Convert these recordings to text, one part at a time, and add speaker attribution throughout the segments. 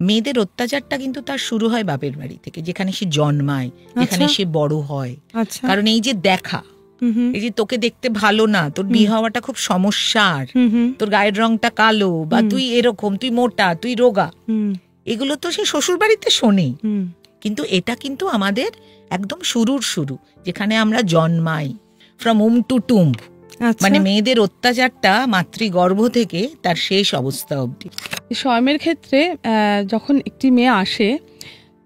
Speaker 1: মেয়েদের অত্যাচারটা কিন্তু তার শুরু হয় বাপের বাড়ি থেকে, যেখানে সে জন্মায়, যেখানে সে বড় হয়। কারণ এই যে দেখা, এই যে তোকে দেখতে ভালো না, তোর বিয়ে হওয়াটা খুব সমস্যার, তোর গায়ের রংটা কালো, বা তুই এরকম, তুই মোটা, তুই রোগা, এগুলো তো সে শ্বশুর বাড়িতে শোনে। কিন্তু এটা কিন্তু আমাদের একদম শুরু, যেখানে আমরা জন্মাই, ফ্রম উম টু টুম্ব। মানে মেয়েদের অত্যাচারটা মাতৃগর্ভ থেকে তার শেষ অবস্থা অবধি।
Speaker 2: স্বয়মের ক্ষেত্রে যখন একটি মেয়ে আসে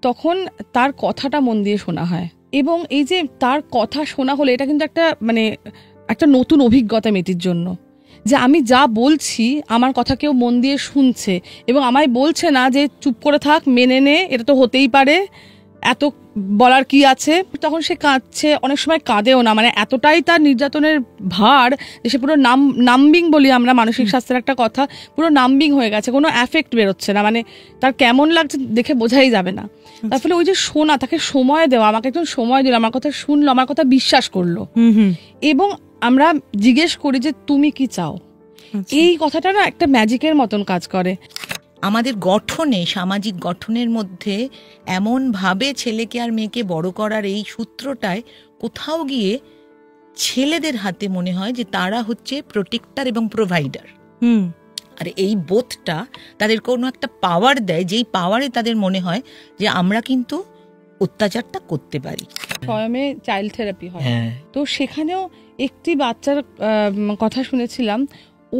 Speaker 2: তখন তার কথাটা মন দিয়ে শোনা হয়, এবং এই যে তার কথা শোনা হলে এটা কিন্তু একটা নতুন অভিজ্ঞতা মেয়েটির জন্য, যে আমি যা বলছি আমার কথা কেউ মন দিয়ে শুনছে, এবং আমায় বলছে না যে চুপ করে থাক, মেনে নে, এটা তো হতেই পারে, এত বলার কি আছে। তখন সে কাঁদছে, অনেক সময় কাঁদেও না, মানে এতটাই তার নির্যাতনের ভার যে সে পুরো নাম্বিং বলি আমরা, মানসিক স্বাস্থ্যের একটা কথা, পুরো নাম্বিং হয়ে গেছে, কোনো এফেক্ট বেরোচ্ছে না, মানে তার কেমন লাগছে দেখে বোঝাই যাবে না। তার ফলে ওই যে শোনা, তাকে সময় দেওয়া, আমাকে একজন সময় দিল, আমার কথা শুনলো, আমার কথা বিশ্বাস করলো, এবং আমরা জিজ্ঞেস করি যে তুমি কি চাও, এই কথাটা না একটা ম্যাজিকের মতন কাজ করে।
Speaker 1: আমাদের গঠনে, সামাজিক গঠনের মধ্যে এমন ভাবে ছেলেকে আর মেয়েকে বড় করার এই সূত্রটায় কোথাও গিয়ে ছেলেদের হাতে মনে হয় যে তারা হচ্ছে প্রোটেক্টর এবং প্রোভাইডার। আর এই বোধটা তাদের কোনো একটা পাওয়ার দেয়, যেই পাওয়ারে তাদের মনে হয় যে আমরা কিন্তু অত্যাচারটা করতে পারি।
Speaker 2: স্বয়মে চাইল্ড থেরাপি হয়, তো সেখানেও একটি বাচ্চার কথা শুনেছিলাম,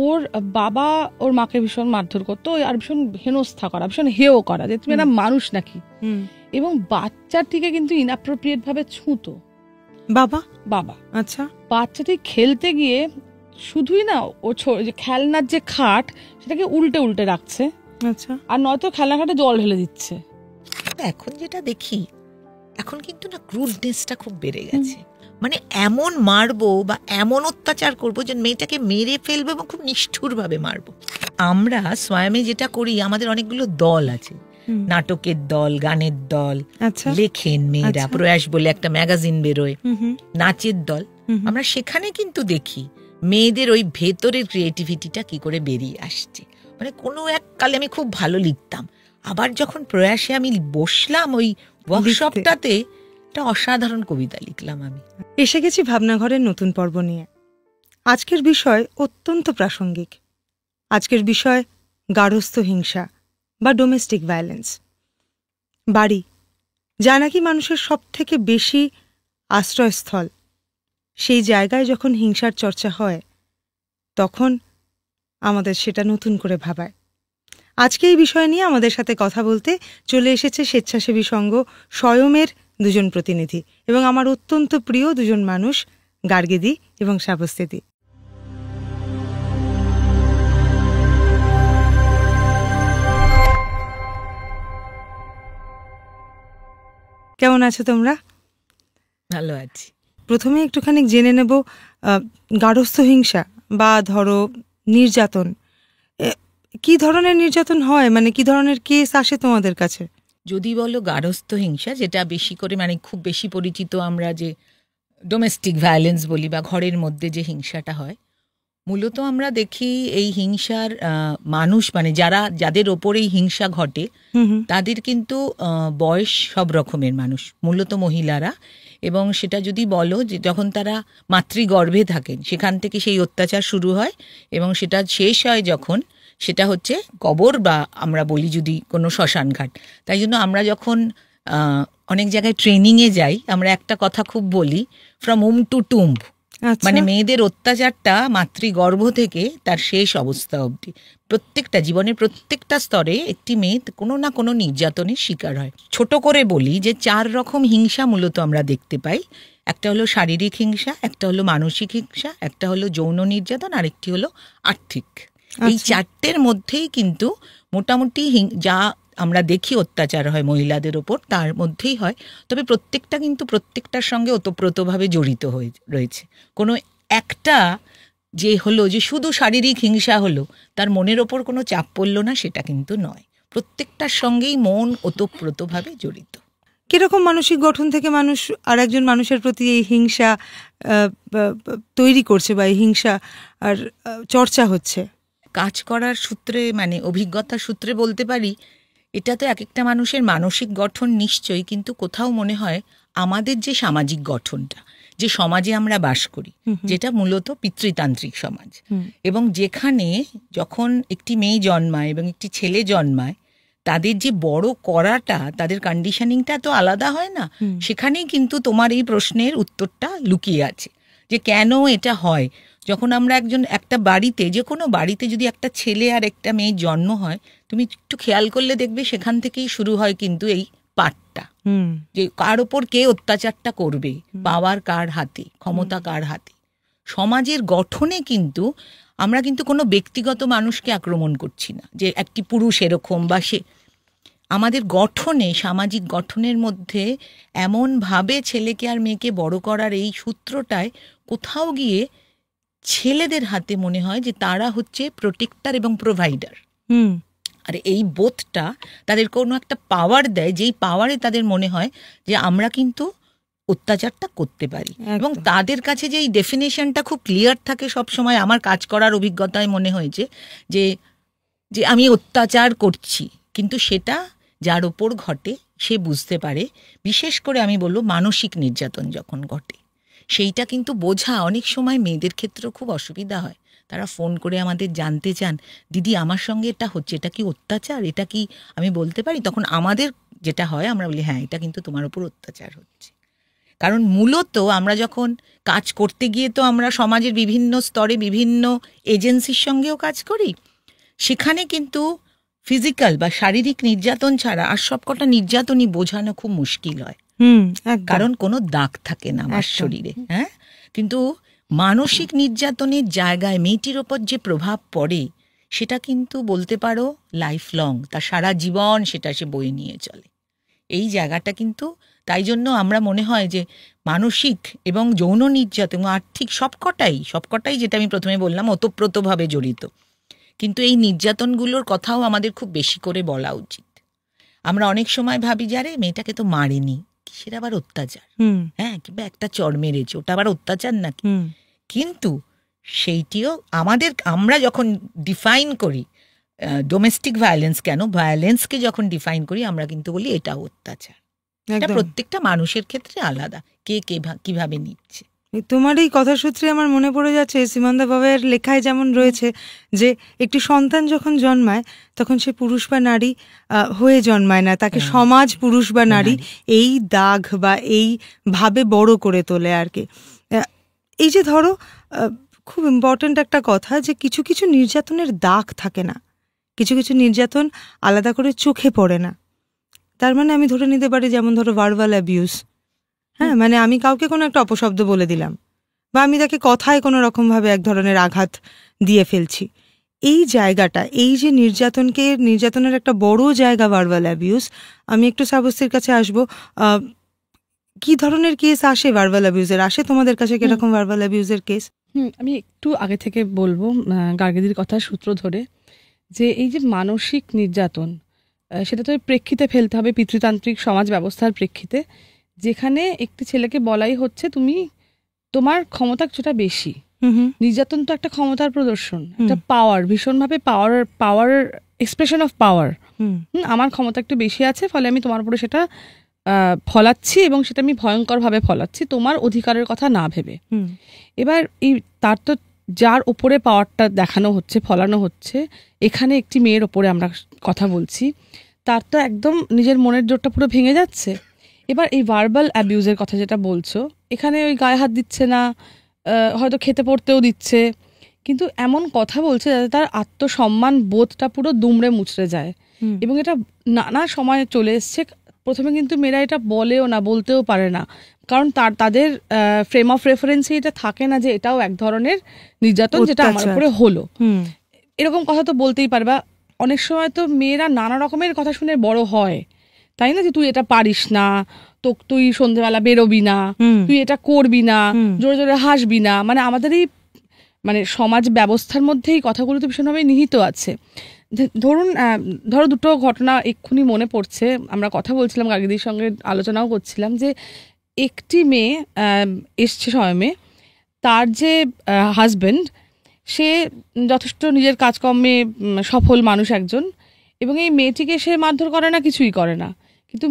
Speaker 2: ওর বাবা ওর মাকে ভীষণ মারধর করতো, আর ভীষণ হেনস্থা করা, ভীষণ হেয় করা, যে তুমি একটা মানুষ নাকি, এবং বাচ্চাটিকে কিন্তু ইনঅ্যাপ্রোপ্রিয়েট ভাবে ছুঁতো বাবা। আচ্ছা, বাচ্চাটি খেলতে গিয়ে শুধুই না, ও যে খেলনার যে খাট সেটাকে উল্টে উল্টে রাখছে, আচ্ছা, আর নয়তো খেলনা খাটে জল ঢেলে দিচ্ছে।
Speaker 1: এখন যেটা দেখি, এখন কিন্তু না ক্রুডনেসটা খুব বেড়ে গেছে, মানে এমন মারবো বা এমন অত্যাচার করবো যে মেয়েটাকে মেরে ফেলবো এবং খুব নিষ্ঠুর ভাবে মারবো। আমরা স্বয়মে যেটা করি, আমাদের অনেকগুলো দল আছে, নাটকের দল, গানের দল, লেখেন মেয়েরা, প্রয়াস বলে একটা ম্যাগাজিন বেরোয়, নাচের দল। আমরা সেখানে কিন্তু দেখি মেয়েদের ওই ভেতরের ক্রিয়েটিভিটিটা কি করে বেরিয়ে আসছে। মানে কোনো এক কালে আমি খুব ভালো লিখতাম, আবার যখন প্রয়াসে আমি বসলাম ওই ওয়ার্কশপটাতে, একটা অসাধারণ কবিতা লিখলাম আমি।
Speaker 3: এসে গেছি ভাবনাঘরের নতুন পর্ব নিয়ে। আজকের বিষয় অত্যন্ত প্রাসঙ্গিক। আজকের বিষয় গার্হস্থ্য হিংসা বা ডোমেস্টিক ভায়োলেন্স। বাড়ি, যা নাকি মানুষের সব থেকে বেশি আশ্রয়স্থল, সেই জায়গায় যখন হিংসার চর্চা হয় তখন আমাদের সেটা নতুন করে ভাবায়। আজকে এই বিষয় নিয়ে আমাদের সাথে কথা বলতে চলে এসেছে স্বেচ্ছাসেবী সংঘ স্বয়মের দুজন প্রতিনিধি এবং আমার অত্যন্ত প্রিয় দুজন মানুষ, গার্গীদি এবং শ্রাবস্তীদি। কেমন আছো তোমরা?
Speaker 1: ভালো আছি।
Speaker 3: প্রথমে একটুখানি জেনে নেব, গার্হস্থ্য হিংসা বা ধরো নির্যাতন, কি ধরনের নির্যাতন হয়, মানে কি ধরনের কেস আসে তোমাদের কাছে?
Speaker 1: যদি বলো গার্হস্থ্য হিংসা, যেটা বেশি করে মানে খুব বেশি পরিচিত আমরা যে ডোমেস্টিক ভায়োলেন্স বলি বা ঘরের মধ্যে যে হিংসাটা হয়, মূলত আমরা দেখি এই হিংসার মানুষ, মানে যাদের ওপর এই হিংসা ঘটে তাদের কিন্তু বয়স সব রকমের মানুষ, মূলত মহিলারা। এবং সেটা যদি বলো যে যখন তারা মাতৃগর্ভে থাকেন সেখান থেকে সেই অত্যাচার শুরু হয়, এবং সেটা শেষ হয় যখন, সেটা হচ্ছে কবর বা আমরা বলি যদি কোনো শ্মশান ঘাট। তাই জন্য আমরা যখন অনেক জায়গায় ট্রেনিংয়ে যাই, আমরা একটা কথা খুব বলি, ফ্রম উম টু টুম্ব। মানে মেয়েদের অত্যাচারটা মাতৃগর্ভ থেকে তার শেষ অবস্থা অবধি, প্রত্যেকটা জীবনের প্রত্যেকটা স্তরে একটি মেয়ে কোনো না কোনো নির্যাতনের শিকার হয়। ছোট করে বলি যে 4 রকম হিংসা মূলত আমরা দেখতে পাই। একটা হলো শারীরিক হিংসা, একটা হলো মানসিক হিংসা, একটা হলো যৌন নির্যাতন, আরেকটি হলো আর্থিক। এই 4টের মধ্যেই কিন্তু মোটামুটি যা আমরা দেখি অত্যাচার হয় মহিলাদের ওপর, তার মধ্যেই হয়। তবে প্রত্যেকটা কিন্তু প্রত্যেকটার সঙ্গে ওতপ্রোতভাবে জড়িত হয়ে রয়েছে। কোনো একটা যে হলো যে শুধু শারীরিক হিংসা হলো, তার মনের ওপর কোনো চাপ পড়লো না, সেটা কিন্তু নয়। প্রত্যেকটার সঙ্গেই মন ওতপ্রোতভাবে জড়িত।
Speaker 3: কিরকম মানসিক গঠন থেকে মানুষ আর একজন মানুষের প্রতি এই হিংসা তৈরি করছে বা এই হিংসা আর চর্চা হচ্ছে?
Speaker 1: কাজ করার সূত্রে, মানে অভিজ্ঞতার সূত্রে বলতে পারি এটা তো এক একটা মানুষের মানসিক গঠন নিশ্চয়ই, কিন্তু কোথাও মনে হয় আমাদের যে সামাজিক গঠনটা, যে সমাজে আমরা বাস করি, যেটা মূলত পিতৃতান্ত্রিক সমাজ, এবং যেখানে যখন একটি মেয়ে জন্মায় এবং একটি ছেলে জন্মায়, তাদের যে বড় করাটা, তাদের কন্ডিশনিংটা তো আলাদা হয় না। সেখানেই কিন্তু তোমার এই প্রশ্নের উত্তরটা লুকিয়ে আছে, যে কেন এটা হয়। যখন আমরা একটা বাড়িতে, যে কোনো বাড়িতে যদি একটা ছেলে আর একটা মেয়ের জন্ম হয়, তুমি একটু খেয়াল করলে দেখবে সেখান থেকেই শুরু হয় কিন্তু এই পাঠটা, যে কার ওপর কে অত্যাচারটা করবে, পাওয়ার কার হাতে, ক্ষমতা কার হাতে। সমাজের গঠনে কিন্তু আমরা কিন্তু কোনো ব্যক্তিগত মানুষকে আক্রমণ করছি না, যে একটি পুরুষ এরকম বা সে। আমাদের গঠনে, সামাজিক গঠনের মধ্যে এমনভাবে ছেলেকে আর মেয়েকে বড় করার এই সূত্রটায় কোথাও গিয়ে ছেলেদের হাতে মনে হয় যে তারা হচ্ছে প্রোটেক্টর এবং প্রোভাইডার। আর এই বোধটা তাদের কোনো একটা পাওয়ার দেয়, যেই পাওয়ারে তাদের মনে হয় যে আমরা কিন্তু অত্যাচারটা করতে পারি। এবং তাদের কাছে যে এই ডেফিনেশনটা খুব ক্লিয়ার থাকে সব সময়। আমার কাজ করার অভিজ্ঞতায় মনে হয়েছে যে যে আমি অত্যাচার করছি, কিন্তু সেটা যার ওপর ঘটে সে বুঝতে পারে। বিশেষ করে আমি বলবো মানসিক নির্যাতন যখন ঘটে, সেইটা কিন্তু বোঝা অনেক সময় মেয়েদের ক্ষেত্রেও খুব অসুবিধা হয়। তারা ফোন করে আমাদের জানতে চান, দিদি আমার সঙ্গে এটা হচ্ছে, এটা কি অত্যাচার, এটা কি আমি বলতে পারি? তখন আমাদের যেটা হয়, আমরা বলি হ্যাঁ এটা কিন্তু তোমার উপর অত্যাচার হচ্ছে। কারণ মূলত আমরা যখন কাজ করতে গিয়ে তো আমরা সমাজের বিভিন্ন স্তরে বিভিন্ন এজেন্সির সঙ্গেও কাজ করি, সেখানে কিন্তু ফিজিক্যাল বা শারীরিক নির্যাতন ছাড়া আর সবকটা নির্যাতনই বোঝানো খুব মুশকিল হয়। কারণ কোনো দাগ থাকে না আমার শরীরে। হ্যাঁ, কিন্তু মানসিক নির্যাতনের জায়গায় মেয়েটির ওপর যে প্রভাব পড়ে সেটা কিন্তু বলতে পারো লাইফ লং, তার সারা জীবন সেটা সে বয়ে নিয়ে চলে। এই জায়গাটা কিন্তু, তাই জন্য আমরা মনে হয় যে মানসিক এবং যৌন নির্যাতন, আর্থিক সবকটাই যেটা আমি প্রথমে বললাম ওতপ্রোতভাবে জড়িত। কিন্তু এই নির্যাতনগুলোর কথাও আমাদের খুব বেশি করে বলা উচিত। আমরা অনেক সময় ভাবি যারে মেয়েটাকে তো মারেনি, সেটা আবার অত্যাচার। হ্যাঁ, কিংবা একটা চড় মেরেছে, ওটা আবার অত্যাচার নাকি? কিন্তু সেইটিও আমরা যখন ডিফাইন করি ডোমেস্টিক ভায়োলেন্স, কেন ভায়োলেন্সকে যখন ডিফাইন করি আমরা কিন্তু বলি এটা অত্যাচার। এটা প্রত্যেকটা মানুষের ক্ষেত্রে আলাদা, কে কিভাবে নিচ্ছে।
Speaker 3: তোমার এই কথা সূত্রে আমার মনে পড়ে যাচ্ছে সীমান্দা বাবার লেখায় যেমন রয়েছে যে একটি সন্তান যখন জন্মায় তখন সে পুরুষ বা নারী হয়ে জন্মায় না, তাকে সমাজ পুরুষ বা নারী এই দাগ বা এই ভাবে বড় করে তোলে আর কি। এই যে ধরো খুব ইম্পর্ট্যান্ট একটা কথা, যে কিছু কিছু নির্যাতনের দাগ থাকে না, কিছু কিছু নির্যাতন আলাদা করে চোখে পড়ে না। তার মানে আমি ধরে নিতে পারি, যেমন ধরো ভার্বাল অ্যাবিউজ। হ্যাঁ, মানে আমি কাউকে কোনো একটা অপশব্দ বলে দিলাম, বা আমি তাকে কথায় কোনো রকমভাবে এক ধরনের আঘাত দিয়ে ফেলছি। এই জায়গাটা, এই যে নির্যাতনের একটা বড় জায়গা ভার্বাল অ্যাবিউজ। আমি একটু শ্রাবস্তীর কাছে আসবো। কি ধরনের কেস আসে ভার্বাল অ্যাবিউজের? আসে তোমাদের কাছে কিরকম ভার্বাল অ্যাবিউজের কেস?
Speaker 2: আমি একটু আগে থেকে বলবো গার্গীদির কথা সূত্র ধরে, যে এই যে মানসিক নির্যাতন, সেটা তো প্রেক্ষিতে ফেলতে হবে পিতৃতান্ত্রিক সমাজ ব্যবস্থার প্রেক্ষিতে, যেখানে একটি ছেলেকে বলাই হচ্ছে তুমি তোমার ক্ষমতা কিছুটা বেশি। নির্যাতন তো একটা ক্ষমতার প্রদর্শন, একটা পাওয়ার, ভীষণভাবে পাওয়ার এক্সপ্রেশন অফ পাওয়ার। আমার ক্ষমতা একটু বেশি আছে, ফলে আমি তোমার উপরে সেটা ফলাচ্ছি, এবং সেটা আমি ভয়ঙ্করভাবে ফলাচ্ছি তোমার অধিকারের কথা না ভেবে। এবার তার তো যার ওপরে পাওয়ারটা দেখানো হচ্ছে, ফলানো হচ্ছে, এখানে একটি মেয়ের ওপরে আমরা কথা বলছি, তার তো একদম নিজের মনের জোরটা পুরো ভেঙে যাচ্ছে। এবার এই ভার্বাল অ্যাবিউজের কথা যেটা বলছো, এখানে ওই গায়ে হাত দিচ্ছে না, হয়তো খেতে পড়তেও দিচ্ছে, কিন্তু এমন কথা বলছে যাতে তার আত্মসম্মান বোধটা পুরো দুমড়ে মুচড়ে যায়। এবং এটা নানা সময় চলে এসছে। প্রথমে কিন্তু মেয়েরা এটা বলেও না, বলতেও পারে না, কারণ তাদের ফ্রেম অফ রেফারেন্সে এটা থাকে না যে এটাও এক ধরনের নির্যাতন, যেটা আমার উপরে হলো। এরকম কথা তো বলতেই পারবা। অনেক সময় তো মেয়েরা নানা রকমের কথা শুনে বড় হয়, তাই না? যে তুই এটা পারিস না, তুই সন্ধ্যেবেলা বেরোবি না, তুই এটা করবি না, জোরে জোরে হাসবি না। মানে আমাদের এই সমাজ ব্যবস্থার মধ্যে এই কথাগুলো তো ভীষণভাবে নিহিত আছে। ধরো দুটো ঘটনা এক্ষুনি মনে পড়ছে, আমরা কথা বলছিলাম গার্গীদির সঙ্গে, আলোচনাও করছিলাম, যে একটি মেয়ে এসছে স্বয়মে, তার যে হাজব্যান্ড, সে যথেষ্ট নিজের কাজকর্মে সফল মানুষ একজন, এবং এই মেয়েটিকে সে মারধর করে না, কিছুই করে না, কিন্তু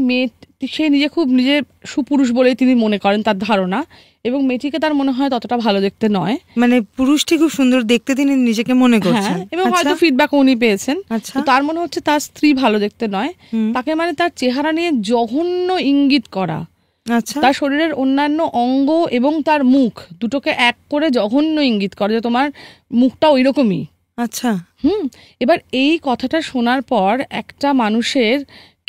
Speaker 2: সে নিজে সুপুরুষ বলেই তিনি মনে করেন, তার ধারণা, এবং মেয়েটিকে তার মনে হয় ততটা ভালো দেখতে নয়,
Speaker 3: মানে পুরুষটি খুব সুন্দর দেখতে তিনি নিজেকে মনে করছেন,
Speaker 2: এবং হয়তো ফিডব্যাক উনি পেয়েছেন।
Speaker 3: আচ্ছা,
Speaker 2: তার মনে হচ্ছে তার স্ত্রী ভালো দেখতে নয়, তাকে মানে তার চেহারা নিয়ে জঘন্য ইঙ্গিত করা,
Speaker 3: আচ্ছা,
Speaker 2: তার শরীরের অন্যান্য অঙ্গ এবং তার মুখ দুটোকে এক করে জঘন্য ইঙ্গিত করে যে তোমার মুখটা ওই রকমই।
Speaker 3: আচ্ছা,
Speaker 2: এবার এই কথাটা শোনার পর একটা মানুষের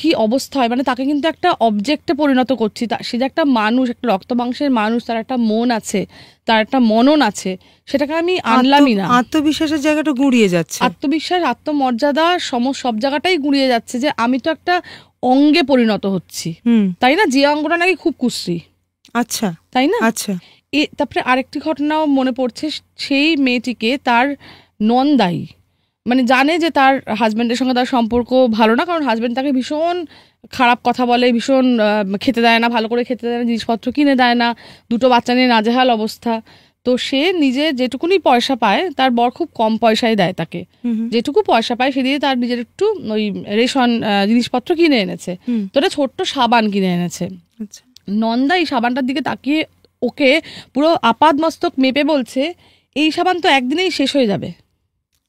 Speaker 2: কি অবস্থা হয়, মানে তাকে কিন্তু একটা অবজেক্টে পরিণত করছি, সে যে একটা মানুষ, একটা রক্ত মাংসের মানুষ, তার একটা মন আছে, তার একটা মনন আছে, সেটাকে আমি আনলামই না।
Speaker 3: আত্মবিশ্বাসের জায়গাটা গুঁড়িয়ে যাচ্ছে,
Speaker 2: আত্মবিশ্বাস, আত্মমর্যাদা, সব জায়গাটাই গুঁড়িয়ে যাচ্ছে, যে আমি তো একটা অঙ্গে পরিণত হচ্ছি, তাই না? যে অঙ্গটা নাকি খুব কুশ্রী,
Speaker 3: আচ্ছা,
Speaker 2: তাই না?
Speaker 3: আচ্ছা,
Speaker 2: তারপরে আরেকটি ঘটনাও মনে পড়ছে, সেই মেয়েটিকে তার নন্দাই মানে জানে যে তার হাজব্যান্ডের সঙ্গে তার সম্পর্ক ভালো না, কারণ হাজব্যান্ড তাকে ভীষণ খারাপ কথা বলে, ভীষণ খেতে দেয় না, ভালো করে খেতে দেয় না, জিনিসপত্র কিনে দেয় না, দুটো বাচ্চা নিয়ে নাজেহাল অবস্থা। তো সে নিজে যেটুকুনি পয়সা পায়, তার বর খুব কম পয়সায় দেয় তাকে, যেটুকু পয়সা পায় সে দিয়ে তার নিজের একটু ওই রেশন জিনিসপত্র কিনে এনেছে, তো একটা ছোট্ট সাবান কিনে এনেছে। নন্দা এই সাবানটার দিকে তাকিয়ে ওকে পুরো আপাদমস্তক মেপে বলছে, এই সাবান তো একদিনেই শেষ হয়ে যাবে।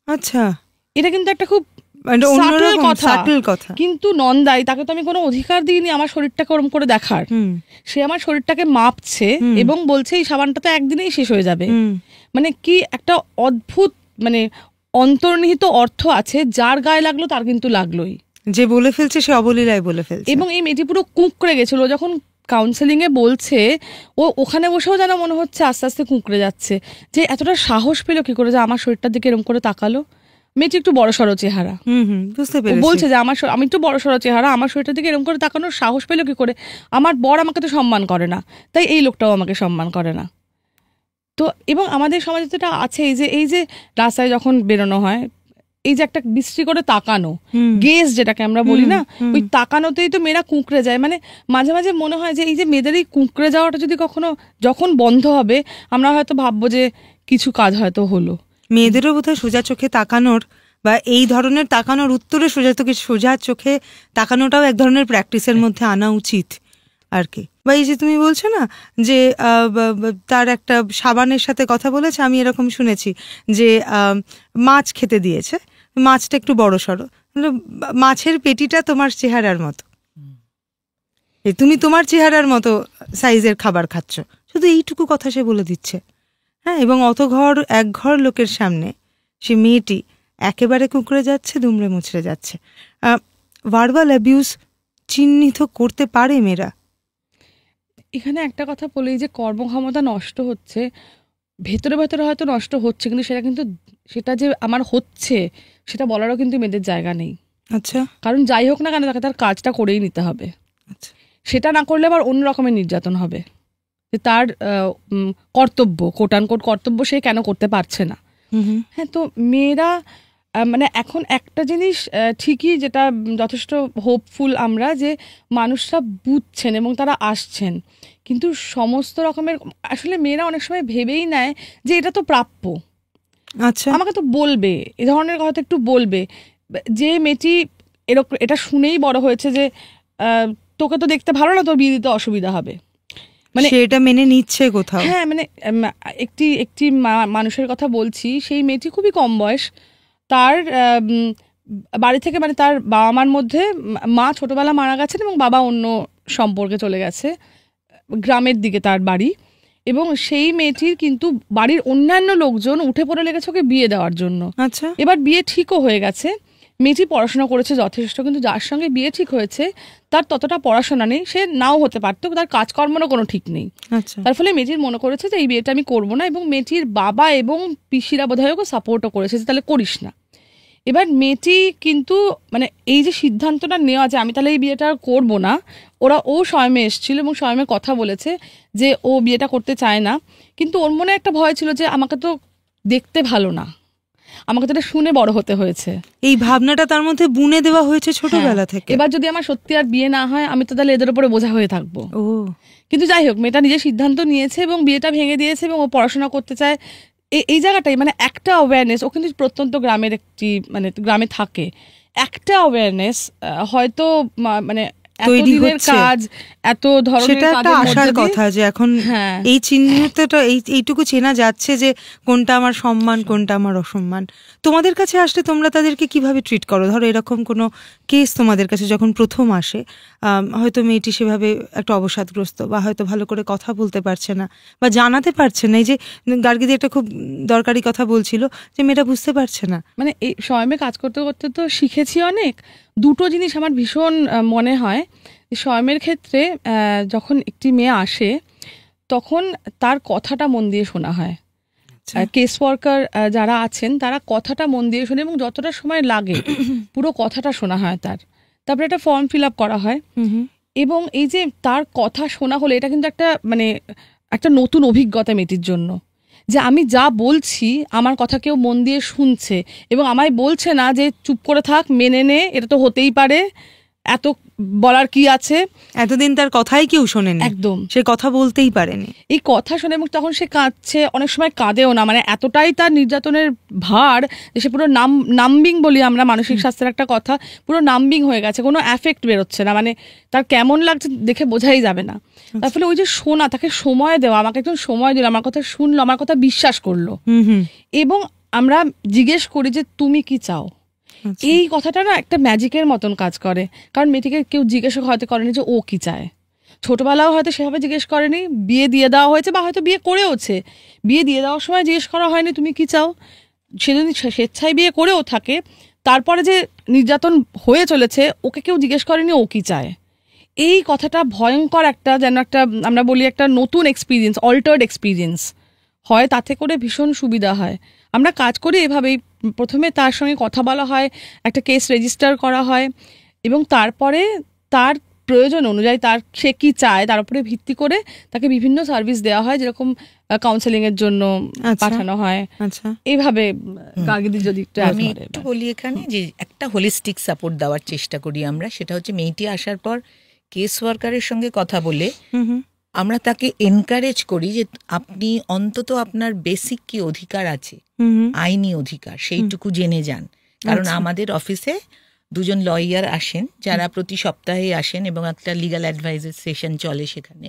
Speaker 3: আচ্ছা,
Speaker 2: এটা কিন্তু একটা খুব কথা, কিন্তু নন্দাই, তাকে তো আমি কোনো অধিকার দিইনি আমার শরীরটাকে ওরম করে দেখার, সে আমার শরীরটাকে মাপছে এবং বলছে এই সাবানটা তো একদিনেই শেষ হয়ে যাবে। মানে কি একটা অদ্ভুত মানে অন্তর্নিহিত অর্থ আছে, যার গায়ে লাগলো তার কিন্তু লাগলোই,
Speaker 3: যে বলে ফেলছে সে অবলীলায় বলে ফেলছে।
Speaker 2: এবং এই মেয়েটি পুরো কুঁকড়ে গেছিল যখন কাউন্সেলিং এ বলছে, ও ওখানে বসেও যেন মনে হচ্ছে আস্তে আস্তে কুঁকড়ে যাচ্ছে, যে এতটা সাহস পেলো কি করে যে আমার শরীরটার দিকে এরকম করে তাকালো। মেয়েটি একটু বড়সড় চেহারা,
Speaker 3: বুঝতে পেরেছি,
Speaker 2: বলছে যে আমি একটু বড়সড় চেহারা, আমার শরীরটার দিকে এরকম করে তাকানোর সাহস পেলো কি করে, আমার বর আমাকে তো সম্মান করে না, তাই এই লোকটাও আমাকে সম্মান করে না। তো এবং আমাদের সমাজে তো এটা আছে, এই যে রাস্তায় যখন বেরোনো হয়, এই যে একটা বিশ্রী করে তাকানো, গেজ যেটাকে আমরা বলি না, ওই তাকানোতেই তো মেয়েরা কুঁকড়ে যায়। মানে মাঝে মাঝে মনে হয় যে এই যে মেয়েদের এই কুঁকড়ে যাওয়াটা যদি যখন বন্ধ হবে, আমরা হয়তো ভাববো যে কিছু কাজ হয়তো হলো।
Speaker 3: মেয়েদেরও বোধহয় সোজা চোখে তাকানোর বা এই ধরনের তাকানোর উত্তরে সোজা চোখে তাকানোটাও এক ধরনের প্র্যাকটিসের মধ্যে আনা উচিত আর কি। বা এই যে তুমি বলছো না যে তার একটা সাবানের সাথে কথা বলেছে, আমি এরকম শুনেছি যে মাছ খেতে দিয়েছে, মাছটা একটু বড় সড়ো, মাছের পেটিটা তোমার চেহারার মতো, তুমি তোমার চেহারার মতো সাইজের খাবার খাচ্ছ, শুধু এইটুকু কথা সে বলে দিচ্ছে। হ্যাঁ, এবং এক ঘর লোকের সামনে সে মেয়েটি একেবারে কুঁকড়ে যাচ্ছে, দুমড়ে মুচড়ে যাচ্ছে। ভার্বাল অ্যাবিউজ চিহ্নিত করতে পারে মেয়েরা।
Speaker 2: এখানে একটা কথা বলি, যে কর্মক্ষমতা নষ্ট হচ্ছে, ভেতরে ভেতরে হয়তো নষ্ট হচ্ছে, কিন্তু সেটা যে আমার হচ্ছে সেটা বলারও কিন্তু মেয়েদের জায়গা নেই।
Speaker 3: আচ্ছা,
Speaker 2: কারণ যাই হোক না কেন তাকে তার কাজটা করেই নিতে হবে।
Speaker 3: আচ্ছা,
Speaker 2: সেটা না করলে আবার অন্য রকমের নির্যাতন হবে, যে তার কর্তব্য, কোট আনকোট কর্তব্য, সে কেন করতে পারছে না। হ্যাঁ, তো মেয়েরা মানে এখন একটা জিনিস ঠিকই, যেটা যথেষ্ট হোপফুল আমরা, যে মানুষরা বুঝছেন এবং তারা আসছেন, কিন্তু সমস্ত রকমের আসলে মেয়েরা অনেক সময় ভেবেই নেয় যে এটা তো প্রাপ্য,
Speaker 3: আচ্ছা,
Speaker 2: আমাকে তো বলবে, এ ধরনের কথা একটু বলবে। যে মেয়েটি এটা শুনেই বড় হয়েছে যে তোকে তো দেখতে ভালো না, তোর বিয়ে দিতে অসুবিধা হবে, মানে
Speaker 3: সেটা মেনে নিচ্ছে কোথাও।
Speaker 2: হ্যাঁ, মানে একটি মানুষের কথা বলছি, সেই মেয়েটি খুবই কম বয়স, তার বাড়ি থেকে, মানে তার বাবা মার মধ্যে মা ছোটবেলা মারা গেছেন এবং বাবা অন্য সম্পর্কে চলে গেছে, গ্রামের দিকে তার বাড়ি, এবং সেই মেয়েটির কিন্তু বাড়ির অন্যান্য লোকজন উঠে পড়ে লেগেছে ওকে বিয়ে দেওয়ার জন্য।
Speaker 3: আচ্ছা,
Speaker 2: এবার বিয়ে ঠিকও হয়ে গেছে, মেয়েটি পড়াশোনা করেছে যথেষ্ট, কিন্তু যার সঙ্গে বিয়ে ঠিক হয়েছে তার ততটা পড়াশোনা নেই, সে নাও হতে পারতো, তার কাজকর্মেরও কোনো ঠিক নেই। তার ফলে মেয়েটির মনে করেছে যে এই বিয়েটা আমি করবো না, এবং মেয়েটির বাবা এবং পিসিরা বোধহয় ওকে সাপোর্টও করেছে যে তাহলে করিস না। এবার মেয়েটি কিন্তু মানে এই যে সিদ্ধান্তটা নেওয়া যে আমি তাহলে এই বিয়েটা করবো না, ও স্বয়মে এসেছিল এবং স্বয়মে কথা বলেছে যে ও বিয়েটা করতে চায় না, কিন্তু ওর মনে একটা ভয় ছিল যে আমাকে তো দেখতে ভালো না, আমাকে তো এটা শুনে বড় হতে হয়েছে,
Speaker 3: এই ভাবনাটা তার মধ্যে বুনে দেওয়া হয়েছে ছোটবেলা থেকে।
Speaker 2: এবার যদি আমার সত্যি আর বিয়ে না হয়, আমি তো তাহলে এদের উপরে বোঝা হয়ে থাকবো। কিন্তু যাই হোক, মেয়েটা নিজের সিদ্ধান্ত নিয়েছে এবং বিয়েটা ভেঙে দিয়েছে, এবং ও পড়াশোনা করতে চায়। এই জায়গাটাই মানে একটা অ্যাওয়ারনেস, ও কিন্তু প্রত্যন্ত গ্রামের মানে গ্রামে থাকে, একটা অ্যাওয়ারনেস হয়তো মানে
Speaker 3: তৈরি
Speaker 2: এতদিনের
Speaker 3: হচ্ছে।
Speaker 2: কাজ, এত ধরনের
Speaker 3: সেটা একটা
Speaker 2: কাজের মধ্যে
Speaker 3: আশার
Speaker 2: দিয়ে-
Speaker 3: কথা যে এখন
Speaker 2: হ্যাঁ
Speaker 3: এই চিহ্নিতটা এইটুকু চেনা যাচ্ছে যে কোনটা আমার সম্মান কোনটা আমার অসম্মান। তোমাদের কাছে আসলে তোমরা তাদেরকে কিভাবে ট্রিট করো? ধরো এরকম কোনো কেস তোমাদের কাছে যখন প্রথম আসে, হয়তো মেয়েটি সেভাবে একটা অবসাদগ্রস্ত বা হয়তো ভালো করে কথা বলতে পারছে না বা জানাতে পারছে না, এই যে গার্গীদি একটা খুব দরকারি কথা বলছিল যে মেয়েটা বুঝতে পারছে না।
Speaker 2: মানে এই স্বয়মে কাজ করতে করতে তো শিখেছি অনেক। দুটো জিনিস আমার ভীষণ মনে হয়। স্বয়মের ক্ষেত্রে যখন একটি মেয়ে আসে তখন তার কথাটা মন দিয়ে শোনা হয়। কেস ওয়ার্কার যারা আছেন তারা কথাটা মন দিয়ে শোনে এবং যতটা সময় লাগে পুরো কথাটা শোনা হয় তারপরে একটা ফর্ম ফিল আপ করা হয়। এবং এই যে তার কথা শোনা হলে এটা কিন্তু একটা মানে একটা নতুন অভিজ্ঞতা মেয়েটির জন্য, যে আমি যা বলছি আমার কথা কেউ মন দিয়ে শুনছে এবং আমায় বলছে না যে চুপ করে থাক, মেনে নে, এটা তো হতেই পারে, এত বলার কি আছে।
Speaker 3: এতদিন তার কথাই কেউ শোনেনি,
Speaker 2: একদম
Speaker 3: সে কথা বলতেই পারেনি।
Speaker 2: এই কথা শুনে এবং তখন সে কাঁদছে, অনেক সময় কাঁদেও না, মানে এতটাই তার নির্যাতনের ভার যে সে পুরো নাম্বিং বলি আমরা, মানসিক স্বাস্থ্যের একটা কথা, পুরো নাম্বিং হয়ে গেছে, কোনো এফেক্ট বেরোচ্ছে না, মানে তার কেমন লাগছে দেখে বোঝাই যাবে না। তার ফলে ওই যে শোনা, তাকে সময় দেওয়া, আমাকে একজন সময় দিল, আমার কথা শুনলো, আমার কথা বিশ্বাস করলো এবং আমরা জিজ্ঞেস করি যে তুমি কি চাও। এই কথাটা না একটা ম্যাজিকের মতন কাজ করে, কারণ মেয়েটিকে কেউ জিজ্ঞেস হয়তো করেনি যে ও কি চায়, ছোটবেলাও হয়তো সেভাবে জিজ্ঞেস করেনি, বিয়ে দিয়ে দেওয়া হয়েছে বা হয়তো বিয়ে করেওছে, বিয়ে দিয়ে দেওয়ার সময় জিজ্ঞেস করা হয়নি তুমি কি চাও। সে যদি স্বেচ্ছায় বিয়ে করেও থাকে, তারপরে যে নির্যাতন হয়ে চলেছে ওকে কেউ জিজ্ঞেস করেনি ও কি চায়। এই কথাটা ভয়ঙ্কর একটা, যেন একটা আমরা বলি একটা নতুন এক্সপিরিয়েন্স, অল্টার্ড এক্সপিরিয়েন্স হয়, তাতে করে ভীষণ সুবিধা হয়। আমরা কাজ করি এভাবেই, প্রথমে তার সঙ্গে কথা বলা হয়, একটা কেস রেজিস্টার করা হয় এবং তারপরে তার প্রয়োজন অনুযায়ী সে কি চায় তার উপরে ভিত্তি করে তাকে বিভিন্ন সার্ভিস দেওয়া হয়, যেরকম কাউন্সেলিং এর জন্য পাঠানো হয়। এইভাবে গার্গীদি যদি
Speaker 1: আমি একটু বলি এখানে, যে একটা হোলিস্টিক সাপোর্ট দেওয়ার চেষ্টা করি আমরা, সেটা হচ্ছে মেয়েটি আসার পর কেস ওয়ার্কারের সঙ্গে কথা বলে আমরা তাকে এনকারেজ করি যে আপনি অন্তত আপনার বেসিক কি অধিকার আছে, আইনি অধিকার, সেইটুকু জেনে যান। কারণ আমাদের অফিসে দুজন লয়ার আসেন যারা প্রতি সপ্তাহে আসেন এবং একটা লিগ্যাল অ্যাডভাইজার সেশন চলে সেখানে।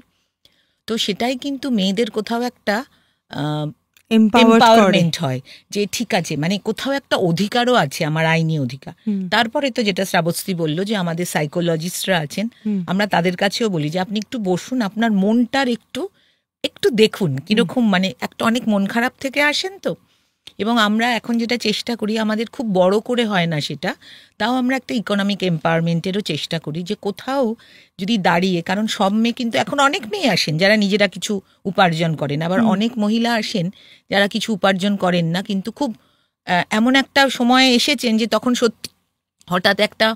Speaker 1: তো সেটাই কিন্তু মেয়েদের কোথাও একটা এম্পাওয়ারমেন্ট হয় যে ঠিক আছে, মানে কোথাও একটা অধিকারও আছে, আমার আইনি অধিকার। তারপরে তো যেটা শ্রাবস্তি বললো যে আমাদের সাইকোলজিস্টরা আছেন, আমরা তাদের কাছেও বলি যে আপনি একটু বসুন, আপনার মনটার একটু দেখুন কিরকম, মানে একটা অনেক মন খারাপ থেকে আসেন তো। এবং আমরা এখন যেটা চেষ্টা করি, আমাদের খুব বড় করে হয় না সেটা, তাও আমরা একটা ইকোনমিক এম্পাওয়ারমেন্টেরও চেষ্টা করি যে কোথাও যদি দাঁড়িয়ে, কারণ সব মেয়ে কিন্তু এখন অনেক মেয়ে আসেন যারা নিজেরা কিছু উপার্জন করেন, আবার অনেক মহিলা আসেন যারা কিছু উপার্জন করেন না, কিন্তু খুব এমন একটা সময় এসেছেন যে তখন সত্যি হঠাৎ একটা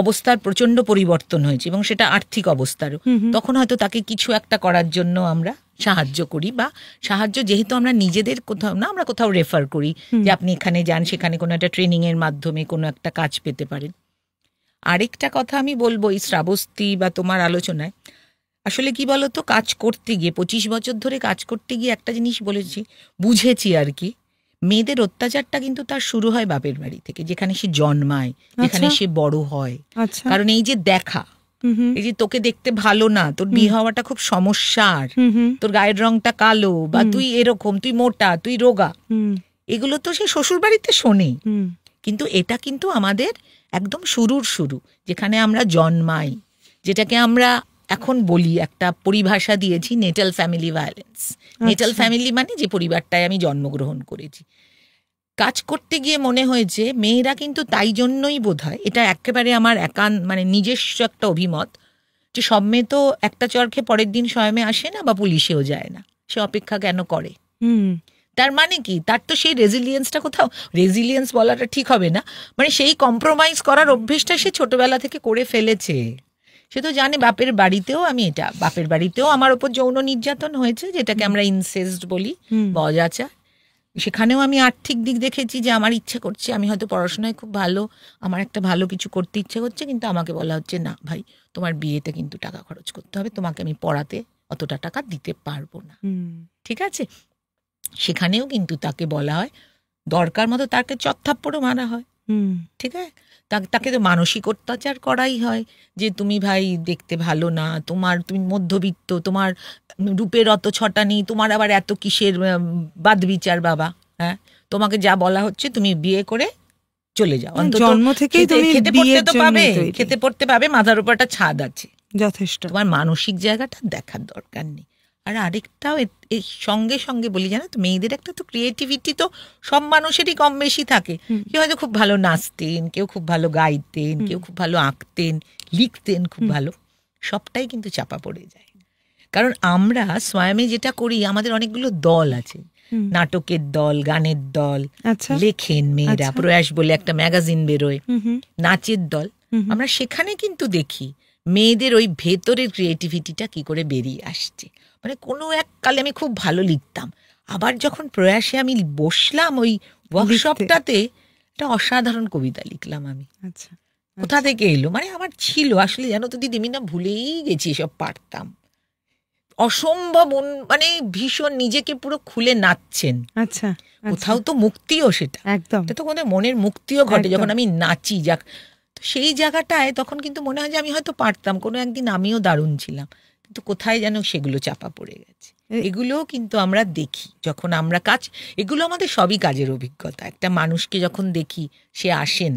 Speaker 1: অবস্থার প্রচণ্ড পরিবর্তন হয়েছে এবং সেটা আর্থিক অবস্থারও, তখন হয়তো তাকে কিছু একটা করার জন্য আমরা সাহায্য করি, বা সাহায্য যেহেতু আমরা নিজেদের কোথাও না, আমরা কোথাও রেফার করি যে আপনি এখানে যান, সেখানে কোনো একটা ট্রেনিং এর মাধ্যমে কোনো একটা কাজ পেতে পারেন। আরেকটা কথা আমি বলবো এই শ্রাবস্তি বা তোমার আলোচনায়, আসলে কি বলতো, কাজ করতে গিয়ে 25 বছর ধরে কাজ করতে গিয়ে একটা জিনিস বুঝেছি আর কি, মেয়েদের অত্যাচারটা কিন্তু তার শুরু হয় বাপের বাড়ি থেকে, যেখানে সে জন্মায়, যেখানে সে বড় হয়। কারণ এই যে দেখা, এই যে তোকে দেখতে ভালো না, তোর বিয়ে হওয়াটা খুব সমস্যার, তোর গায়ের রংটা কালো, বা তুই এরকম, তুই মোটা, তুই রোগা, এগুলো তো সে শ্বশুর বাড়িতে শোনে। কিন্তু এটা কিন্তু আমাদের একদম শুরু, যেখানে আমরা জন্মাই, যেটাকে আমরা এখন বলি, একটা পরিভাষা দিয়েছি Natal family violence. Natal family মানে যে পরিবারটায় আমি জন্মগ্রহণ করেছি। কাজ করতে গিয়ে মনে হয়েছে মেয়েরা কিন্তু তাই জন্যই বোধহয়, এটা একেবারে আমার মানে নিজস্ব একটা অভিমত, যে সব মেয়ে তো একটা চর খেয়ে পরের দিন স্বয়মে আসে না বা পুলিশেও যায় না, সে অপেক্ষা কেন করে? তার মানে কি, তার তো সেই রেজিলিয়েন্সটা, কোথাও রেজিলিয়েন্স বলাটা ঠিক হবে না, মানে সেই কম্প্রোমাইজ করার অভ্যেসটা সে ছোটবেলা থেকে করে ফেলেছে। সে তো জানে বাপের বাড়িতেও আমার ওপর যৌন নির্যাতন হয়েছে, যেটাকে আমরা ইনসেস্ট বলি বা অজাচার। সেখানেও আমি আর্থিক দিক দেখেছি যে আমার ইচ্ছে করছে, আমি হয়তো পড়াশোনায় খুব ভালো, আমার একটা ভালো কিছু করতে ইচ্ছে করছে, কিন্তু আমাকে বলা হচ্ছে না ভাই, তোমার বিয়েতে কিন্তু টাকা খরচ করতে হবে, তোমাকে আমি পড়াতে অতটা টাকা দিতে পারবো না। ঠিক আছে, সেখানেও কিন্তু তাকে বলা হয়, দরকার মতো তাকে চত্থাপ্পড়ও মারা হয়, ঠিক আছে, তাকে তো মানসিক অত্যাচার করাই হয় যে তুমি ভাই দেখতে ভালো না, তুমি মধ্যবিত্ত, তোমার রূপের অত ছটা নেই, তোমার আবার এত কিসের বাদ বিচার বাবা, হ্যাঁ তোমাকে যা বলা হচ্ছে তুমি বিয়ে করে চলে যাও, অন্তত
Speaker 3: জন্ম থেকেই তুমি
Speaker 1: খেতে পড়তে তো পাবে, খেতে পড়তে পাবে, মাথার উপর একটা ছাদ আছে,
Speaker 3: যথেষ্ট।
Speaker 1: তোমার মানসিক জায়গাটা দেখার দরকার নেই। আর আরেকটাও এর সঙ্গে সঙ্গে বলি, জানো তো, মেয়েদের একটা তো ক্রিয়েটিভিটি তো সব মানুষেরই কম বেশি থাকে। কেউ হয়তো খুব ভালো নাচতেন, কেউ খুব ভালো গাইতেন, কেউ খুব ভালো আঁকতেন, লিখতেন খুব ভালো, সবটাই কিন্তু চাপা পড়ে যায়। কারণ আমরা স্বয়মে যেটা করি, আমাদের অনেকগুলো দল আছে, নাটকের দল, গানের দল, লেখেন মেয়েরা, প্রয়াস বলে একটা ম্যাগাজিন বেরোয়, নাচের দল, আমরা সেখানে কিন্তু দেখি মেয়েদের ওই ভেতরের ক্রিয়েটিভিটিটা কি করে বেরিয়ে আসছে। মানে কোনো এক কালে আমি খুব ভালো লিখতাম, আবার যখন প্রয়াসে আমি বসলাম ওই ওয়ার্কশপটাতে, একটা অসাধারণ কবিতা লিখলাম আমি। কোথা থেকে এলো, মানে আমার ছিল আসলে, জানো তো দিদি, আমি না ভুলেই গেছি এসব পারতাম, অসম্ভব, মানে ভীষণ নিজেকে পুরো খুলে নাচছেন।
Speaker 3: আচ্ছা,
Speaker 1: কোথাও তো মুক্তিও, সেটা একদম, তো কোথাও মনের মুক্তিও ঘটে যখন আমি নাচি। যাক, তো সেই জায়গাটায় তখন কিন্তু মনে হয় যে আমি হয়তো পারতাম, কোনো একদিন আমিও দারুণ ছিলাম, কিন্তু কোথায় যেন সেগুলো চাপা পড়ে গেছে। এগুলোও কিন্তু আমরা দেখি যখন আমরা এগুলো আমাদের সবই কাজের অভিজ্ঞতা। একটা মানুষকে যখন দেখি, সে আসেন,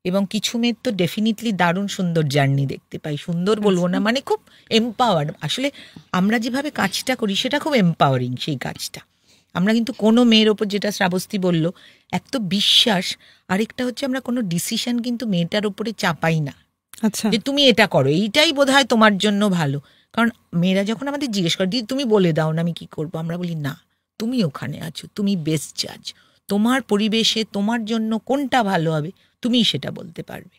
Speaker 1: এবং কিছু মেয়ের তো ডেফিনেটলি দারুণ সুন্দর জার্নি দেখতে পাই, সুন্দর বলবো না, মানে খুব এম্পাওয়ার্ড। আসলে আমরা যেভাবে কাজটা করি সেটা খুব এম্পাওয়ারিং, সেই কাজটা। আমরা কিন্তু কোনো মেয়ের ওপর, যেটা শ্রাবস্তী বলল, এক তো বিশ্বাস, আরেকটা হচ্ছে আমরা কোনো ডিসিশন কিন্তু মেয়েটার ওপরে চাপাই না, যে তুমি এটা করো, এইটাই বোধহয় তোমার জন্য ভালো। কারণ মেয়েরা যখন আমাদের জিজ্ঞেস করে, দিদি তুমি বলে দাও না আমি কি করবো, আমরা বলি না, তুমি ওখানে আছো, তুমি বেস্ট জাজ, তোমার পরিবেশে তোমার জন্য কোনটা ভালো হবে তুমিই সেটা বলতে পারবে।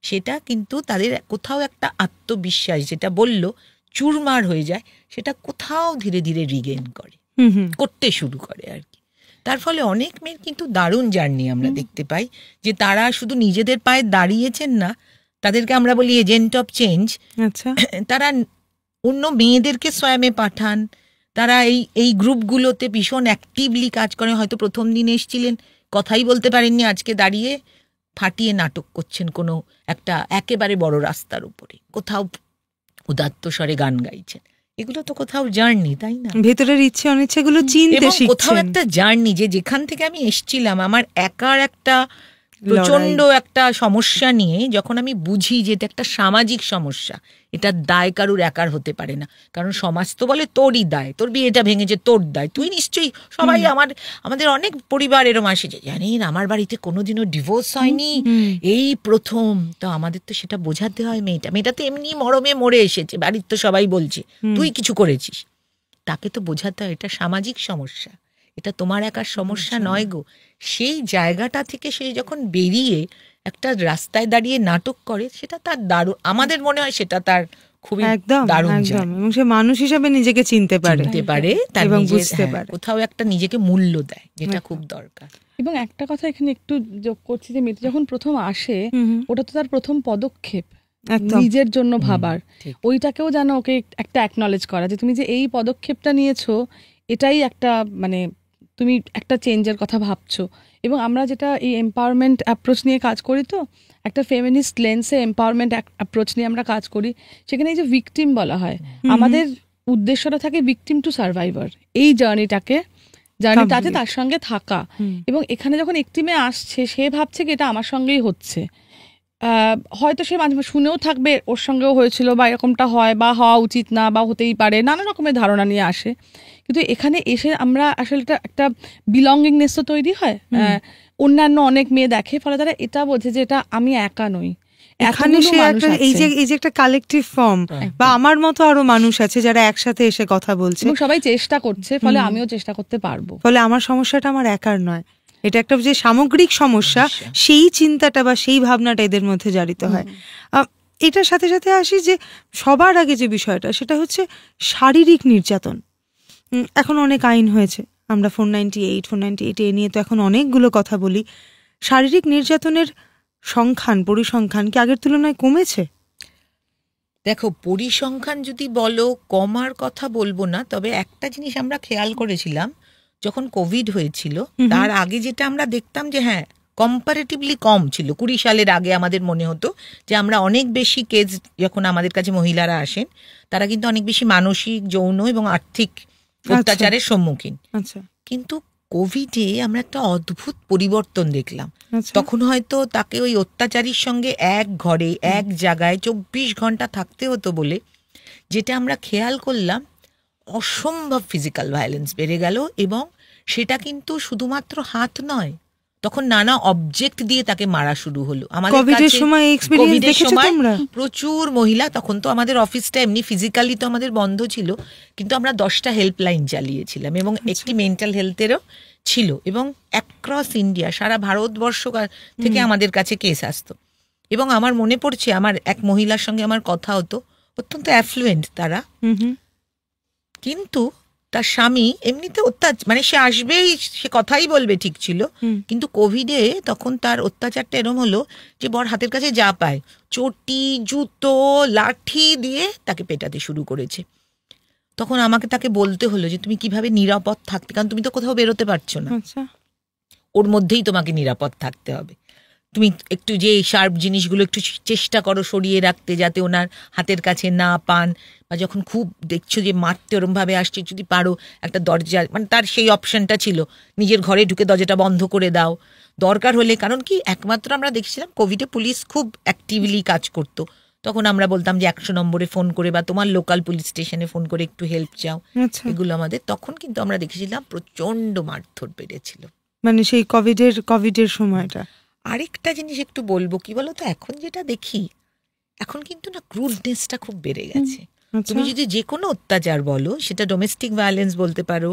Speaker 1: সেটা কিন্তু তাদের কোথাও একটা আত্মবিশ্বাস, যেটা বললো চুরমার হয়ে যায়, সেটা কোথাও ধীরে ধীরে রিগেইন করতে শুরু করে আর কি। তার ফলে অনেক মেয়ের কিন্তু দারুণ জার্নি আমরা দেখতে পাই, যে তারা শুধু নিজেদের পায়ে দাঁড়িয়েছেন না, তাদেরকে আমরা বলি এজেন্ট অফ চেঞ্জ। আচ্ছা, তারা অন্য মেয়েদেরকে স্বয়মে পাঠান, তারা এই গ্রুপগুলোতে ভীষণ অ্যাক্টিভলি কাজ করে। হয়তো প্রথম দিন এসেছিলেন, কথাই বলতে পারেননি, আজকে দাঁড়িয়ে ফাটিয়ে নাটক করছেন কোনো একটা একেবারে বড় রাস্তার উপরে, কোথাও উদাত্ত স্বরে গান গাইছেন। এগুলো তো কোথাও জার্নি, তাই না? ভেতরের ইচ্ছে অনিচ্ছেগুলো চিনতে শিখছেন, কোথাও একটা জার্নি, যে যেখান থেকে আমি এসেছিলাম আমার একার একটা প্রচন্ড একটা সমস্যা নিয়ে, যখন আমি বুঝি যে এটা একটা সামাজিক সমস্যা, এটার দায় কারুর একার হতে পারে না। কারণ সমাজ তো বলে তোরই দায়, তোর বিয়েটা ভেঙেছে তোর দায়, তুই নিশ্চয়ই, সবাই আমাদের অনেক পরিবার এরম আসে যে জানেন আমার বাড়িতে কোনোদিনও ডিভোর্স হয়নি, এই প্রথম। তো আমাদের তো সেটা বোঝাতে হয়, মেয়েটা তো এমনি মরমে মরে এসেছে, বাড়ির তো সবাই বলছে তুই কিছু করেছিস, তাকে তো বোঝাতে হয় এটা সামাজিক সমস্যা, এটা তোমার একার সমস্যা নয় গো। সেই জায়গাটা থেকে সে যখন বেরিয়ে একটা রাস্তায় দাঁড়িয়ে নাটক করে, সেটা তার দারুণ, আমাদের মনে হয় সেটা তার খুবই দারুণ, এবং সে মানুষ হিসেবে নিজেকে চিনতে পারে এবং বুঝতে পারে, কোথাও একটা নিজেকে মূল্য দেয়, যেটা খুব দরকার।
Speaker 2: এবং একটা কথা এখানে একটু যোগ করছি, যে মেয়েটা যখন প্রথম আসে, ওটা তো তার প্রথম পদক্ষেপ নিজের জন্য ভাবার, ওইটাকেও যেন ওকে একটা অ্যাকনলেজ করা, যে তুমি যে এই পদক্ষেপটা নিয়েছো, এটাই একটা, মানে তুমি একটা চেঞ্জের কথা ভাবছো। এবং আমরা যেটা এই এম্পাওয়ারমেন্ট অ্যাপ্রোচ নিয়ে কাজ করি, তো একটা ফেমিনিস্ট লেন্সে এম্পাওয়ারমেন্ট অ্যাপ্রোচ নিয়ে আমরা কাজ করি, সেখানে এই যে ভিকটিম বলা হয়, আমাদের উদ্দেশ্যটা থাকে ভিকটিম টু সার্ভাইভার, এই জার্নিটাতে তার সঙ্গে থাকা। এবং এখানে যখন একটি মেয়ে আসছে, সে ভাবছে কি এটা আমার সঙ্গেই হচ্ছে, হয়তো সে মাঝে মাঝে শুনেও থাকবে ওর সঙ্গেও হয়েছিল, বা এরকমটা হয়, বা হওয়া উচিত না, বা হতেই পারে, নানা রকমের ধারণা নিয়ে আসে। কিন্তু এখানে এসে আমরা আসলে একটা বিলঙ্গিংনেস তো তৈরি হয়, অন্যান্য অনেক মেয়ে দেখে, ফলে তারা এটা বোঝে যে এটা আমি একা নই, এখানে
Speaker 3: এই যে একটা কালেকটিভ ফর্ম, বা আমার মতো আরো মানুষ আছে যারা একসাথে এসে কথা বলছে,
Speaker 2: সবাই চেষ্টা করছে, ফলে আমিও চেষ্টা করতে পারবো,
Speaker 3: ফলে আমার সমস্যাটা আমার একার নয়, এটা একটা যে সামগ্রিক সমস্যা, সেই চিন্তাটা বা সেই ভাবনাটা এদের মধ্যে জারিত হয়। এটার সাথে সাথে আসি যে সবার আগে যে বিষয়টা, সেটা হচ্ছে শারীরিক নির্যাতন। এখন অনেক আইন হয়েছে, আমরা 498 এ নিয়ে তো এখন অনেকগুলো কথা বলি। শারীরিক নির্যাতনের পরিসংখ্যান কি আগের তুলনায় কমেছে?
Speaker 1: দেখো, পরিসংখ্যান যদি বলো, কমার কথা বলবো না, তবে একটা জিনিস আমরা খেয়াল করেছিলাম, যখন কোভিড হয়েছিল তার আগে যেটা আমরা দেখতাম, যে হ্যাঁ কম্পারেটিভলি কম ছিল। 20 সালের আগে আমাদের মনে হতো যে আমরা অনেক বেশি কেস, যখন আমাদের কাছে মহিলারা আসেন তারা কিন্তু অনেক বেশি মানসিক, যৌন এবং আর্থিক অত্যাচারের সম্মুখীন। কিন্তু কোভিডে আমরা একটা অদ্ভুত পরিবর্তন দেখলাম। তখন হয়তো তাকে ওই অত্যাচারীর সঙ্গে এক ঘরে এক জায়গায় 24 ঘন্টা থাকতে হতো বলে, যেটা আমরা খেয়াল করলাম, অসম্ভব ফিজিক্যাল ভায়োলেন্স বেড়ে গেল। এবং সেটা কিন্তু শুধুমাত্র হাত নয়, তখন নানা অবজেক্ট দিয়ে তাকে মারা শুরু হলো। আমাদের কোভিডের সময় প্রচুর মহিলা, তখন তো আমাদের অফিসটা এমনি ফিজিক্যালি তো আমাদের বন্ধ ছিল, কিন্তু আমরা 10টা হেল্পলাইন চালিয়েছিলাম এবং একটি মেন্টাল হেলথেরও ছিল, এবং অ্যাক্রস ইন্ডিয়া, সারা ভারতবর্ষ থেকে আমাদের কাছে কেস আসতো। এবং আমার মনে পড়ছে, আমার এক মহিলার সঙ্গে আমার কথা হতো, অত্যন্ত অ্যাফ্লুয়েন্ট তারা, কিন্তু তার স্বামী এমনিতে মানে সে আসবেই, সে কথাই বলবে ঠিক ছিল, কিন্তু কোভিডে তখন তার অত্যাচারটা এরম হলো যে বর হাতের কাছে যা পায়, চটি, জুতো, লাঠি দিয়ে তাকে পেটাতে শুরু করেছে। তখন আমাকে তাকে বলতে হলো যে তুমি কিভাবে নিরাপদ থাকতে, কারণ তুমি তো কোথাও বেরোতে পারছো না, ওর মধ্যেই তোমাকে নিরাপদ থাকতে হবে। তুমি একটু যে শার্প জিনিসগুলো একটু চেষ্টা করো সরিয়ে রাখতে, যাতে ওনার হাতের কাছে না পান, বা যখন খুব দেখছো যে মারতে ওরমভাবে আসছে, যদি পারো একটা দরজা, মানে তার সেই অপশনটা ছিল, নিজের ঘরে ঢুকে দরজাটা বন্ধ করে দাও দরকার হলে। কারণ কি, একমাত্র আমরা দেখছিলাম কোভিডে পুলিশ খুব অ্যাক্টিভলি কাজ করতো, তখন আমরা বলতাম যে 100 নম্বরে ফোন করে বা তোমার লোকাল পুলিশ স্টেশনে ফোন করে একটু হেল্প চাও, এগুলো আমাদের। তখন কিন্তু আমরা দেখেছিলাম প্রচন্ড মারধর বেড়েছিল,
Speaker 3: মানে সেই কোভিডের সময়টা।
Speaker 1: আরেকটা জিনিস একটু বলবো, কি বলতো, এখন যেটা দেখি, এখন কিন্তু না ক্রুডনেসটা খুব বেড়ে গেছে। তুমি যদি যে কোনো অত্যাচার বলো, সেটা ডোমেস্টিক ভায়োলেন্স বলতে পারো,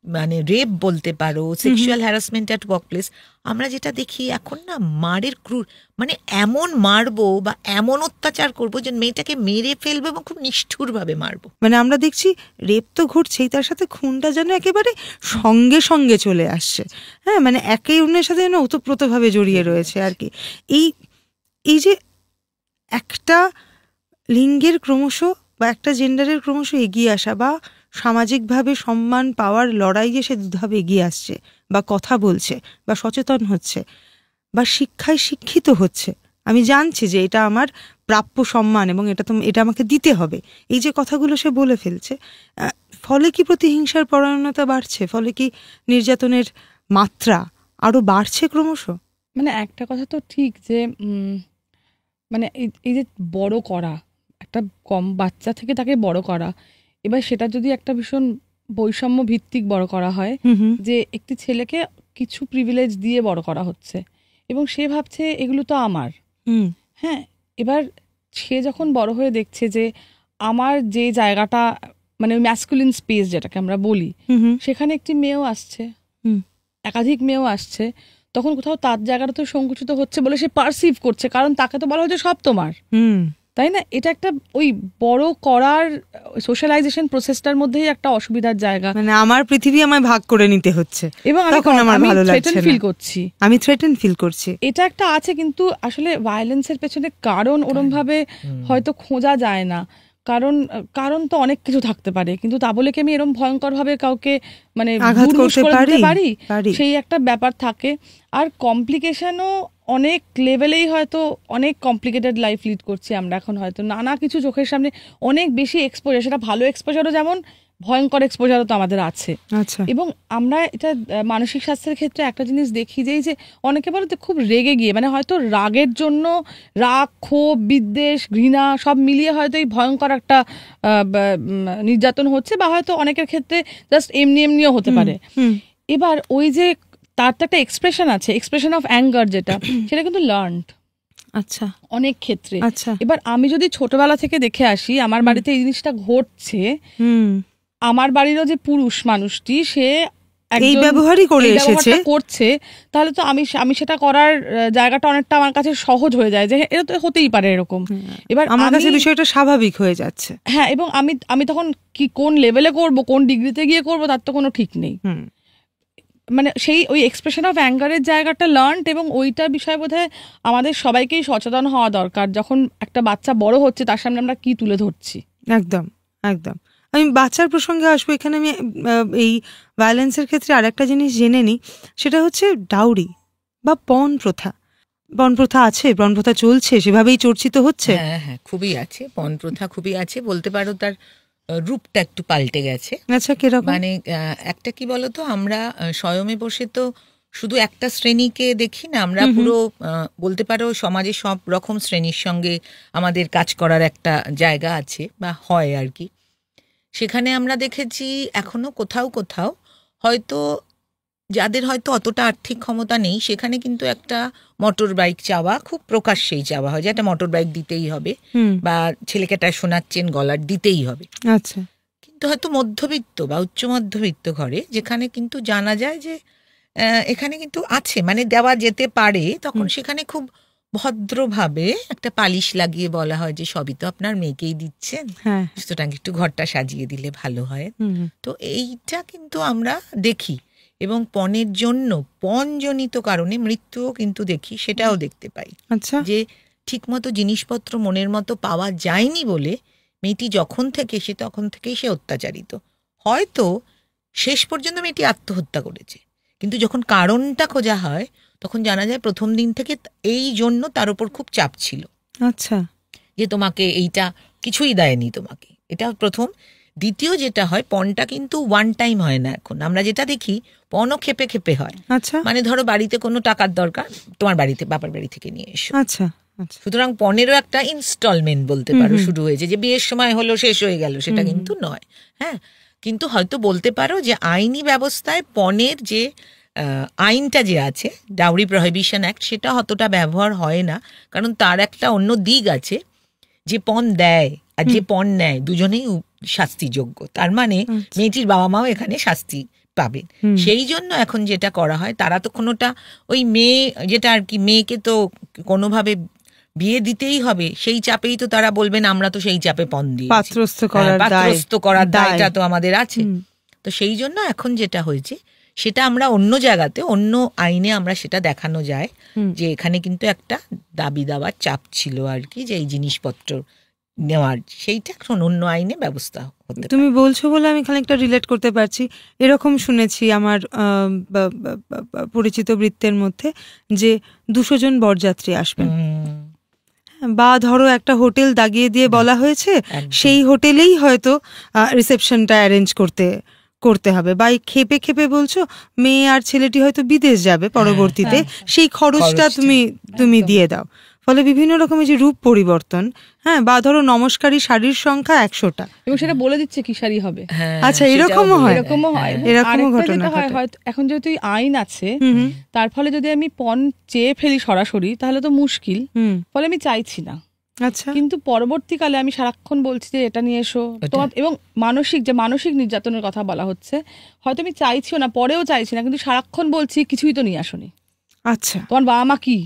Speaker 1: মানে রেপ বলতে পারো, সেক্সুয়াল হ্যারাসমেন্ট অ্যাট ওয়ার্কপ্লেস, আমরা যেটা দেখি এখন না, মারের ক্রুর, মানে এমন মারবো বা এমন অত্যাচার করবো যে মেয়েটাকে মেরে ফেলবো এবং খুব নিষ্ঠুরভাবে মারবো।
Speaker 3: মানে আমরা দেখছি রেপ তো ঘটছেই, তার সাথে খুনটা যেন একেবারে সঙ্গে সঙ্গে চলে আসছে। হ্যাঁ, মানে একে অন্যের সাথে যেন ওতপ্রোতভাবে জড়িয়ে রয়েছে আর কি। এই যে একটা লিঙ্গের ক্রমশ বা একটা জেন্ডারের ক্রমশ এগিয়ে আসা, বা সামাজিকভাবে সম্মান পাওয়ার লড়াই যে সে দুধাবে এগিয়ে আসছে, বা কথা বলছে, বা সচেতন হচ্ছে, বা শিক্ষায় শিক্ষিত হচ্ছে, আমি জানছি যে এটা আমার প্রাপ্য সম্মান এবং এটা আমাকে দিতে হবে, এই যে কথাগুলো সে বলে ফেলছে, ফলে কি প্রতিহিংসার পরায়ণতা বাড়ছে? ফলে কি নির্যাতনের মাত্রা আরো বাড়ছে ক্রমশ?
Speaker 2: মানে একটা কথা তো ঠিক যে মানে এই যে বড় করা, একটা কম বাচ্চা থেকে তাকে বড় করা, এবার সেটা যদি একটা ভীষণ বৈষম্য ভিত্তিক বড় করা হয়, যে একটি ছেলেকে কিছু প্রিভিলেজ দিয়ে বড় করা হচ্ছে এবং সে ভাবছে এগুলো তো আমার। হ্যাঁ, এবার সে যখন বড় হয়ে দেখছে যে আমার যে জায়গাটা, মানে ম্যাসকুলিন স্পেস যেটাকে আমরা বলি, সেখানে একটি মেয়েও আসছে, একাধিক মেয়েও আসছে, তখন কোথাও তার জায়গাটা তো সংকুচিত হচ্ছে বলে সে পারসিভ করছে, কারণ তাকে তো বলা হচ্ছে সব তোমার, তাই না? এটা একটা ওই বড় করার সোশ্যালাইজেশন প্রসেসটার মধ্যেই একটা অসুবিধার জায়গা,
Speaker 3: মানে আমার পৃথিবী আমায় ভাগ করে নিতে হচ্ছে
Speaker 2: এবং আমি থ্রেটেন ফিল করছি, এটা একটা আছে। কিন্তু আসলে ভায়োলেন্সের পেছনে কারণ ওরম ভাবে হয়তো খোঁজা যায় না, কারণ তো অনেক কিছু থাকতে পারে, কিন্তু তা বলে কি আমি এরকম ভয়ঙ্কর ভাবে কাউকে মানে আঘাত করতে পারি, সেই একটা ব্যাপার থাকে। আর কমপ্লিকেশনও অনেক লেভেলেই, হয়তো অনেক কমপ্লিকেটেড লাইফ লিড করছি আমরা এখন, হয়তো নানা কিছু চোখের সামনে, অনেক বেশি এক্সপোজার, সেটা ভালো এক্সপোজারও যেমন, ভয়ঙ্কর এক্সপোজারও তো আমাদের আছে। এবং আমরা এটা মানসিক স্বাস্থ্যের ক্ষেত্রে একটা জিনিস দেখি যে অনেকে বলে খুব রেগে গিয়ে, মানে হয়তো রাগের জন্য, রাগ, ক্ষোভ, বিদ্বেষ, ঘৃণা সব মিলিয়ে হয়তো এই ভয়ঙ্কর একটা নির্যাতন হচ্ছে, বা হয়তো অনেকের ক্ষেত্রে জাস্ট এমনিও হতে পারে। এবার ওই যে তার তো একটা এক্সপ্রেশন আছে, এক্সপ্রেশন অফ অ্যাঙ্গার, যেটা সেটা কিন্তু লার্নড অনেক ক্ষেত্রে। এবার আমি যদি ছোটবেলা থেকে দেখে আসি, আমার বাড়িতে এই জিনিসটা ঘটছে, আমার বাড়িরও যে পুরুষ মানুষটি সে এই ব্যবহারই করে এসেছে করছে, তাহলে তো আমি সেটা করার জায়গাটা অনেকটা আমার কাছে সহজ হয়ে যায়, যে এটা তো হতেই পারে এরকম। এবার আমার কাছে বিষয়টা স্বাভাবিক হয়ে যাচ্ছে। হ্যাঁ, এবং আমি তখন কি কোন লেভেলে করব, কোন ডিগ্রিতে গিয়ে করব, তার তো কোনো ঠিক নেই। মানে সেই ওই এক্সপ্রেশন অফ অ্যাঙ্গারের জায়গাটা লার্নড, এবং ওইটা বিষয় বোধহয় আমাদের সবাইকেই সচেতন হওয়া দরকার, যখন একটা বাচ্চা বড় হচ্ছে তার সামনে আমরা কি তুলে ধরছি। একদম। আমি বাচ্চার প্রসঙ্গে আসবো এখানে। আমি এই ভায়োলেন্সের ক্ষেত্রে আরেকটা জিনিস জেনে নিই, সেটা হচ্ছে ডাউরি।
Speaker 3: বা পণ প্রথা আছে, পণ প্রথা চলছে, সেভাবেই চর্চিত হচ্ছে?
Speaker 1: হ্যাঁ হ্যাঁ, খুবই আছে, পণ প্রথা খুবই আছে, বলতে পারো তার রূপটা একটু পাল্টে গেছে।
Speaker 3: আচ্ছা, কিরকম?
Speaker 1: মানে একটা কি বলতো, আমরা স্বয়মে বসে তো শুধু একটা শ্রেণীকে দেখি না, আমরা পুরো বলতে পারো সমাজে সব রকম শ্রেণীর সঙ্গে আমাদের কাজ করার একটা জায়গা আছে বা হয় আর কি। সেখানে আমরা দেখেছি এখনো কোথাও কোথাও হয়তো যাদের হয়তো অতটা আর্থিক ক্ষমতা নেই, সেখানে কিন্তু একটা মোটর বাইক চাওয়া খুব প্রকাশ্যেই চাওয়া হয় যে একটা মোটর বাইক দিতেই হবে, বা ছেলেকে একটা শোনাচ্ছেন গলার দিতেই হবে।
Speaker 3: আচ্ছা।
Speaker 1: কিন্তু হয়তো মধ্যবিত্ত বা উচ্চ মধ্যবিত্ত ঘরে যেখানে কিন্তু জানা যায় যে এখানে কিন্তু আছে, মানে দেওয়া যেতে পারে, তখন সেখানে খুব ভদ্রভাবে একটা পালিশ লাগিয়ে বলা হয় যে সবই তো আপনার মেয়েকেই দিচ্ছেন, সুতরাং একটু ঘরটা সাজিয়ে দিলে ভালো হয়। তো এইটা কিন্তু আমরা দেখি, এবং পণের জন্য পণজনিত কারণে মৃত্যুও কিন্তু দেখি, সেটাও দেখতে পাই।
Speaker 3: আচ্ছা।
Speaker 1: যে ঠিকমতো জিনিসপত্র মনের মতো পাওয়া যায়নি বলে মেয়েটি যখন থেকে সে তখন থেকেই সে অত্যাচারিত। হয়তো শেষ পর্যন্ত মেয়েটি আত্মহত্যা করেছে, কিন্তু যখন কারণটা খোঁজা হয় তখন জানা যায় প্রথম দিন থেকে এই জন্য তার উপর খুব চাপ ছিল।
Speaker 3: আচ্ছা।
Speaker 1: যে তোমাকে এইটা কিছুই দেয়নি তোমাকে, এটা প্রথম। দ্বিতীয় যেটা হয়, পণটা কিন্তু ওয়ান টাইম হয় না, এখন আমরা যেটা দেখি পণও খেপে খেপে হয়।
Speaker 3: আচ্ছা।
Speaker 1: মানে ধরো বাড়িতে কোনো টাকার দরকার, তোমার বাড়িতে বাবার বাড়ি থেকে নিয়ে এসো।
Speaker 3: আচ্ছা।
Speaker 1: সুতরাং পণেরও একটা ইনস্টলমেন্ট বলতে পারো শুরু হয়েছে, যে বিয়ের সময় হলো শেষ হয়ে গেল, সেটা কিন্তু নয়। হ্যাঁ, কিন্তু হয়তো বলতে পারো যে আইনি ব্যবস্থায় পণের যে আইনটা যে আছে, ডাউরি প্রহিবিশন অ্যাক্ট, সেটা অতটা ব্যবহার হয় না, কারণ তার একটা অন্য দিক আছে। যে পণ দেয় আর যে পণ নেয় দুজনেই শাস্তিযোগ্য, তার মানে মেয়েটির বাবা মাও এখানে শাস্তি পাবেন। সেই জন্য এখন যেটা করা হয়, তারা তো কোনোটা ওই মেয়ে যেটা আর কি, মেয়েকে তো কোনোভাবে বিয়ে দিতেই হবে, সেই চাপেই তো তারা বলবেন আমরা তো সেই চাপে পণ দিই, পাত্রস্থ করার দায়টা তো আমাদের আছে। তো সেই জন্য এখন যেটা হয়েছে সেটা আমরা অন্য জায়গাতে অন্য আইনে আমরা সেটা দেখানো যায় যে এখানে কিন্তু একটা দাবি দাবার চাপ ছিল আর কি, যে এই জিনিসপত্র নেওয়ার, সেইটা এখন অন্য আইনে ব্যবস্থা হতে।
Speaker 3: তুমি বলছো বলে আমি খানিকটা রিলেট করতে পারছি। এরকম শুনেছি আমার পরিচিত বৃত্তের মধ্যে, যে 200 জন বরযাত্রী আসবেন, বা ধরো একটা হোটেল দাগিয়ে দিয়ে বলা হয়েছে সেই হোটেলেই হয়তো রিসেপশনটা অ্যারেঞ্জ করতে হবে, বা খেপে খেপে বলছো মেয়ে আর ছেলেটি হয়তো বিদেশ যাবে পরবর্তীতে, সেই খরচটা তুমি দিয়ে দাও। ফলে বিভিন্ন রকমের যে রূপ পরিবর্তন, হ্যাঁ, বা ধরো নমস্কারী শাড়ির সংখ্যা 100টা,
Speaker 2: এবং সেটা বলে দিচ্ছে কি শাড়ি হবে।
Speaker 3: আচ্ছা, এরকমও হয়, এরকমও ঘটনা
Speaker 2: হয়। এখন যেহেতু আইন আছে, তার ফলে যদি আমি পণ চেয়ে ফেলি সরাসরি, তাহলে তো মুশকিল, ফলে আমি চাইছি না।
Speaker 3: আচ্ছা,
Speaker 2: কিন্তু পরবর্তীকালে আমি সারাক্ষণ বলছি যে এটা নিয়ে এসো তোমার, এবং মানসিক নির্যাতনের কথা বলা হচ্ছে, হয়তো আমি চাইছিও না, পরেও চাইছি না, কিন্তু সারাক্ষণ বলছি কিছুই তো নিয়ে আসোনি।
Speaker 3: আচ্ছা,
Speaker 2: তোমার বাবা মা কি,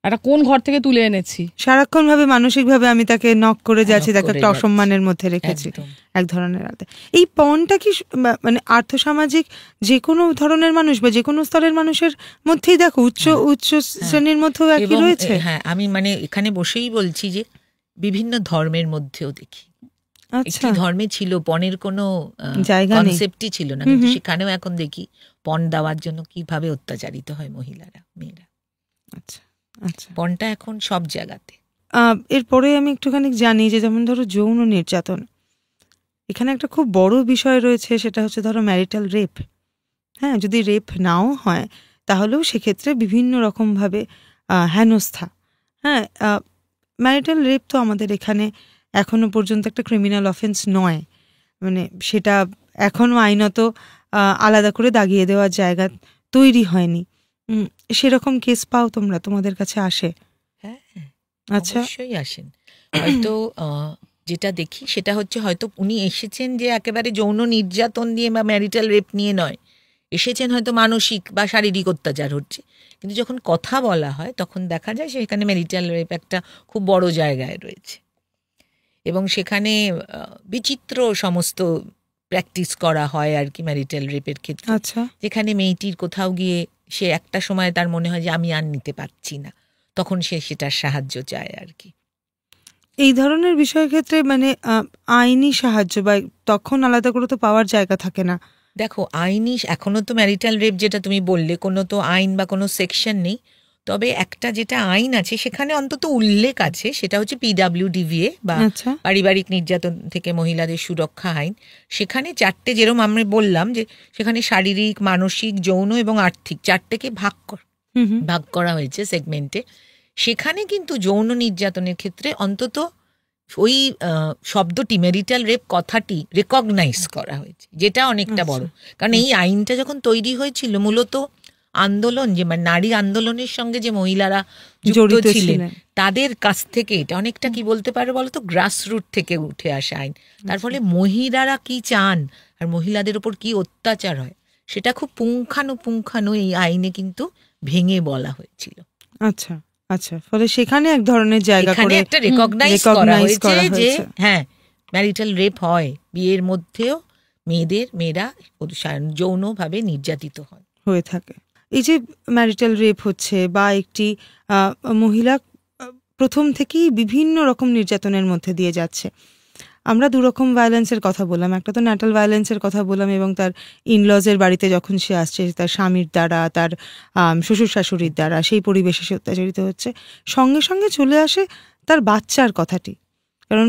Speaker 2: এটা কোন ঘর থেকে তুলে এনেছি,
Speaker 3: সারাক্ষণ ভাবে মানসিক ভাবে আমি তাকে নক করে যাচ্ছি, তাকে একটা অসম্মানের মধ্যে রেখেছি, এক ধরনের আলাদা। এই পণটা কি মানে আর্থসামাজিক যে কোনো ধরনের মানুষ বা যে কোনো স্তরের মানুষের মধ্যেই দেখো, উচ্চ শ্রেণীর মধ্যেও একই রয়েছে?
Speaker 1: হ্যাঁ, আমি মানে এখানে বসেই বলছি যে বিভিন্ন ধর্মের মধ্যেও দেখি। একটি ধর্মে ছিল পণের কোনো কনসেপ্টই ছিল না, কিন্তু সেখানেও এখন দেখি পণ দেওয়ার জন্য কিভাবে অত্যাচারিত হয় মহিলারা, মেয়েরা।
Speaker 3: আচ্ছা, আচ্ছা,
Speaker 1: পণটা এখন সব জায়গাতে।
Speaker 3: এরপরে আমি একটুখানি জানি যে যেমন ধরো যৌন নির্যাতন, এখানে একটা খুব বড় বিষয় রয়েছে, সেটা হচ্ছে ধরো ম্যারিটাল রেপ। হ্যাঁ, যদি রেপ নাও হয় তাহলেও সেক্ষেত্রে বিভিন্ন রকমভাবে হেনস্থা। হ্যাঁ, ম্যারিটাল রেপ তো আমাদের এখানে এখনো পর্যন্ত একটা ক্রিমিনাল অফেন্স নয়, মানে সেটা এখনো আইনত আলাদা করে দাগিয়ে দেওয়ার জায়গা তৈরি হয়নি। সেরকম কেস পাও তোমরা, তোমাদের কাছে আসে?
Speaker 1: হ্যাঁ, আচ্ছা, অবশ্যই আসেন। হয়তো যেটা দেখি সেটা হচ্ছে হয়তো উনি এসেছেন যে একেবারে যৌন নির্যাতন নিয়ে বা ম্যারিটাল রেপ নিয়ে নয়, এসেছেন হয়তো মানসিক বা শারীরিক অত্যাচার হচ্ছে, কিন্তু যখন কথা বলা হয় তখন দেখা যায় সেখানে ম্যারিটাল রেপ একটা খুব বড় জায়গায় রয়েছে, এবং সেখানে বিচিত্র সমস্ত প্র্যাকটিস করা হয় আর কি ম্যারিটাল রেপের ক্ষেত্রে।
Speaker 3: আচ্ছা,
Speaker 1: যেখানে মেয়েটির কোথাও গিয়ে সে একটা সময় তার মনে হয় যে আমি আর নিতে পারছি না, তখন সে সেটার সাহায্য চায় আর কি।
Speaker 3: এই ধরনের বিষয়ের ক্ষেত্রে মানে আইনি সাহায্য বা তখন আলাদা করে তো পাওয়ার জায়গা থাকে না,
Speaker 1: দেখো আইনি এখনো তো ম্যারিটাল রেপ যেটা তুমি বললে কোনো তো আইন বা কোনো সেকশন নেই, তবে একটা যেটা আইন আছে সেখানে অন্তত উল্লেখ আছে, সেটা হচ্ছে PWDVA বা
Speaker 3: আচ্ছা
Speaker 1: পারিবারিক নির্যাতন থেকে মহিলাদের সুরক্ষা আইন। সেখানে 4টে, যেরকম আমরা বললাম যে সেখানে শারীরিক, মানসিক, যৌন এবং আর্থিক 4টেকে ভাগ করা হয়েছে সেগমেন্টে। সেখানে কিন্তু যৌন নির্যাতনের ক্ষেত্রে অন্তত ওই শব্দটি ম্যারিটাল রেপ কথাটি রেকগনাইজ করা হয়েছে, যেটা অনেকটা বড়। কারণ এই আইনটা যখন তৈরি হয়েছিল মূলত আন্দোলন, যে মানে নারী আন্দোলনের সঙ্গে যে মহিলারা যুক্ত ছিলেন তাদের কাছ থেকে এটা অনেকটা কি বলতে পারো বলতো, গ্রাসরুট থেকে উঠে আসা আইন। তার ফলে মহিলারা কি চান আর মহিলাদের উপর কি অত্যাচার হয় সেটা খুব পুঙ্খানু এই আইনে কিন্তু ভেঙে বলা হয়েছিল।
Speaker 3: আচ্ছা আচ্ছা, ফলে সেখানে এক ধরনের জায়গা করে
Speaker 1: একটা রেকগনাইজ করা হয়েছে যে হ্যাঁ ম্যারিটাল রেপ হয়, বিয়ের মধ্যেও মেয়েরা যৌনভাবে নির্যাতিত হয়ে
Speaker 3: থাকে। এই যে ম্যারিটাল রেপ হচ্ছে বা একটি মহিলা প্রথম থেকেই বিভিন্ন রকম নির্যাতনের মধ্যে দিয়ে যাচ্ছে, আমরা দুরকম ভায়োলেন্সের কথা বললাম, একটা তো ন্যাটাল ভায়োলেন্সের কথা বললাম এবং তার ইনলজের বাড়িতে যখন সে আসছে তার স্বামীর দ্বারা, তার শ্বশুর শাশুড়ির দ্বারা সেই পরিবেশে সে অত্যাচারিত হচ্ছে, সঙ্গে সঙ্গে চলে আসে তার বাচ্চার কথাটি। কারণ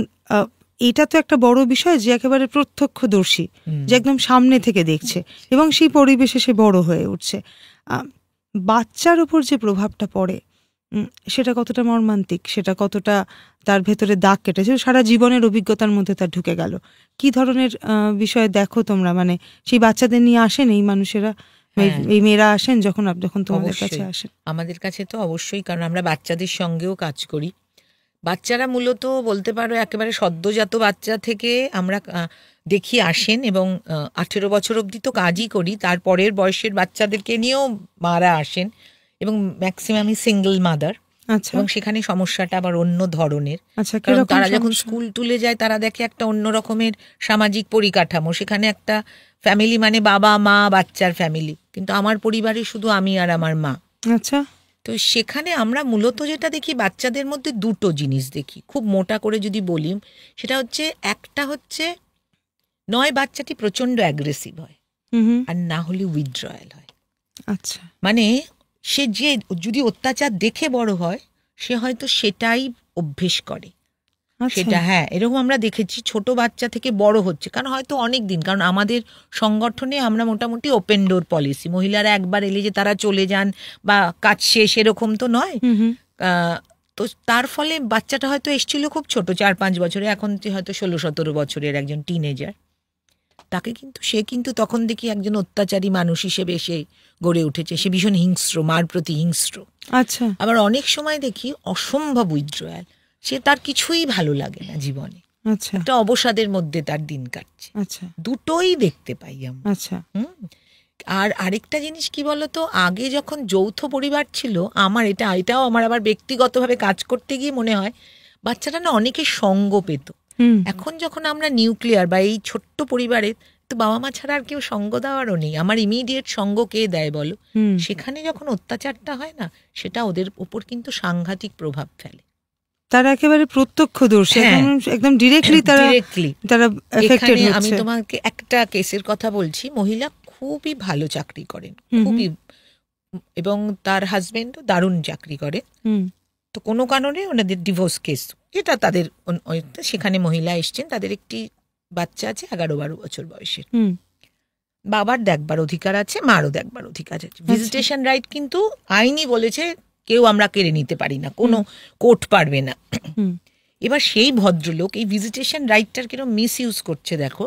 Speaker 3: এটা তো একটা বড় বিষয় যে একেবারে প্রত্যক্ষদর্শী, যে একদম সামনে থেকে দেখছে এবং সেই পরিবেশে সে বড় হয়ে উঠছে। বাচ্চার উপর যে প্রভাবটা পড়ে সেটা কতটা মর্মান্তিক, সেটা কতটা তার ভেতরে দাগ কেটেছে, সারা জীবনের অভিজ্ঞতার মধ্যে তার ঢুকে গেল। কি ধরনের বিষয় দেখো তোমরা, মানে সেই বাচ্চাদের নিয়ে আসেন এই মানুষেরা, এই মেয়েরা আসেন যখন তোমাদের কাছে আসেন?
Speaker 1: আমাদের কাছে তো অবশ্যই, কারণ আমরা বাচ্চাদের সঙ্গেও কাজ করি। বাচ্চারা মূলত বলতে পারো একেবারে সদ্যজাত বাচ্চা থেকে আমরা দেখি আসেন এবং 18 বছর অবধি তো কাজই করি, তারপরের বয়সের বাচ্চাদেরকে নিয়েও মারা আসেন এবং ম্যাক্সিমামই সিঙ্গেল মাদার। এবং সেখানে সমস্যাটা আবার অন্য ধরনের, কারণ তারা যখন স্কুল তুলে যায় তারা দেখে একটা অন্য রকমের সামাজিক পরিকাঠামো, সেখানে একটা ফ্যামিলি মানে বাবা মা বাচ্চার ফ্যামিলি, কিন্তু আমার পরিবারে শুধু আমি আর আমার মা।
Speaker 3: আচ্ছা,
Speaker 1: তো সেখানে আমরা মূলত যেটা দেখি বাচ্চাদের মধ্যে দুটো জিনিস দেখি, খুব মোটা করে যদি বলি, সেটা হচ্ছে একটা হচ্ছে নয় বাচ্চাটি প্রচন্ড অ্যাগ্রেসিভ হয় আর না হলে উইথড্রয়াল হয়।
Speaker 3: আচ্ছা,
Speaker 1: মানে সে যে যদি অত্যাচার দেখে বড় হয় সে হয়তো সেটাই অভ্যেস করে, সেটা হ্যাঁ এরকম আমরা দেখেছি ছোট বাচ্চা থেকে বড় হচ্ছে, কারণ হয়তো অনেক দিন, কারণ আমাদের সংগঠনে আমরা মোটামুটি ওপেন ডোর পলিসি, মহিলারা একবার এলে যে তারা চলে যান বা কাজ শেষ এরকম তো নয়। তো তার ফলে বাচ্চাটা হয়তো এসেছিল খুব ছোট 4-5 বছরে, এখন হয়তো 16-17 বছরের একজন টিনেজার, তাকে কিন্তু সে কিন্তু তখন দেখি একজন অত্যাচারী মানুষ হিসেবে সে গড়ে উঠেছে, সে ভীষণ হিংস্র, মার প্রতি হিংস্র।
Speaker 3: আচ্ছা,
Speaker 1: আবার অনেক সময় দেখি অসম্ভব উইথড্রয়াল, সে তার কিছুই ভালো লাগে না জীবনে,
Speaker 3: আচ্ছা,
Speaker 1: একটা অবসাদের মধ্যে তার দিন কাটছে।
Speaker 3: আচ্ছা,
Speaker 1: দুটোই দেখতে পাই আমরা।
Speaker 3: আচ্ছা,
Speaker 1: আর আরেকটা জিনিস কি বলতো, আগে যখন যৌথ পরিবার ছিল, আমার এটাও আমার আবার ব্যক্তিগতভাবে কাজ করতে গিয়ে মনে হয় বাচ্চারা না অনেকের সঙ্গ পেত। এখন যখন আমরা নিউক্লিয়ার বা এই ছোট্ট পরিবারে, তো বাবা মা ছাড়া আর কেউ সঙ্গ দেওয়ারও নেই, আমার ইমিডিয়েট সঙ্গ কে দেয় বলো? সেখানে যখন অত্যাচারটা হয় না, সেটা ওদের উপর কিন্তু সাংঘাতিক প্রভাব ফেলে।
Speaker 3: তারা একেবারে প্রত্যক্ষদর্শী, একদম ডিরেক্টলি তারা এফেক্টেড হচ্ছে।
Speaker 1: আমি তোমাকে একটা কেসের কথা বলছি, মহিলা খুবই ভালো চাকরি করেন, খুবই, এবং তার হাজবেন্ডও দারুণ চাকরি করে। তো কোনো কারণে ওনাদের ডিভোর্স কেস, এটা তাদের সেখানে মহিলা এসছেন, তাদের একটি বাচ্চা আছে 11-12 বছর বয়সের। বাবার দেখবার অধিকার আছে, মারও দেখবার অধিকার আছে। ভিজিটেশন রাইট কিন্তু আইনই বলেছে কেউ আমরা কেড়ে নিতে পারি না, কোনো কোর্ট পারবে না। এবার সেই ভদ্রলোক এই ভিজিটেশন রাইটটার কিরকম মিস ইউজ করছে দেখো।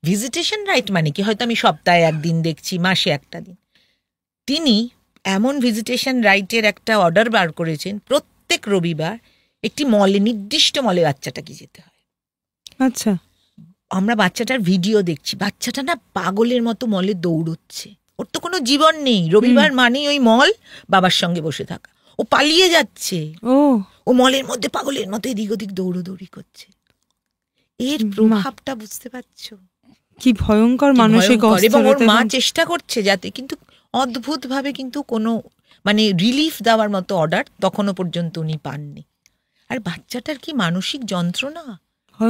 Speaker 1: ভিজিটেশন রাইট মানে কি, হয়তো আমি সপ্তাহে একদিন দেখছি, মাসে একটা দিন, তিনি এমন ভিজিটেশন রাইটের একটা অর্ডার বার করেছেন প্রত্যেক রবিবার একটি মলে, নির্দিষ্ট মলে বাচ্চাটাকে যেতে হয়।
Speaker 3: আচ্ছা,
Speaker 1: আমরা বাচ্চাটার ভিডিও দেখছি, বাচ্চাটা না পাগলের মতো মলে দৌড়চ্ছে, ওর তো কোনো জীবন নেই, রবিবার মানেই ওই মল, বাবার সঙ্গে বসে থাকা, ও পালিয়ে যাচ্ছে, ও মলের মধ্যে পাগলের মতো এদিক ওদিক দৌড়োদৌড়ি করছে। এর প্রভাবটা বুঝতে পারছো?
Speaker 3: কি ভয়ঙ্কর মানসিক অবস্থা।
Speaker 1: এবং ওর মা চেষ্টা করছে যাতে, কিন্তু অদ্ভুত ভাবে কিন্তু কোনো মানে রিলিফ দেওয়ার মতো অর্ডার তখনও পর্যন্ত উনি পাননি। আর বাচ্চাটার কি মানসিক যন্ত্রণা,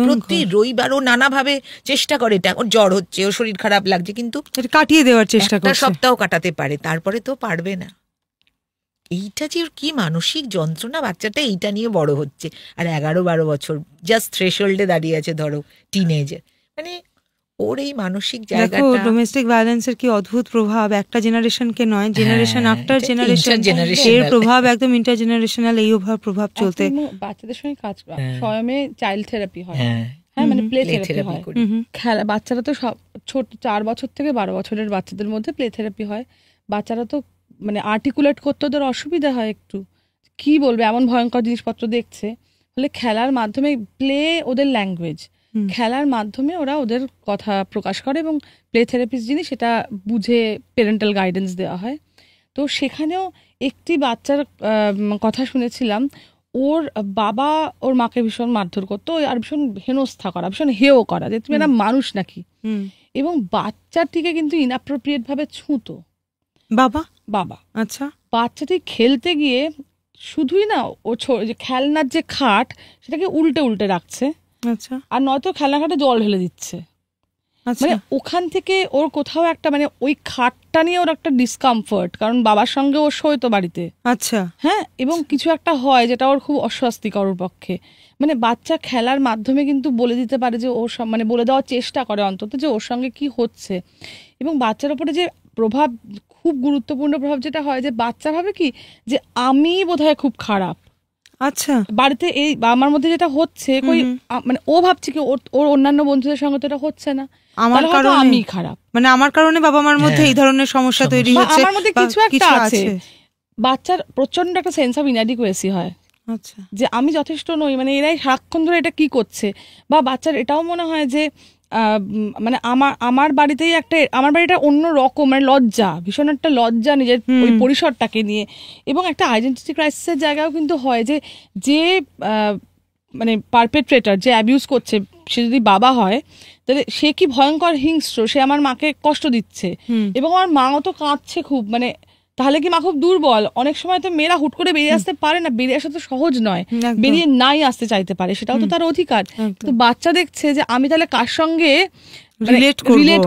Speaker 1: প্রতি রবিবারও নানাভাবে চেষ্টা করে, এটা ওর জ্বর হচ্ছে, ওর শরীর খারাপ লাগছে, কিন্তু
Speaker 3: কাটিয়ে দেওয়ার চেষ্টা
Speaker 1: একটা
Speaker 3: করছে।
Speaker 1: সপ্তাহ কাটাতে পারে, তারপরে তো পারবে না। এইটা যে ওর কি মানসিক যন্ত্রণা, বাচ্চাটা এইটা নিয়ে বড় হচ্ছে, আর 11-12 বছর জাস্ট থ্রেশহোল্ডে দাঁড়িয়ে আছে, ধরো টিনেজে, মানে ওর এই মানসিক
Speaker 3: দেখো
Speaker 1: জায়গাটা।
Speaker 3: ডোমেস্টিক ভায়োলেন্সের কি অদ্ভুত প্রভাব, একটা জেনারেশনকে নয়, জেনারেশন আফটার জেনারেশন এর প্রভাব একদম ইন্টারজেনারেশনাল, এই প্রভাব চলতে।
Speaker 2: বাচ্চাদের সঙ্গে কাজ স্বয়মে চাইল্ড থেরাপি হয়,
Speaker 1: হ্যাঁ
Speaker 2: হ্যাঁ মানে প্লে থেরাপি
Speaker 1: থেরাপি
Speaker 2: হয়।
Speaker 1: করি।
Speaker 2: খেলা বাচ্চারা তো সব ছোট 4 বছর থেকে 12 বছরের বাচ্চাদের মধ্যে প্লে থেরাপি হয়। বাচ্চারা তো মানে আর্টিকুলেট করতে ওদের অসুবিধা হয়, একটু কি বলবে এমন ভয়ঙ্কর জিনিসপত্র দেখছে, ফলে খেলার মাধ্যমে প্লে ওদের ল্যাঙ্গুয়েজ, খেলার মাধ্যমে ওরা ওদের কথা প্রকাশ করে, এবং প্লে থেরাপিস্ট যিনি সেটা বুঝে প্যারেন্টাল গাইডেন্স দেওয়া হয়। তো সেখানেও একটি বাচ্চার কথা শুনেছিলাম, ওর বাবা ওর মাকে ভীষণ মারধর করতো, আর ভীষণ হেনস্থা করা, ভীষণ হেয় করা, যে তুমি একটা মানুষ নাকি, এবং বাচ্চাটিকে কিন্তু ইনঅ্যাপ্রোপ্রিয়েট ভাবে ছুঁতো বাবা।
Speaker 3: আচ্ছা,
Speaker 2: বাচ্চাটি খেলতে গিয়ে শুধুই না ও যে খেলনার যে খাট সেটাকে উল্টে উল্টে রাখছে,
Speaker 3: আচ্ছা,
Speaker 2: আর নয়তো খেলনা খাটে জল ঢেলে দিচ্ছে। মানে ওখান থেকে ওর কোথাও একটা মানে ওই খাটটা নিয়ে ওর একটা ডিসকমফর্ট, কারণ বাবার সঙ্গে ও শোয়তো বাড়িতে।
Speaker 3: আচ্ছা,
Speaker 2: হ্যাঁ, এবং কিছু একটা হয় যেটা ওর খুব অস্বস্তিকর ওর পক্ষে। মানে বাচ্চা খেলার মাধ্যমে কিন্তু বলে দিতে পারে যে ওর মানে বলে দেওয়ার চেষ্টা করে অন্তত যে ওর সঙ্গে কি হচ্ছে। এবং বাচ্চার উপরে যে প্রভাব, খুব গুরুত্বপূর্ণ প্রভাব যেটা হয়, যে বাচ্চা ভাবে কি যে আমি বোধহয় খুব খারাপ।
Speaker 3: আচ্ছা,
Speaker 2: বাড়িতে এই আমার মধ্যে যেটা হচ্ছে মানে ও ভাবছে কি ওর অন্যান্য বন্ধুদের সঙ্গে তো এটা হচ্ছে না,
Speaker 3: আমার কারণে
Speaker 2: আমি খারাপ,
Speaker 3: মানে আমার কারণে বাবা মার মধ্যে এই ধরনের সমস্যা তৈরি হচ্ছে,
Speaker 2: আমার মধ্যে কিছু একটা আছে। বাচ্চার প্রচন্ড একটা সেন্স অফ ইনঅ্যাডিকুয়েসি হয়,
Speaker 3: আচ্ছা,
Speaker 2: যে আমি যথেষ্ট নই, মানে এরাই সারাক্ষণ ধরে এটা কি করছে। বা বাচ্চার এটাও মনে হয় যে মানে আমার বাড়িতেই একটা, আমার বাড়িটা অন্য রকম, মানে লজ্জা, ভীষণ একটা লজ্জা নিজের ওই পরিসরটাকে নিয়ে, এবং একটা আইডেন্টিটি ক্রাইসিসের জায়গাও কিন্তু হয়, যে মানে পারপেট্রেটর যে অ্যাবিউজ করছে সে যদি বাবা হয়, তাহলে সে কি ভয়ঙ্কর হিংস্র, সে আমার মাকে কষ্ট দিচ্ছে, এবং আমার মাও তো কাঁদছে খুব, মানে তাহলে কি মা খুব দুর্বল। অনেক সময় তো মেয়েরা হুট করে বেরিয়ে আসতে পারে না, বেরিয়ে আসা তো সহজ নয়, বেরিয়ে নাই আসতে চাইতে পারে, সেটাও তো তার অধিকার। তো বাচ্চা দেখছে যে আমি তাহলে কার সঙ্গে রিলেট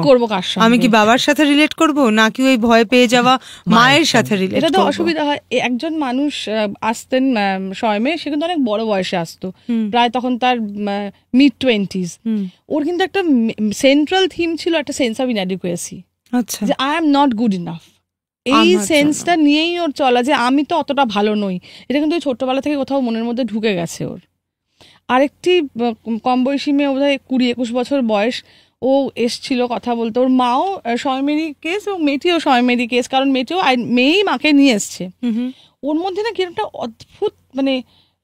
Speaker 2: করবো, কার সঙ্গে, আমি কি বাবার সাথে রিলেট করবো নাকি ওই ভয় পেয়ে যাওয়া মায়ের সাথে রিলেট। এটা তো অসুবিধা হয়। একজন মানুষ আসতেন স্বয়মে, সে কিন্তু অনেক বড় বয়সে আসতো, প্রায় তখন তার mid-20s। ওর কিন্তু একটা সেন্ট্রাল থিম ছিল একটা সেন্স অফ ইনঅ্যাডিকুয়েসি, যে I am not good enough. এই সেন্সটা নিয়েই ওর চলা, যে আমি তো অতটা ভালো নই। এটা কিন্তু ছোট্টবেলা থেকে কোথাও মনের মধ্যে ঢুকে গেছে ওর। আরেকটি কম বয়সী মেয়ে, বোধহয় 20-21 বছর বয়স, ও এসছিল কথা বলতে, ওর মাও স্বয়মেরই কেস এবং মেয়েটিও স্বয়মেরই কেস, কারণ মেয়েই মাকে নিয়ে এসছে। ওর মধ্যে না কি একটা অদ্ভুত মানে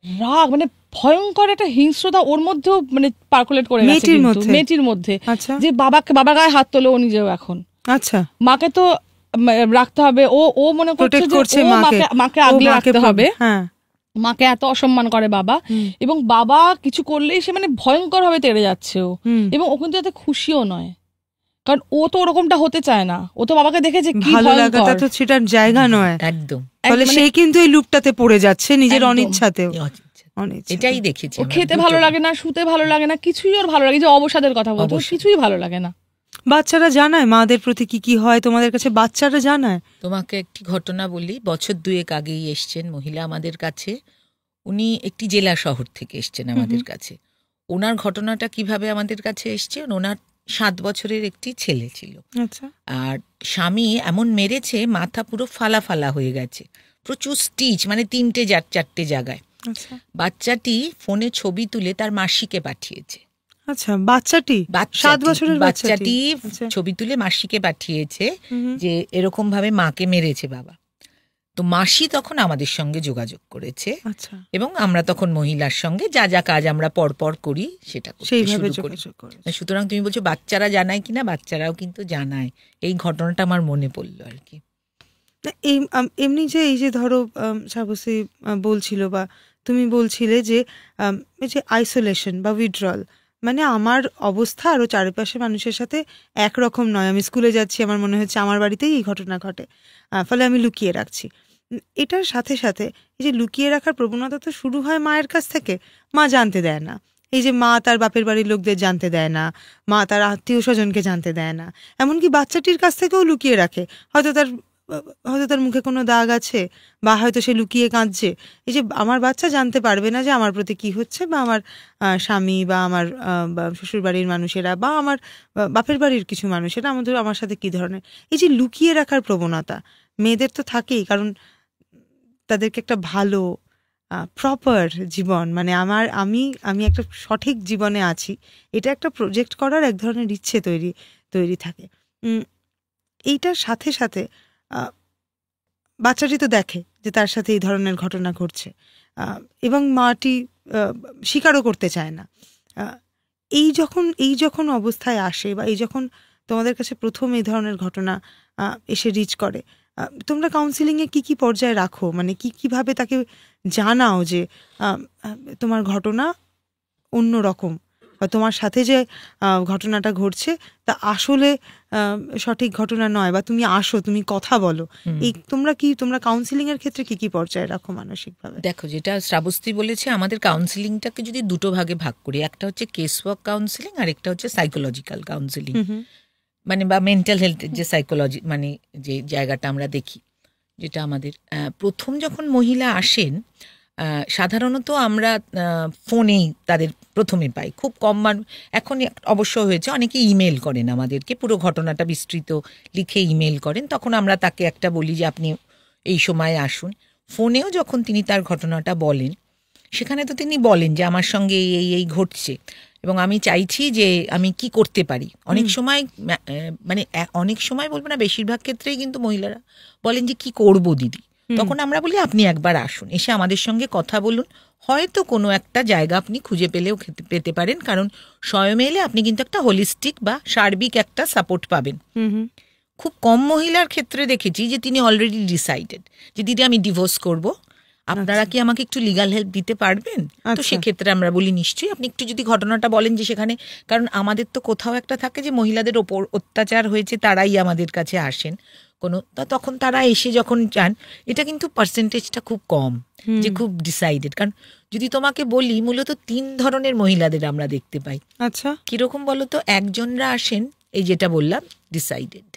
Speaker 2: রাগ, মানে ভয়ঙ্কর একটা হিংস্রতা ওর মধ্যেও মানে পার্কুলেট করে গেছে মেয়েটির মধ্যে, যে বাবার গায়ে হাত তোলে ও নিজেও এখন। আচ্ছা, মাকে তো রাখতে হবে, ও মনে করছে মাকে আগলে রাখতে হবে, মাকে এত অসম্মান করে বাবা, এবং বাবা কিছু করলেই সে মানে ভয়ঙ্কর ভাবে তেড়ে যাচ্ছে ও, এবং ও কিন্তু এতে খুশিও নয়, কারণ ও তো ওরকমটা হতে চায় না, ও তো বাবাকে দেখেছে কি ভয়ঙ্কর, তো সেটার জায়গা নয় একদম। ফলে সে কিন্তু এই লুপটাতে পড়ে যাচ্ছে নিজের অনিচ্ছাতেও। এটাই দেখেছি, ও খেতে ভালো লাগে না, শুতে ভালো লাগে না, কিছুই ওর ভালো লাগে, যে অবসাদের কথা বলতো, কিছুই ভালো লাগে না। বাচ্চারা জানায় মাদের প্রতি কি কি হয় তোমাদের কাছে, বাচ্চারা জানায়?
Speaker 1: তোমাকে একটি ঘটনা বলি, বছর 2 আগেই এসছেন মহিলা আমাদের কাছে, উনি একটি জেলা শহর থেকে এসছেন আমাদের কাছে। ওনার ঘটনাটা কিভাবে আমাদের কাছে এসছে, ওনার 7 বছরের একটি ছেলে ছিল, আর স্বামী এমন মেরেছে মাথা পুরো ফালা ফালা হয়ে গেছে, প্রচুর স্টিচ, মানে 3-4 জায়গায়। বাচ্চাটি ফোনে ছবি তুলে তার মাসিকে পাঠিয়েছে।
Speaker 3: আচ্ছা, বাচ্চাটি 7 বছরের
Speaker 1: বাচ্চাটি ছবি তুলে মাসিকে পাঠিয়েছে যে এরকম ভাবে মাকে মেরেছে বাবা। তো মাসি তখন আমাদের সঙ্গে যোগাযোগ করেছে, এবং আমরা তখন মহিলার সঙ্গে যা যা কাজ আমরা পরপর করি সেটা শুরু করি। সুতরাং তুমি বলছো বাচ্চারা জানায় কিনা, বাচ্চারাও কিন্তু জানায়। এই ঘটনাটা আমার মনে পড়লো আর কি।
Speaker 3: এমনি যে এই যে ধরো শাবসী বলছিল বা তুমি বলছিলে যে আইসোলেশন বা উইথড্রল, মানে আমার অবস্থা আরও চারিপাশে মানুষের সাথে একরকম নয়, আমি স্কুলে যাচ্ছি, আমার মনে হচ্ছে আমার বাড়িতেই এই ঘটনা ঘটে, ফলে আমি লুকিয়ে রাখছি। এটার সাথে সাথে এই যে লুকিয়ে রাখার প্রবণতা তো শুরু হয় মায়ের কাছ থেকে, মা জানতে দেয় না, এই যে মা তার বাপের বাড়ির লোকদের জানতে দেয় না, মা তার আত্মীয় স্বজনকে জানতে দেয় না, এমনকি বাচ্চাটির কাছ থেকেও লুকিয়ে রাখে। হয়তো তার মুখে কোনো দাগ আছে, বা হয়তো সে লুকিয়ে কাঁদছে। এই যে আমার বাচ্চা জানতে পারবে না যে আমার প্রতি কি হচ্ছে, বা আমার স্বামী বা আমার শ্বশুর বাড়ির মানুষেরা বা আমার বাপের বাড়ির কিছু মানুষেরা আমার সাথে কি ধরনের, এই যে লুকিয়ে রাখার প্রবণতা মেয়েদের তো থাকেই। কারণ তাদেরকে একটা ভালো প্রপার জীবন, মানে আমি একটা সঠিক জীবনে আছি, এটা একটা প্রজেক্ট করার এক ধরনের ইচ্ছে তৈরি থাকে। এইটার সাথে সাথে বাচ্চাটি তো দেখে যে তার সাথে এই ধরনের ঘটনা ঘটছে, এবং মাটি স্বীকারও করতে চায় না। এই যখন অবস্থায় আসে, বা এই যখন তোমাদের কাছে প্রথম এই ধরনের ঘটনা এসে রিচ করে, তোমরা কাউন্সিলিংয়ে কি পর্যায়ে রাখো? মানে কিভাবে তাকে জানাও যে তোমার ঘটনা অন্য রকম, বা তোমার সাথে যে ঘটনাটা ঘটছে তা আসলে সঠিক ঘটনা নয়, বা তুমি আসো, তুমি কথা বলো। তোমরা কাউন্সিলিং এর ক্ষেত্রে কি পর্যায়ে রাখো মানসিকভাবে?
Speaker 1: দেখো, যেটা শ্রাবস্তী বলেছে, আমাদের কাউন্সিলিংটাকে যদি দুটো ভাগে ভাগ করি, একটা হচ্ছে কেস ওয়ার্ক কাউন্সিলিং আর একটা হচ্ছে সাইকোলজিক্যাল কাউন্সিলিং, মানে বা মেন্টাল হেলথের যে সাইকোলজি, মানে যে জায়গাটা আমরা দেখি, যেটা আমাদের প্রথম যখন মহিলা আসেন, সাধারণত আমরা ফোনেই তাদের প্রথমে পাই। খুব কম এখন অবশ্য হয়েছে, অনেকে ইমেল করেন আমাদেরকে, পুরো ঘটনাটা বিস্তৃত লিখে ইমেল করেন, তখন আমরা তাকে একটা বলি যে আপনি এই সময় আসুন। ফোনেও যখন তিনি তার ঘটনাটা বলেন, সেখানে তো তিনি বলেন যে আমার সঙ্গে এই ঘটছে এবং আমি চাইছি যে আমি কি করতে পারি। অনেক সময় মানে অনেক সময় বলবো না, বেশিরভাগ ক্ষেত্রেই কিন্তু মহিলারা বলেন যে কি করব দিদি। তখন আমরা বলি আপনি একবার আসুন, এসে আমাদের সঙ্গে কথা বলুন, হয়তো কোনো একটা জায়গা আপনি খুঁজে পেতে পারেন, কারণ স্বয়ং এলে আপনি কিন্তু একটা হোলিস্টিক বা সার্বিক একটা সাপোর্ট পাবেন। খুব কম মহিলার ক্ষেত্রে দেখেছি যে তিনি অলরেডি ডিসাইডেড যে দিদি আমি ডিভোর্স করব, আপনারা কি আমাকে একটু লিগাল হেল্প দিতে পারবেন? তো সেক্ষেত্রে আমরা বলি নিশ্চয়ই, আপনি একটু যদি ঘটনাটা বলেন যে সেখানে, কারণ আমাদের তো কোথাও একটা থাকে যে মহিলাদের ওপর অত্যাচার হয়েছে তারাই আমাদের কাছে আসেন তখন তারা এসে যখন চান, এটা কিন্তু পার্সেন্টেজটা খুব কম যে খুব ডিসাইডেড। কারণ যদি তোমাকে বলি, মূলত 3 ধরনের মহিলাদের আমরা দেখতে পাই।
Speaker 3: আচ্ছা,
Speaker 1: কিরকম বলো তো? একজনরা আসেন এই যেটা বললাম ডিসাইডেড,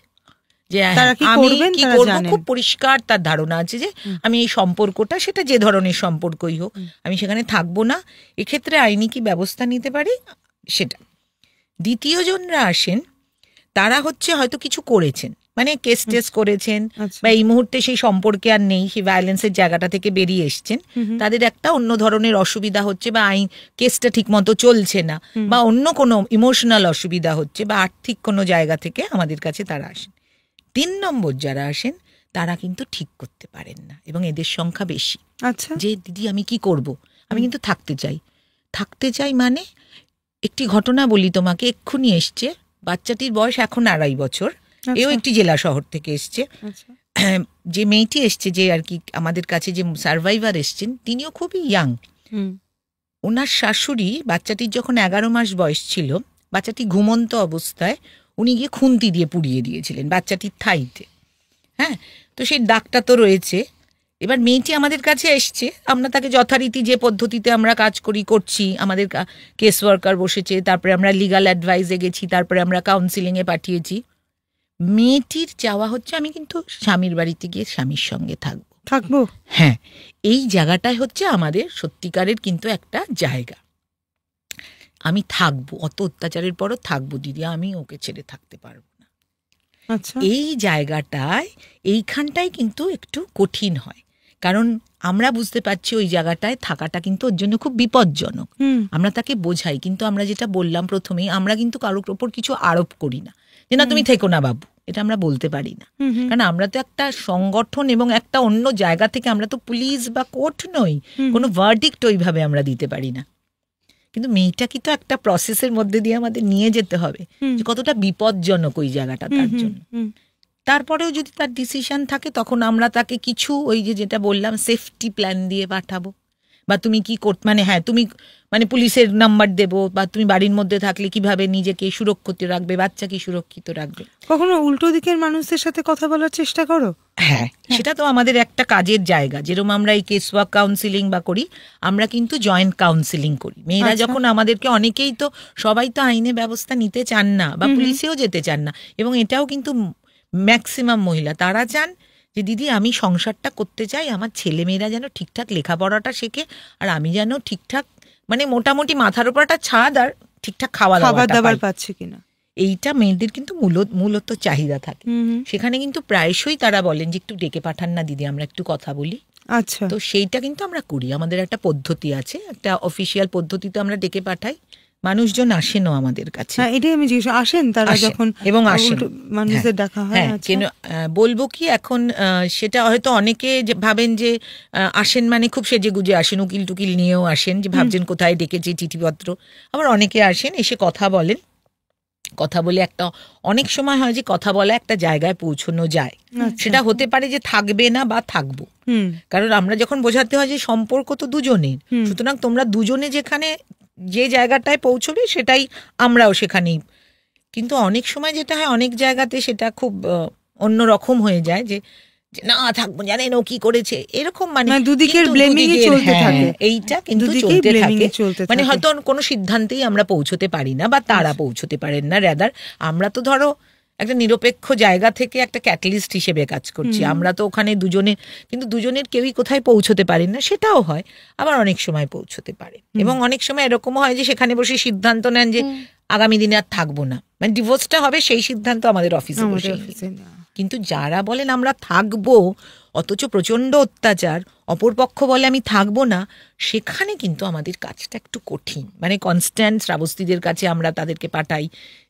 Speaker 1: যে
Speaker 3: আমি
Speaker 1: কি করবো, খুব পরিষ্কার তার ধারণা আছে যে আমি এই সম্পর্কটা, সেটা যে ধরনের সম্পর্কই হোক, আমি সেখানে থাকবো না, এক্ষেত্রে আইনি কি ব্যবস্থা নিতে পারি সেটা। দ্বিতীয় জনরা আসেন, তারা হচ্ছে হয়তো কিছু করেছেন, মানে কেস টেস করেছেন, বা এই মুহূর্তে সেই সম্পর্কে আর নেই, সেই ভায়োলেন্সের জায়গাটা থেকে বেরিয়ে এসছেন, তাদের একটা অন্য ধরনের অসুবিধা হচ্ছে, বা আইন কেসটা ঠিক মতো চলছে না, বা অন্য কোনো ইমোশনাল অসুবিধা হচ্ছে, বা আর্থিক কোনো জায়গা থেকে আমাদের কাছে তারা আসেন। 3 নম্বর যারা আসেন, তারা কিন্তু ঠিক করতে পারেন না, এবং এদের সংখ্যা বেশি।
Speaker 3: আচ্ছা,
Speaker 1: যে দিদি আমি কি করব, আমি কিন্তু থাকতে চাই মানে, একটি ঘটনা বলি তোমাকে, এক্ষুনি এসছে, বাচ্চাটির বয়স এখন 2.5 বছর, এও একটি জেলা শহর থেকে এসছে। যে মেয়েটি এসছে, যে আর কি আমাদের কাছে যে সার্ভাইভার এসছেন, তিনিও খুবই ইয়াং। ওনার শাশুড়ি বাচ্চাটির যখন 11 মাস বয়স ছিল, বাচ্চাটি ঘুমন্ত অবস্থায় উনি গিয়ে খুন্তি দিয়ে পুড়িয়ে দিয়েছিলেন বাচ্চাটির থাইতে। হ্যাঁ, তো সেই দাগটা তো রয়েছে। এবার মেয়েটি আমাদের কাছে এসছে, আমরা তাকে যথারীতি যে পদ্ধতিতে আমরা কাজ করছি, আমাদের কেস ওয়ার্কার বসেছে, তারপরে আমরা লিগাল অ্যাডভাইসে গেছি, তারপরে আমরা কাউন্সিলিংয়ে পাঠিয়েছি। মেয়েটির চাওয়া হচ্ছে আমি কিন্তু স্বামীর বাড়িতে গিয়ে স্বামীর সঙ্গে থাকবো। হ্যাঁ, এই জায়গাটাই হচ্ছে আমাদের সত্যিকারের কিন্তু একটা জায়গা, আমি থাকবো, অত অত্যাচারের পরও থাকবো দিদি, আমি ওকে ছেড়ে থাকতে পারবো না। এই জায়গাটায়, এইখানটাই কিন্তু একটু কঠিন হয়, কারণ আমরা বুঝতে পারছি ওই জায়গাটায় থাকাটা কিন্তু ওর জন্য খুব বিপজ্জনক। আমরা তাকে বোঝাই, কিন্তু আমরা যেটা বললাম প্রথমেই, আমরা কিন্তু কারোর ওপর কিছু আরোপ করি না যে না তুমি থেকো না বাবু, এটা আমরা বলতে পারি না, কারণ আমরা তো একটা সংগঠন এবং একটা অন্য জায়গা থেকে, আমরা তো পুলিশ বা কোর্ট নই, কোনো ভার্ডিক্ট ওইভাবে আমরা দিতে পারি না। কিন্তু মেয়েটাকে তো একটা প্রসেসের মধ্যে দিয়ে আমাদের নিয়ে যেতে হবে, যে কতটা বিপজ্জনক ওই জায়গাটা তার জন্য। তারপরেও যদি তার ডিসিশন থাকে, তখন আমরা তাকে কিছু ওই যেটা বললাম সেফটি প্ল্যান দিয়ে পাঠাবো, বা তুমি কি মানে হ্যাঁ তুমি মানে পুলিশের নাম্বার দেবো, বা তুমি বাড়ির মধ্যে থাকলে কিভাবে নিজেকে সুরক্ষিত রাখবে, বাচ্চাকে সুরক্ষিত রাখবে।
Speaker 3: কখনো উল্টো দিকের মানুষদের সাথে কথা বলার চেষ্টা করো?
Speaker 1: হ্যাঁ, সেটা তো আমাদের একটা কাজের জায়গা। যেরকম আমরা এই কেস ওয়ার্ক কাউন্সিলিং বা করি, আমরা কিন্তু জয়েন্ট কাউন্সিলিং করি। মেয়েরা যখন আমাদেরকে, অনেকেই তো, সবাই তো আইনে ব্যবস্থা নিতে চান না বা পুলিশেও যেতে চান না, এবং এটাও কিন্তু ম্যাক্সিমাম মহিলা তারা চান যে দিদি আমি সংসারটা করতে চাই, আমার ছেলেমেয়েরা যেন ঠিকঠাক লেখাপড়াটা শেখে, আর আমি যেন ঠিকঠাক মানে মোটামুটি মাথার উপর একটা ছাদ আর ঠিকঠাক খাবার দাবার
Speaker 3: পাচ্ছে কিনা,
Speaker 1: এইটা মেয়েদের কিন্তু মূলত চাহিদা থাকে। সেখানে কিন্তু প্রায়শই তারা বলেন যে একটু ডেকে পাঠান না দিদি, আমরা একটু কথা বলি।
Speaker 3: আচ্ছা,
Speaker 1: তো সেইটা কিন্তু আমরা করি, আমাদের একটা পদ্ধতি আছে, একটা অফিসিয়াল পদ্ধতিতে আমরা ডেকে পাঠাই। মানুষজন আসেনও আমাদের কাছে।
Speaker 3: হ্যাঁ, এটাই আমি জিজ্ঞেস, আসেন তারা যখন,
Speaker 1: এবং আসেন
Speaker 3: মানুষদের দেখা হয়।
Speaker 1: হ্যাঁ, কেন বলবো কি, এখন সেটা হয়তো অনেকে ভাবেন যে আসেন মানে খুব সেজে গুজে আসেন, উকিল টুকিল নিয়েও আসেন, যে ভাবছেন কোথায় ডেকেছে চিঠিপত্র। আবার অনেকে আসেন, এসে কথা বলেন, কথা বলে একটা, অনেক সময় হয় যে কথা বলা একটা জায়গায় পৌঁছানো যায়। সেটা হতে পারে যে থাকবে না বা থাকবো, কারণ আমরা যখন বোঝাতে হয় যে সম্পর্ক তো দুজনের, সুতরাং তোমরা দুজনে যেখানে যে জায়গাটায় পৌঁছবে সেটাই আমরাও সেখানেই। কিন্তু অনেক সময় যেটা হয়, অনেক জায়গাতে সেটা খুব অন্যরকম হয়ে যায়, যে না থাকবো, জানেন ও কি করেছে, এরকম মানে
Speaker 3: দুদিকের ব্লেমিং চলতে থাকে।
Speaker 1: এইটা কিন্তু চলতে থাকে, মানে হয়তো কোনো সিদ্ধান্তেই আমরা পৌঁছতে পারি না বা তারা পৌঁছতে পারেন না। রেদার আমরা তো ধরো একটা নিরপেক্ষ জায়গা থেকে একটা ক্যাটালিস্ট হিসেবে কাজ করছি, আমরা তো ওখানে দুজনের কেউই কোথায় পৌঁছতে পারেন না, সেটাও হয়। আবার অনেক সময় পৌঁছতে পারে, এবং অনেক সময় এরকমও হয় যে সেখানে বসে সিদ্ধান্ত নেন যে আগামী দিনে আর থাকবো না, মানে ডিভোর্সটা হবে, সেই সিদ্ধান্ত আমাদের অফিসে বসে। কিন্তু যারা বলেন আমরা থাকবো, অথচ প্রচন্ড অত্যাচার, অপরপক্ষ বলে আমি থাকবো না, সেখানে কিন্তু আমাদের কাজটা একটু কঠিন। মানে কনস্ট্যান্ট শ্রাবস্তীদের কাছে আমরা তাদেরকে পাঠাই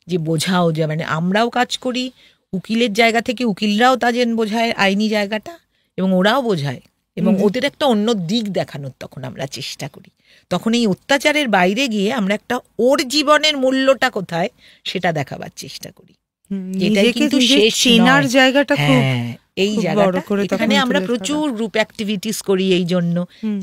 Speaker 1: যে বোঝাও, যে মানে আমরাও কাজ করি উকিলের জায়গা থেকে, উকিলরাও তাদের বোঝায় আইনি জায়গাটা, এবং ওরাও বোঝায়, এবং ওদের একটা অন্য দিক দেখানোর তখন আমরা চেষ্টা করি। তখন এই অত্যাচারের বাইরে গিয়ে আমরা একটা ওর জীবনের মূল্যটা কোথায় সেটা দেখাবার চেষ্টা করি। এটাই কিন্তু শেষ চেনার জায়গাটা, এই জায়গাটা এখানে আমরা প্রচুর গ্রুপ অ্যাক্টিভিটিস করি এই জন্য,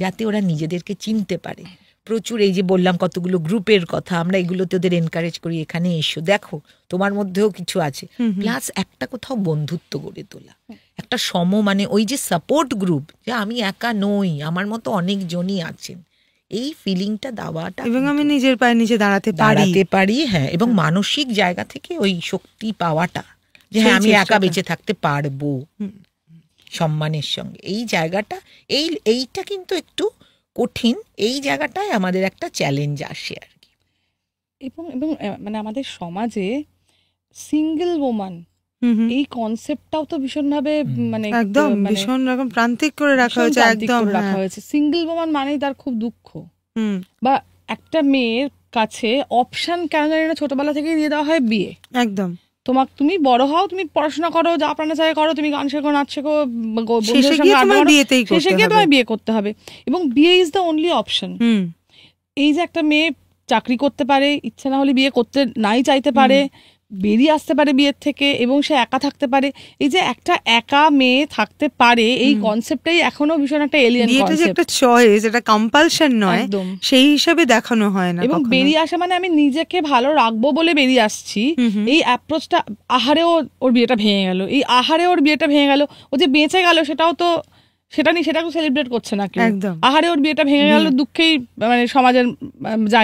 Speaker 1: যাতে ওরা নিজেদেরকে চিনতে পারে। প্রচুর, এই যে বললাম কতগুলো গ্রুপের কথা, আমরা এগুলোতে ওদের এনকারেজ করি, এখানে এসো, দেখো তোমার মধ্যেও কিছু আছে। প্লাস একটা কোথাও বন্ধুত্ব গড়ে তোলা, একটা মানে ওই যে সাপোর্ট গ্রুপ, যে আমি একা নই, আমার মতো অনেক জনই আছেন, এই ফিলিংটা দেওয়াটা,
Speaker 3: এবং আমি নিজের পায়ে নিজে দাঁড়াতে
Speaker 1: পারি। হ্যাঁ, এবং মানসিক জায়গা থেকে ওই শক্তি পাওয়াটা, যে হ্যাঁ আমি একা বেঁচে থাকতে পারবো সম্মানের সঙ্গে, এই জায়গাটা, এইটা কিন্তু একটু কঠিন। এই জায়গাটায় আমাদের একটা চ্যালেঞ্জ আসে আর কি।
Speaker 2: এবং মানে আমাদের সমাজে সিঙ্গেল ওম্যান এই কনসেপ্টটাও তো ভীষণভাবে মানে
Speaker 3: একদম ভীষণ রকম প্রান্তিক করে রাখা হয়েছে, একদম রাখা
Speaker 2: হয়েছে। সিঙ্গেল ওম্যান মানেই তার খুব দুঃখ, বা একটা মেয়ের কাছে অপশন কেন জানি না ছোটবেলা থেকেই দিয়ে দেওয়া হয় বিয়ে। একদম, তুমি বড় হও, তুমি পড়াশোনা করো, যা আপনার চাই করো, তুমি গান শেখো, নাচ শেখো, শেষে গিয়ে তোমায় বিয়ে করতে হবে, এবং বিয়ে ইজ দ্য অনলি অপশন। এই যে একটা মেয়ে চাকরি করতে পারে, ইচ্ছা না হলে বিয়ে করতে নাই চাইতে পারে, বেরিয়ে আসতে পারে বিয়ের থেকে, এবং সে একা থাকতে পারে, এই যে একটা একা মেয়ে থাকতে পারে, এই কনসেপ্টটাই এখনো ভীষণ একটা এলিয়েন কনসেপ্ট।
Speaker 3: একটা চয়েস, এটা কম্পালশন নয়, সেই হিসাবে দেখানো হয় না।
Speaker 2: এবং বেরিয়ে আসা মানে আমি নিজেকে ভালো রাখবো বলে বেরিয়ে আসছি, এই অ্যাপ্রোচটা, আহারেও ওর বিয়েটা ভেঙে গেল, এই আহারে ওর বিয়েটা ভেঙে গেল, ও যে বেঁচে গেল সেটাও তো, সেটাকে সেলিব্রেট করছে না কেউ। আহারে ওর বিয়েটা ভেঙে গেল, দুঃখেই মানে সমাজের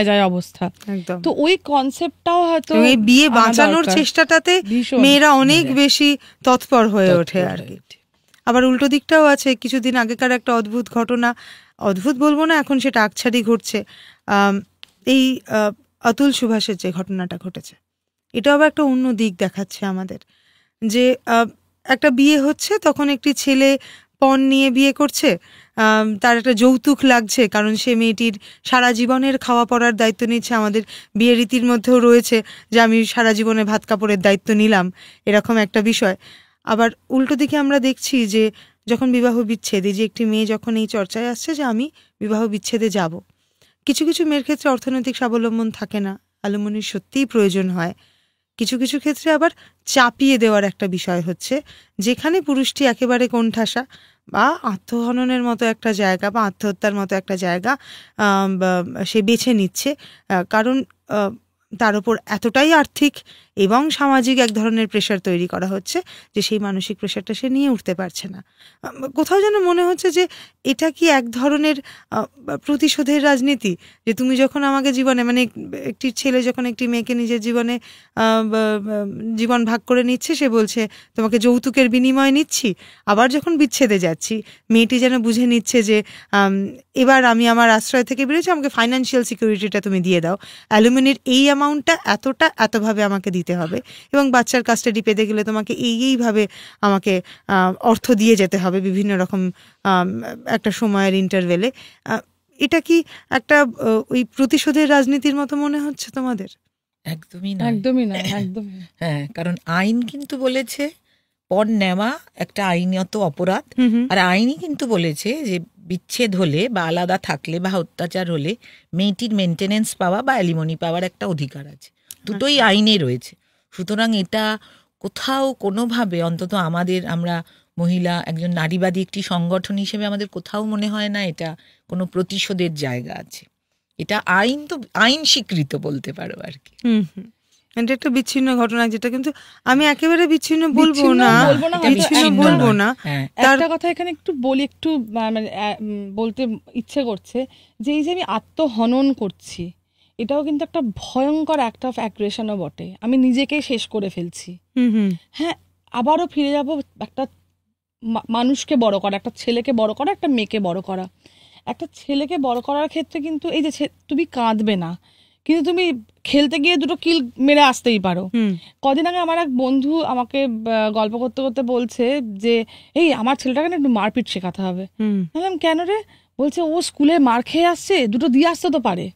Speaker 2: যায় অবস্থা। তো ওই কনসেপ্টটাও হয়তো
Speaker 3: বিয়ে বাঁচানোর চেষ্টাটাতে মেয়েরা অনেক বেশি তৎপর হয়ে ওঠে আর কি। আবার উল্টো দিকটাও আছে। কিছুদিন আগেকার একটা অদ্ভুত ঘটনা, অদ্ভুত বলবো না, এখন সেটা আকছারি ঘটছে, এই অতুল সুভাষের যে ঘটনাটা ঘটেছে, এটাও আবার একটা অন্য দিক দেখাচ্ছে আমাদের, যে একটা বিয়ে হচ্ছে, তখন একটি ছেলে পণ নিয়ে বিয়ে করছে, তার একটা যৌতুক লাগছে, কারণ সে মেয়েটির সারা জীবনের খাওয়া পড়ার দায়িত্ব নিচ্ছে। আমাদের বিয়ে রীতির মধ্যেও রয়েছে যে আমি সারা জীবনে ভাত কাপড়ের দায়িত্ব নিলাম, এরকম একটা বিষয়। আবার উল্টো দিকে আমরা দেখছি যে যখন বিবাহ বিচ্ছেদ, এই যে একটি মেয়ে যখন এই চর্চায় আসছে যে আমি বিবাহ বিচ্ছেদে যাব, কিছু কিছু মেয়ের ক্ষেত্রে অর্থনৈতিক স্বাবলম্বন থাকে না, অ্যালিমনির সত্যিই প্রয়োজন হয়, কিছু কিছু ক্ষেত্রে আবার চাপিয়ে দেওয়ার একটা বিষয় হচ্ছে, যেখানে পুরুষটি একেবারে কোণঠাসা বা আত্মহননের মতো একটা জায়গা বা আত্মহত্যার মতো একটা জায়গা সে বেছে নিচ্ছে, কারণ তার উপর এতটাই আর্থিক এবং সামাজিক এক ধরনের প্রেশার তৈরি করা হচ্ছে যে সেই মানসিক প্রেশারটা সে নিয়ে উঠতে পারছে না। কোথাও যেন মনে হচ্ছে যে এটা কি এক ধরনের প্রতিশোধের রাজনীতি, যে তুমি যখন আমাকে জীবনে, মানে একটি ছেলে যখন একটি মেয়েকে নিজের জীবনে জীবন ভাগ করে নিচ্ছে, সে বলছে তোমাকে যৌতুকের বিনিময়ে নিচ্ছি, আবার যখন বিচ্ছেদে যাচ্ছি মেয়েটি যেন বুঝে নিচ্ছে যে এবার আমি আমার আশ্রয় থেকে বেরোচ্ছি, আমাকে ফাইন্যান্সিয়াল সিকিউরিটিটা তুমি দিয়ে দাও, অ্যালুমিনির এই অ্যামাউন্টটা এতভাবে আমাকে দিতে হবে, এবং বাচ্চার কাস্টাডি পেতে গেলে তোমাকে এইভাবে আমাকে অর্থ দিয়ে যেতে হবে বিভিন্ন রকম একটা সময়ের ইন্টারভেলে। এটা কি একটা ওই প্রতিশোধের রাজনীতির মতো মনে হচ্ছে তোমাদের?
Speaker 1: একদমই না,
Speaker 2: একদমই না, একদমই।
Speaker 1: হ্যাঁ, কারণ আইন কিন্তু বলেছে পণ নেওয়া একটা আইনত অপরাধ, আর আইনই কিন্তু বলেছে যে বিচ্ছেদ হলে বা আলাদা থাকলে বা অত্যাচার হলে মেয়েটির মেনটেনেন্স পাওয়া বা অ্যালিমনি পাওয়ার একটা অধিকার আছে, দুটোই আইনে রয়েছে। সুতরাং এটা কোথাও কোনোভাবে, অন্তত আমরা মহিলা একজন নারীবাদী একটি সংগঠন হিসেবে আমাদের কোথাও মনে হয় না এটা কোনো প্রতিশোধের জায়গা আছে। এটা আইন তো আইন স্বীকৃত বলতে পারো আর কি।
Speaker 3: এটা একটা বিচ্ছিন্ন ঘটনা, যেটা কিন্তু আমি একেবারে বিচ্ছিন্ন বলবো না।
Speaker 2: একটা কথা এখানে একটু বলি, একটু বলতে ইচ্ছে করছে যে এই যে আমি আত্মহনন করছি, এটাও কিন্তু একটা ভয়ঙ্কর অ্যাক্ট অফ অ্যাগ্রেশনও বটে। আমি নিজেকেই শেষ করে ফেলছি। হ্যাঁ, আবারও ফিরে যাব একটা মানুষকে বড় করা, একটা ছেলেকে বড় করা, একটা মেয়েকে বড় করা। একটা ছেলেকে বড় করার ক্ষেত্রে কিন্তু এই যে তুমি কাঁদবে না, কিন্তু তুমি খেলতে গিয়ে দুটো কিল মেরে আসতেই পারো। কদিন আগে আমার এক বন্ধু আমাকে গল্প করতে করতে বলছে যে এই আমার ছেলেটাকে না একটু মারপিট শেখাতে হবে। বললাম কেন রে? বলছে ও স্কুলে মার খেয়ে আসছে, দুটো দিয়ে আসতে তো পারে।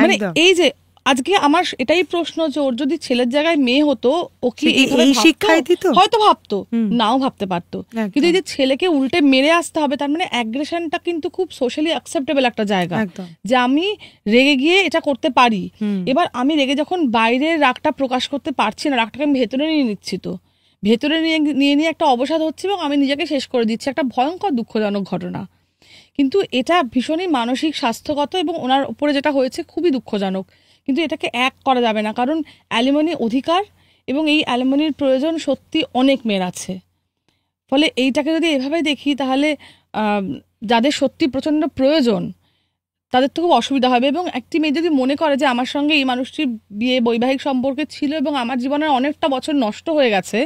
Speaker 2: মানে এই যে আজকে আমার এটাই প্রশ্ন যে ওর যদি ছেলের জায়গায় মেয়ে হতো, ও কি হয়তো ভাবতো, নাও ভাবতে পারতো, কিন্তু এই যে ছেলেকে উল্টে মেরে আসতে হবে, তার মানে অ্যাগ্রেশনটা কিন্তু খুব সোশ্যালি অ্যাকসেপ্টেবল একটা জায়গা, যে আমি রেগে গিয়ে এটা করতে পারি। এবার আমি রেগে যখন বাইরের রাগটা প্রকাশ করতে পারছি না, রাগটাকে আমি ভেতরে নিয়ে নিচ্ছি, তো ভেতরে নিয়ে একটা অবসাদ হচ্ছে এবং আমি নিজেকে শেষ করে দিচ্ছি। একটা ভয়ঙ্কর দুঃখজনক ঘটনা, কিন্তু এটা ভীষণই মানসিক স্বাস্থ্যগত এবং ওনার উপরে যেটা হয়েছে খুবই দুঃখজনক। কিন্তু এটাকে এক করা যাবে না, কারণ অ্যালিমনি অধিকার এবং এই অ্যালিমনির প্রয়োজন সত্যি অনেক মেয়ের আছে। ফলে এইটাকে যদি এভাবে দেখি, তাহলে যাদের সত্যি প্রচণ্ড প্রয়োজন তাদের তো খুব অসুবিধা হবে। এবং একটি মেয়ে যদি মনে করে যে আমার সঙ্গে এই মানুষটির বিয়ে বৈবাহিক সম্পর্কে ছিল এবং আমার জীবনের অনেকটা বছর নষ্ট হয়ে গেছে,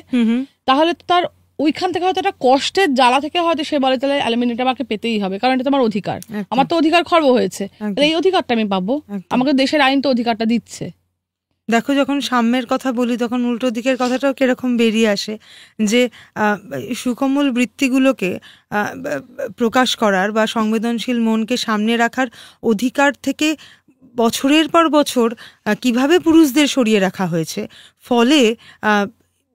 Speaker 2: তাহলে তো তার ওইখান থেকে হয়তো একটা কষ্টের জ্বালা থেকে হয়তো সে বলে তাহলে অ্যালুমিনিটা আমাকে পেতেই হবে, কারণ এটা তোমার অধিকার, আমার তো অধিকার খর্ব হয়েছে, তাহলে এই অধিকারটা আমি পাবো, আমাকে দেশের আইন তো অধিকারটা দিচ্ছে।
Speaker 3: দেখো, যখন সাম্যের কথা বলি তখন উল্টো দিকের কথাটাও কিরকম বেরিয়ে আসে, যে সুকোমল বৃত্তিগুলোকে প্রকাশ করার বা সংবেদনশীল মনকে সামনে রাখার অধিকার থেকে বছরের পর বছর কিভাবে পুরুষদের সরিয়ে রাখা হয়েছে, ফলে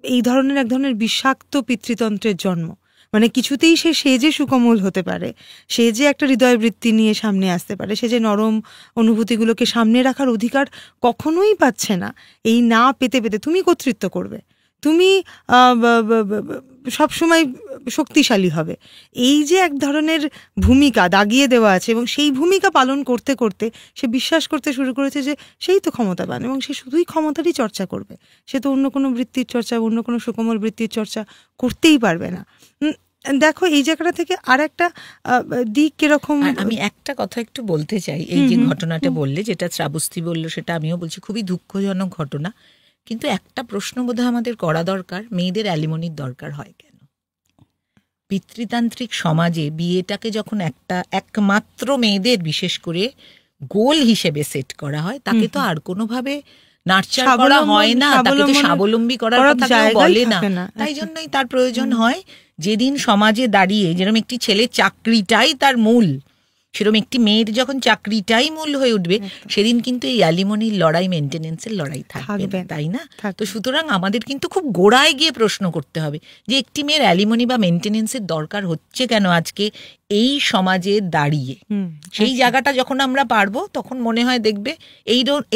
Speaker 3: এই ধরনের এক ধরনের বিষাক্ত পিতৃতন্ত্রের জন্ম। মানে কিছুতেই সে যে সুকোমল হতে পারে, সে যে একটা হৃদয়বৃত্তি নিয়ে সামনে আসতে পারে, সে যে নরম অনুভূতিগুলোকে সামনে রাখার অধিকার কখনোই পাচ্ছে না। এই না পেতে পেতে তুমি কর্তৃত্ব করবে, তুমি সবসময় শক্তিশালী হবে, এই যে এক ধরনের ভূমিকা দাগিয়ে দেওয়া আছে, এবং সেই ভূমিকা পালন করতে করতে সে বিশ্বাস করতে শুরু করেছে যে সেই তো ক্ষমতাবান, এবং সে শুধুই ক্ষমতারই চর্চা করবে, সে তো অন্য কোনো বৃত্তির চর্চা, অন্য কোনো সুকোমল বৃত্তির চর্চা করতেই পারবে না। দেখো, এই জায়গাটা থেকে আর একটা দিক কিরকম,
Speaker 1: আমি একটা কথা একটু বলতে চাই। এই যে ঘটনাটা বললে, যেটা শ্রাবস্তী বললো, সেটা আমিও বলছি খুবই দুঃখজনক ঘটনা। কিন্তু একটা প্রশ্ন বোধহয় আমাদের করা দরকার, মেয়েদের অ্যালিমনির দরকার হয় কেন? পিতৃতান্ত্রিক সমাজে বিয়েটাকে যখন একমাত্র মেয়েদের বিশেষ করে গোল হিসেবে সেট করা হয়, তাকে তো আর কোনোভাবে নার্চার করা হয় না, তাকে তো স্বাবলম্বী করার কথা কেউ বলে না। তাই জন্যই তার প্রয়োজন হয় যেদিন সমাজে দাঁড়িয়ে যেরকম একটি ছেলে চাকরিটাই তার মূল, সেরকম একটি মেয়ের যখন চাকরিটাই মূল হয়ে উঠবে, সেদিন কিন্তু এই অ্যালিমনির লড়াই, মেনটেনেন্সের লড়াই থাকবে, তাই না? তো সুতরাং আমাদের কিন্তু খুব গোড়ায় গিয়ে প্রশ্ন করতে হবে যে একটি মেয়ের অ্যালিমনি বা মেনটেনেন্সের দরকার হচ্ছে কেন আজকে এই সমাজে দাঁড়িয়ে। সেই জায়গাটা যখন আমরা পারবো, তখন মনে হয় দেখবে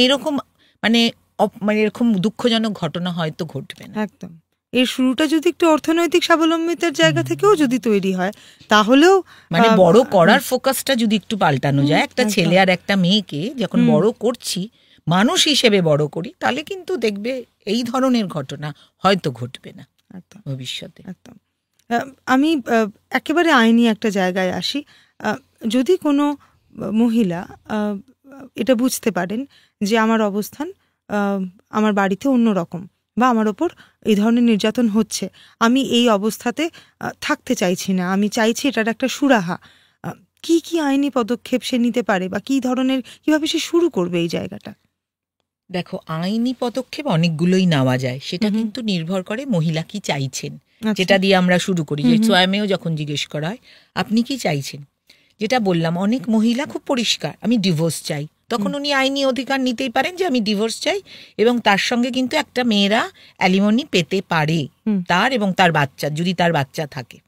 Speaker 1: এইরকম মানে মানে এরকম দুঃখজনক ঘটনা হয়তো ঘটবে না।
Speaker 3: একদম। এর শুরুটা যদি একটু অর্থনৈতিক স্বাবলম্বিতার জায়গা থেকেও যদি তৈরি হয়, তাহলেও
Speaker 1: মানে বড় করার ফোকাসটা যদি একটু পাল্টানো যায়, একটা ছেলে আর একটা মেয়েকে যখন বড় করছি, মানুষ হিসেবে বড় করি, তাহলে কিন্তু দেখবে এই ধরনের ঘটনা হয়তো ঘটবে না ভবিষ্যতে।
Speaker 3: একদম। আমি একেবারে আইনি একটা জায়গায় আসি। যদি কোনো মহিলা এটা বুঝতে পারেন যে আমার অবস্থান আমার বাড়িতে অন্যরকম, বা আমার ওপর এই ধরনের নির্যাতন হচ্ছে, আমি এই অবস্থাতে থাকতে চাইছি না, আমি চাইছি এটার একটা সুরাহা, কি কি আইনি পদক্ষেপ সে নিতে পারে, বা কি ধরনের, কিভাবে সে শুরু করবে এই জায়গাটা?
Speaker 1: দেখো, আইনি পদক্ষেপ অনেকগুলোই নেওয়া যায়, সেটা কিন্তু নির্ভর করে মহিলা কি চাইছেন, যেটা দিয়ে আমরা শুরু করি। যে সোয়ামেও যখন জিজ্ঞেস করা হয় আপনি কি চাইছেন, যেটা বললাম, অনেক মহিলা খুব পরিষ্কার, আমি ডিভোর্স চাই, তখন উনি আইনি অধিকার নিতেই পারেন যে আমি ডিভোর্স চাই, এবং তার সঙ্গে কিন্তু একটা মেয়েরা অ্যালিমনি পেতে পারে তার এবং তার বাচ্চা, যদি তার বাচ্চা থাকে।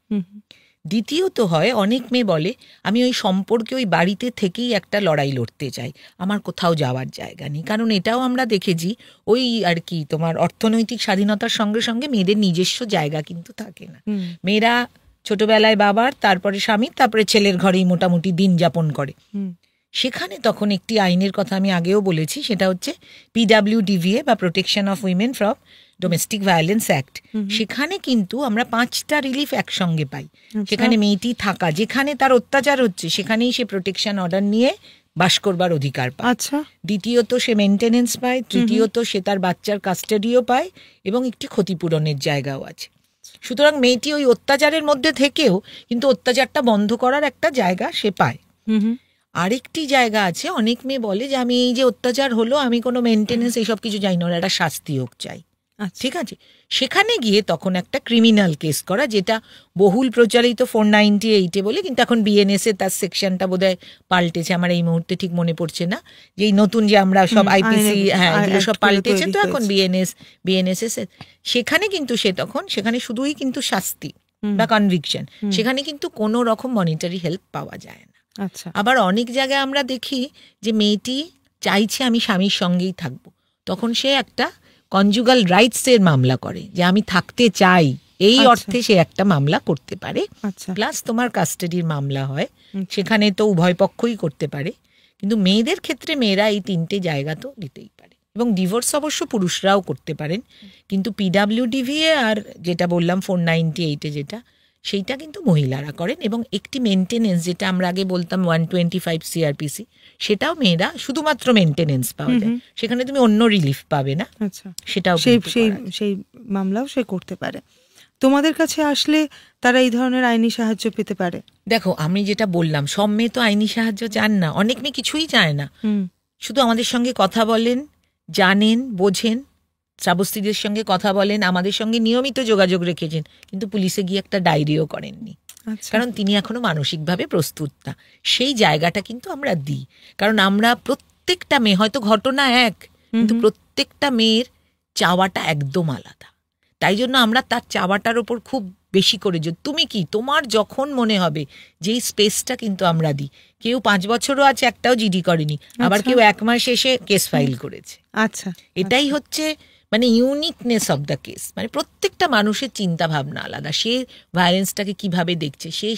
Speaker 1: দ্বিতীয়ত হয়, অনেক মেয়ে বলে আমি ওই সম্পর্কে ওই বাড়িতে থেকেই একটা লড়াই লড়তে চাই, আমার কোথাও যাওয়ার জায়গা নেই। কারণ এটাও আমরা দেখেছি, ওই আর কি তোমার অর্থনৈতিক স্বাধীনতার সঙ্গে সঙ্গে মেয়েদের নিজস্ব জায়গা কিন্তু থাকে না। মেয়েরা ছোটবেলায় বাবার, তারপরে স্বামীর, তারপরে ছেলের ঘরেই মোটামুটি দিন যাপন করে। সেখানে তখন একটি আইনের কথা আমি আগেও বলেছি, সেটা হচ্ছে PWDVA বা protection of women from domestic violence act. সেখানে কিন্তু আমরা 5টা রিলিফ একসঙ্গে পাই। সেখানে মেয়েটি থাকা, যেখানে তার অত্যাচার হচ্ছে সেখানেই সে প্রোটেকশন অর্ডার নিয়ে বাস করবার অধিকার পায়। দ্বিতীয়ত সে মেনটেনেন্স পায়, তৃতীয়ত সে তার বাচ্চার কাস্টাডিও পায়, এবং একটি ক্ষতিপূরণের জায়গাও আছে। সুতরাং মেয়েটি ওই অত্যাচারের মধ্যে থেকেও কিন্তু অত্যাচারটা বন্ধ করার একটা জায়গা সে পায়। আরেকটি জায়গা আছে, অনেক মেয়ে বলে যে আমি এই যে অত্যাচার হলো, আমি কোনো মেনটেনেন্স এইসব কিছু চাই না, একটা শাস্তি হোক চাই। ঠিক আছে, সেখানে গিয়ে তখন একটা ক্রিমিনাল কেস করা, যেটা বহুল প্রচারিত 498 বলে, কিন্তু এখন BNS এ তার সেকশনটা বোধহয় পাল্টেছে, আমার এই মুহূর্তে ঠিক মনে পড়ছে না, যে এই নতুন যে আমরা সব IPC, হ্যাঁ এগুলো সব পাল্টেছে, তো এখন BNS সেখানে কিন্তু সে তখন সেখানে শুধুই কিন্তু শাস্তি বা কনভিকশন, সেখানে কিন্তু কোনো রকম মনিটারি হেল্প পাওয়া যায় না। আবার অনেক জায়গায় আমরা দেখি যে মেয়েটি চাইছে আমি স্বামীর সঙ্গেই থাকবো, তখন সে একটা কনজুগাল রাইটস এর মামলা করে, যে আমি থাকতে চাই, এই অর্থে সে একটা মামলা করতে পারে। প্লাস তোমার কাস্টাডির মামলা হয়, সেখানে তো উভয় পক্ষই করতে পারে। কিন্তু মেয়েদের ক্ষেত্রে মেয়েরা এই 3টে জায়গা তো দিতেই পারে, এবং ডিভোর্স অবশ্য পুরুষরাও করতে পারেন, কিন্তু PWDVA আর যেটা বললাম 498 যেটা, সেইটা কিন্তু মহিলারা করেন। এবং একটি মেনটেনেন্স, যেটা আমরা আগে বলতাম 125 CRPC, সেটাও মেয়েরা শুধুমাত্র মেনটেনেন্স পাওয়া যায়, সেখানে তুমি অন্য রিলিফ পাবে না। সেটাও
Speaker 3: সেই মামলাও সে করতে পারে। তোমাদের কাছে আসলে তারা এই ধরনের আইনি সাহায্য পেতে পারে?
Speaker 1: দেখো, আমি যেটা বললাম, সব মেয়ে তো আইনি সাহায্য চান না, অনেক মেয়ে কিছুই চায় না, শুধু আমাদের সঙ্গে কথা বলেন, জানেন, বোঝেন, শ্রাবস্তীদের সঙ্গে কথা বলেন, আমাদের সঙ্গে নিয়মিত যোগাযোগ রেখেছেন, কিন্তু পুলিশে গিয়ে একটা ডায়েরিও করেননি, কারণ তিনি এখনো মানসিকভাবে প্রস্তুত না। সেই জায়গাটা কিন্তু আমরা দিই, কারণ আমরা প্রত্যেকটা মেয়ে, হয়তো ঘটনা এক, কিন্তু প্রত্যেকটা মেয়ের চাওয়াটা একদম আলাদা। তাই জন্য আমরা তার চাওয়াটার ওপর খুব বেশি করে, যে তুমি কি, তোমার যখন মনে হবে, যেই স্পেসটা কিন্তু আমরা দিই। কেউ 5 বছরও আছে, একটাও জিডি করেনি, আবার কেউ 1 মাস এসে কেস ফাইল করেছে। এটাই হচ্ছে মানে ইউনিকনেস অফ দ্য কেস, মানে প্রত্যেকটা মানুষের চিন্তা ভাবনা আলাদা, সে ভায়োলেন্সটাকে কিভাবে দেখছে, সে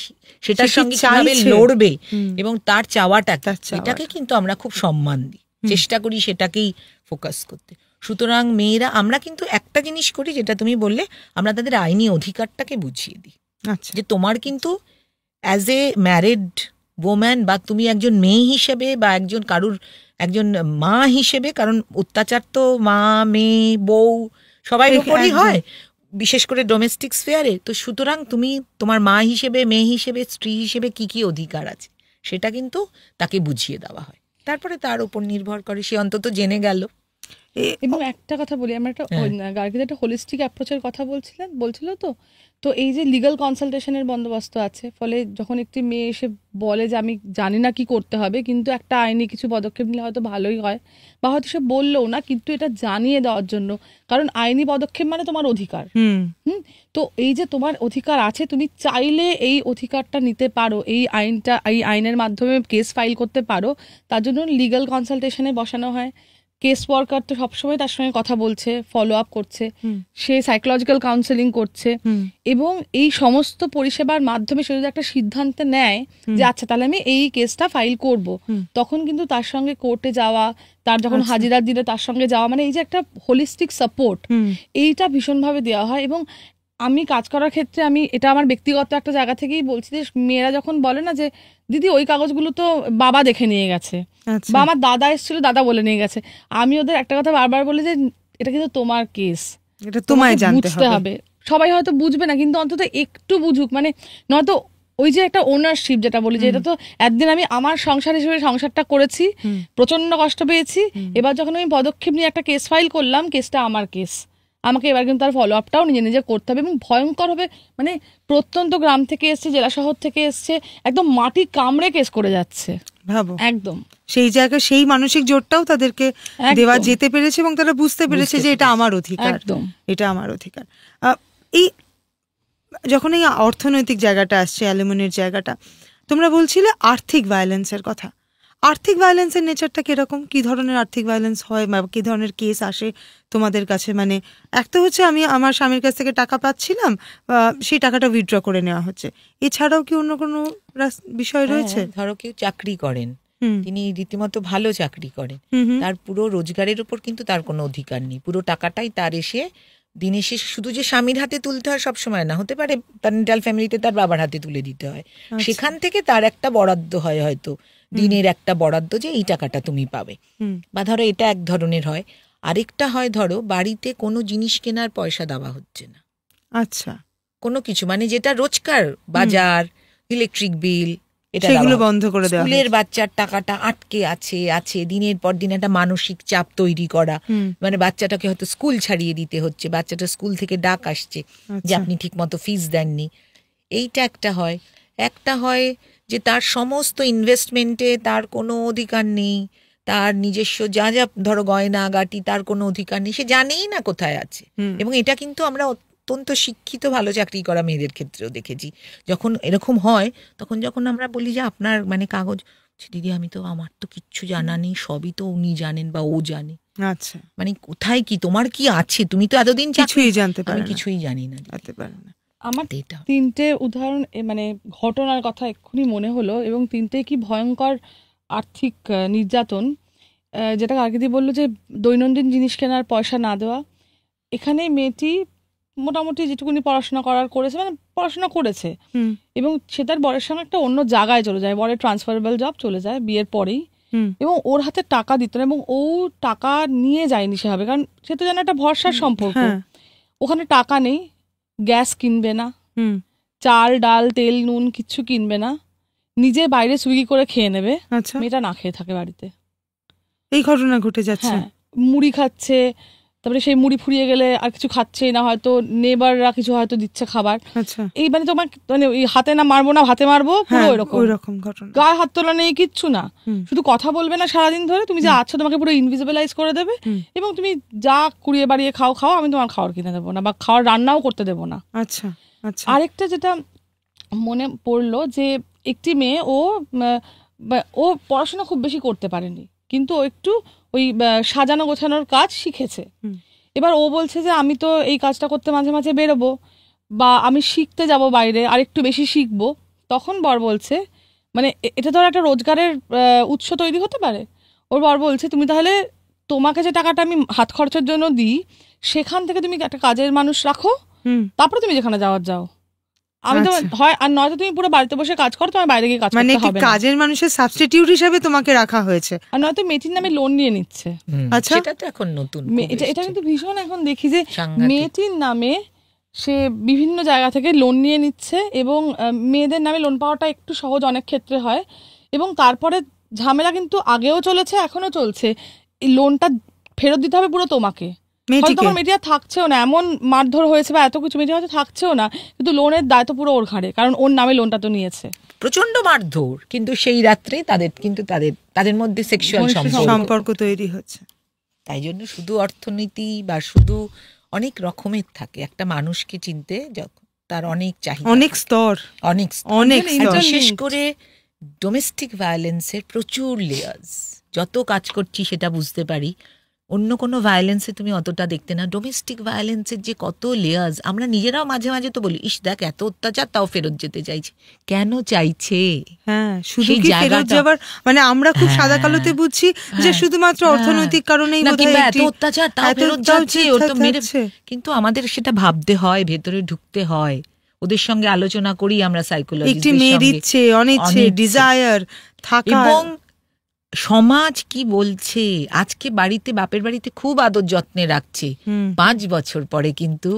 Speaker 1: সেটার সঙ্গে কিভাবে লড়বে, এবং তার চাওয়াটা, এটাকে কিন্তু আমরা খুব সম্মান দিই, চেষ্টা করি সেটাকেই ফোকাস করতে। সুতরাং মেয়েরা, আমরা কিন্তু একটা জিনিস করি, যেটা তুমি বললে, আমরা তাদের আইনি অধিকারটাকে বুঝিয়ে দিই, যে তোমার কিন্তু অ্যাজ এ ম্যারিড ওম্যান, বা তুমি একজন মেয়ে হিসেবে, বা একজন মা হিসেবে, কারণ অত্যাচার তো মা, মেয়ে, বউ সবাই উপরই হয়, বিশেষ করে ডোমেস্টিক স্ফেয়ারে। তো সুতরাং তুমি তোমার মা হিসেবে, মেয়ে হিসেবে, স্ত্রী হিসেবে কি কি অধিকার আছে, সেটা কিন্তু তাকে বুঝিয়ে দেওয়া হয়, তারপরে তার উপর নির্ভর করে সে অন্তত জেনে গেল।
Speaker 2: এবং একটা কথা বলি, আমরা একটা হোলিস্টিক অ্যাপ্রোচের কথা বলছিল তো এই যে লিগাল কনসালটেশনের বন্দোবস্ত আছে, ফলে যখন একটি মেয়ে এসে বলে যে আমি জানি না কি করতে হবে, কিন্তু একটা আইনি কিছু পদক্ষেপ নিলে হয়তো ভালোই হয়, বা হয়তো সে বললেও না, কিন্তু এটা জানিয়ে দেওয়ার জন্য, কারণ আইনি পদক্ষেপ মানে তোমার অধিকার। তো এই যে তোমার অধিকার আছে, তুমি চাইলে এই অধিকারটা নিতে পারো, এই আইনের মাধ্যমে কেস ফাইল করতে পারো, তার জন্য লিগাল কনসালটেশনে বসানো হয়। কেস ওয়ার্কার তো সবসময় তার সঙ্গে কথা বলছে, ফলো আপ করছে, সে সাইকোলজিক্যাল কাউন্সেলিং করছে, এবং এই সমস্ত পরিষেবার মাধ্যমে সে যদি একটা সিদ্ধান্ত নেয় যে আচ্ছা তাহলে আমি এই কেসটা ফাইল করব, তখন কিন্তু তার সঙ্গে কোর্টে যাওয়া, তার যখন হাজিরা দিলে তার সঙ্গে যাওয়া, মানে এই যে একটা হোলিস্টিক সাপোর্ট, এইটা ভীষণভাবে দেওয়া হয়। এবং আমি কাজ করার ক্ষেত্রে আমি এটা আমার ব্যক্তিগত একটা জায়গা থেকেই বলছি যে মেয়েরা যখন বলে না যে দিদি ওই কাগজগুলো তো বাবা দেখে নিয়ে গেছে, বা আমার দাদা এসেছিল দাদা বলে নিয়ে গেছে, আমি ওদের একটা কথা বারবার বলি যে এটা কিন্তু তোমার কেস,
Speaker 3: এটা তোমায়
Speaker 2: বুঝতে হবে। সবাই হয়তো বুঝবে না, কিন্তু অন্তত একটু বুঝুক, মানে নয়তো ওই যে একটা ওনারশিপ যেটা বলি যে এটা তো একদিন আমি আমার সংসার হিসেবে সংসারটা করেছি, প্রচন্ড কষ্ট পেয়েছি, এবার যখন আমি পদক্ষেপ নিয়ে একটা কেস ফাইল করলাম, কেসটা আমার কেস, আমাকে এবার কিন্তু তার ফলো আপটাও নিজে নিজে করতে হবে। এবং ভয়ঙ্কর হবে, মানে প্রত্যন্ত গ্রাম থেকে এসছে, জেলা শহর থেকে এসছে, একদম মাটি কামড়ে কেস করে যাচ্ছে, ভাবো। একদম
Speaker 3: সেই জায়গায় সেই মানসিক জোরটাও তাদেরকে দেওয়া যেতে পেরেছে এবং তারা বুঝতে পেরেছে যে এটা আমার অধিকার, এটা আমার অধিকার। এই যখন এই অর্থনৈতিক জায়গাটা আসছে, অ্যালিমনির জায়গাটা, তোমরা বলছিলে আর্থিক ভায়োলেন্সের কথা। আর্থিক ভায়োলেন্সের নেচারটা কিরকম, কি ধরনের আর্থিক ভায়োলেন্স হয় বা কি ধরনের কেস আসে তোমাদের কাছে? মানে এক তো হচ্ছে আমি আমার স্বামীর কাছ থেকে টাকা পাচ্ছিলাম, সেই টাকাটা উইথড্র করে নেওয়া হচ্ছে, এছাড়াও কি অন্য কোনো বিষয় রয়েছে?
Speaker 1: ধরো কেউ চাকরি করেন, তিনি রীতিমতো ভালো চাকরি করেন, তার পুরো রোজগারের উপর কিন্তু তার কোনো অধিকার নেই, পুরো টাকাটাই তার এসে দিনে শেষে শুধু যে স্বামীর হাতে তুলতে হয় সবসময় না, হতে পারে তার নিটাল ফ্যামিলিতে তার বাবার হাতে তুলে দিতে হয়, সেখান থেকে তার একটা বরাদ্দ হয়, হয়তো দিনের একটা বরাদ্দ যে এই টাকাটা তুমি পাবে, বা ধরো এটা এক ধরনের হয়। আরেকটা হয় ধরো বাড়িতে কোনো জিনিস কেনার পয়সা দেওয়া হচ্ছে না,
Speaker 3: আচ্ছা,
Speaker 1: কোনো কিছু, মানে যেটা রোজকার বাজার, ইলেকট্রিক বিল, এটা
Speaker 3: বন্ধ করে দেওয়া,
Speaker 1: স্কুলের বাচ্চার টাকাটা আটকে আছে দিনের পর দিন একটা মানসিক চাপ তৈরি করা, মানে বাচ্চাটাকে হয়তো স্কুল ছাড়িয়ে দিতে হচ্ছে, বাচ্চাটা স্কুল থেকে ডাক আসছে যে আপনি ঠিক মতো ফিস দেননি, এইটা একটা হয়। একটা হয় যে তার সমস্ত ইনভেস্টমেন্টে তার কোনো অধিকার নেই, তার নিজস্ব যা যা ধরো গয়না গাটি তার কোনো অধিকার নেই, সে জানেই না কোথায় আছে। এবং এটা কিন্তু আমরা অত্যন্ত শিক্ষিত ভালো চাকরি করা মেয়েদের ক্ষেত্রেও দেখেছি, যখন এরকম হয় তখন যখন আমরা বলি যে আপনার মানে কাগজ, দিদি আমি তো, আমার তো কিচ্ছু জানা নেই, সবই তো উনি জানেন বা ও জানে,
Speaker 3: আচ্ছা
Speaker 1: মানে কোথায় কি তোমার কি আছে, তুমি তো এতদিন
Speaker 3: কিছুই জানতে পারো,
Speaker 1: আমি কিছুই জানি না।
Speaker 2: আমার তিনটে উদাহরণ, মানে ঘটনার কথা এক্ষুনি মনে হলো, এবং তিনটে কি ভয়ঙ্কর আর্থিক নির্যাতন, যেটা কাকিদি বললো যে দৈনন্দিন জিনিস কেনার পয়সা না দেওয়া। এখানে মেয়েটি মোটামুটি যেটুকুনি পড়াশোনা করেছে, মানে পড়াশোনা করেছে, এবং সে তার বরের সঙ্গে একটা অন্য জায়গায় চলে যায়, বরের ট্রান্সফারেবল জব চলে যায় বিয়ের পরেই, এবং ওর হাতে টাকা দিত না, এবং ও টাকা নিয়ে যায়নি সেভাবে, কারণ সে তো যেন একটা ভরসার সম্পর্ক, ওখানে টাকা নেই, গ্যাস কিনবে না, চাল ডাল তেল নুন কিচ্ছু কিনবে না, নিজে বাইরে সুইগি করে খেয়ে নেবে, মেয়েটা না খেয়ে থাকে বাড়িতে।
Speaker 3: এই ঘটনা ঘটে যাচ্ছে,
Speaker 2: মুড়ি খাচ্ছে, তারপরে সেই মুড়ি ফুরিয়ে গেলে আর কিছু খাচ্ছেই না, হয়তো নেবাররা কিছু হয়তো দিচ্ছে খাবার, এই মানে তোমার মানে হাতে না মারবো না ভাতে মারবো, পুরো ওইরকম ঘটনা, গায়ে হাত তোলা নেই কিচ্ছু না, শুধু কথা বলবে না সারাদিন ধরে, তুমি যা আছো তোমাকে পুরো ইনভিজিবলাইজ করে দেবে, এবং তুমি যা কুড়িয়ে বাড়িয়ে খাও, আমি তোমার খাওয়ার কিনে দেবো না, বা খাওয়ার রান্নাও করতে দেবো না।
Speaker 3: আচ্ছা আচ্ছা।
Speaker 2: আরেকটা যেটা মনে পড়লো যে একটি মেয়ে, ও পড়াশোনা খুব বেশি করতে পারেনি, কিন্তু ও একটু ওই সাজানো গোছানোর কাজ শিখেছে। এবার ও বলছে যে আমি তো এই কাজটা করতে মাঝে মাঝে বেরোবো, বা আমি শিখতে যাব বাইরে আর একটু বেশি শিখবো। তখন বর বলছে, মানে এটা ধর একটা রোজগারের উৎস তৈরি হতে পারে। ওর বর বলছে তুমি তাহলে তোমাকে যে টাকাটা আমি হাত খরচের জন্য দিই, সেখান থেকে তুমি একটা কাজের মানুষ রাখো, তারপরে তুমি যেখানে যাওয়ার যাও, আমি তো হয়, আর নয়তো তুমি পুরো বাড়িতে বসে কাজ করো, তোমার বাইরে গিয়ে কাজ করতে হবে না,
Speaker 3: কাজের মানুষের সাবস্টিটিউট হিসেবে তোমাকে রাখা হয়েছে।
Speaker 2: আর নয়তো মেয়েটির নামে লোন নিয়ে নিচ্ছে।
Speaker 3: আচ্ছা,
Speaker 1: এটা তো এখন নতুন,
Speaker 2: এটা কিন্তু ভীষণ এখন দেখি যে মেয়েটির নামে সে বিভিন্ন জায়গা থেকে লোন নিয়ে নিচ্ছে, এবং মেয়েদের নামে লোন পাওয়াটা একটু সহজ অনেক ক্ষেত্রে হয়, এবং তারপরে ঝামেলা কিন্তু আগেও চলেছে এখনো চলছে, এই লোনটা ফেরত দিতে হবে পুরো তোমাকে, তোমার মেয়েটি আর থাকছেও না, এমন মারধর হয়েছে বা এত কিছু, মেয়েটি হয়তো থাকছেও না, কিন্তু লোনের দায়িত্ব পুরো ওর ঘাড়ে, কারণ ওর নামে লোনটা তো নিয়েছে।
Speaker 1: প্রচন্ড মারধর, কিন্তু সেই রাত্রে তাদের মধ্যে সেক্সুয়াল
Speaker 3: সম্পর্ক তৈরি হচ্ছে।
Speaker 1: তাই জন্য শুধু অর্থনীতি বা শুধু অনেক রকমের থাকে, একটা মানুষকে চিনতে তার অনেক চাহিদা,
Speaker 3: অনেক স্তর,
Speaker 1: বিশেষ করে ডোমেস্টিক ভায়োলেন্সের প্রচুর লেয়ার্স। যত কাজ করছি সেটা বুঝতে পারি, অন্য কোনো ভায়োলেন্সে তুমি অতটা দেখতে না। ডোমেস্টিক ভায়োলেন্সের যে কত লেয়ার্স, আমরা নিজেরাও মাঝে মাঝে তো বলি, ইস দেখ এত অত্যাচার, তাও ফেরত যেতে চাইছে। কেন চাইছে?
Speaker 3: হ্যাঁ, শুধু কি ফেরত যাবার মানে আমরা খুব সাদা কালোতে বুঝছি যে শুধুমাত্র অর্থনৈতিক কারণেই বোধহয়
Speaker 1: এত অত্যাচার তাও ফেরত যাচ্ছে, ও তো মেরে। কিন্তু আমাদের সেটা ভাবতে হয়, ভেতরে ঢুকতে হয়, ওদের সঙ্গে আলোচনা করি আমরা সাইকোলজিস্টদের
Speaker 3: একটি মেয়ের ইচ্ছে, অনিচ্ছে, ডিজায়ার থাকা। এবং
Speaker 1: সমাজ কি বলছে, আজকে বাড়িতে বাপের বাড়িতে খুব আদর যত্নে রাখছে, 5 বছর পরে কিন্তু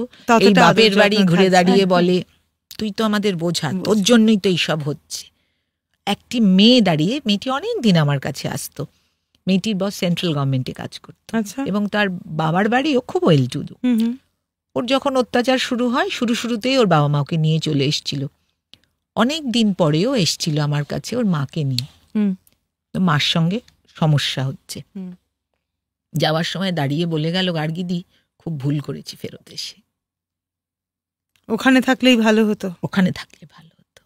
Speaker 1: এই বাপের বাড়ি ঘুরে দাঁড়িয়ে বলে তুই তো আমাদের বোঝা, তোর জন্যই তো এইসব হচ্ছে। একটি মেয়ে দাঁড়িয়ে, মেয়েটি অনেক দিন আমার কাছে আসতো, মেয়েটির বস সেন্ট্রাল গভর্নমেন্টে কাজ করতো এবং তার বাবার বাড়িও খুব ওয়েল টু ডু। ওর যখন অত্যাচার শুরু হয়, শুরুতেই ওর বাবা মা ওকে নিয়ে চলে এসছিল, অনেক দিন পরেও এসছিল আমার কাছে ওর মাকে নিয়ে। মার সঙ্গে সমস্যা হচ্ছে, যাওয়ার সময় দাঁড়িয়ে বলে গেল, গার্গিদি খুব ভুল করেছি ফেরত এসে,
Speaker 3: ওখানে থাকলেই ভালো হতো,
Speaker 1: ওখানে থাকলে ভালো হতো।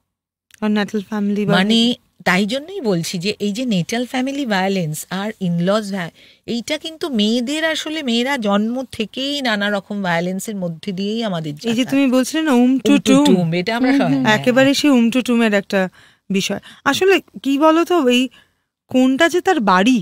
Speaker 1: মানে তাই জন্যই বলছি যে এই যে নেটাল ফ্যামিলি ভায়োলেন্স আর ইনলজ, এইটা কিন্তু মেয়েদের, আসলে মেয়েরা জন্ম থেকেই নানা রকম ভায়োলেন্সের মধ্যে দিয়েই আমাদের,
Speaker 3: এই যে তুমি বলছিলে না উম-টু-টুম,
Speaker 1: এটা আমরা
Speaker 3: একেবারে সেই উম-টু-টুমের একটা বিষয়। আসলে কি বলতো, এই কোনটা যে তার বাড়ি,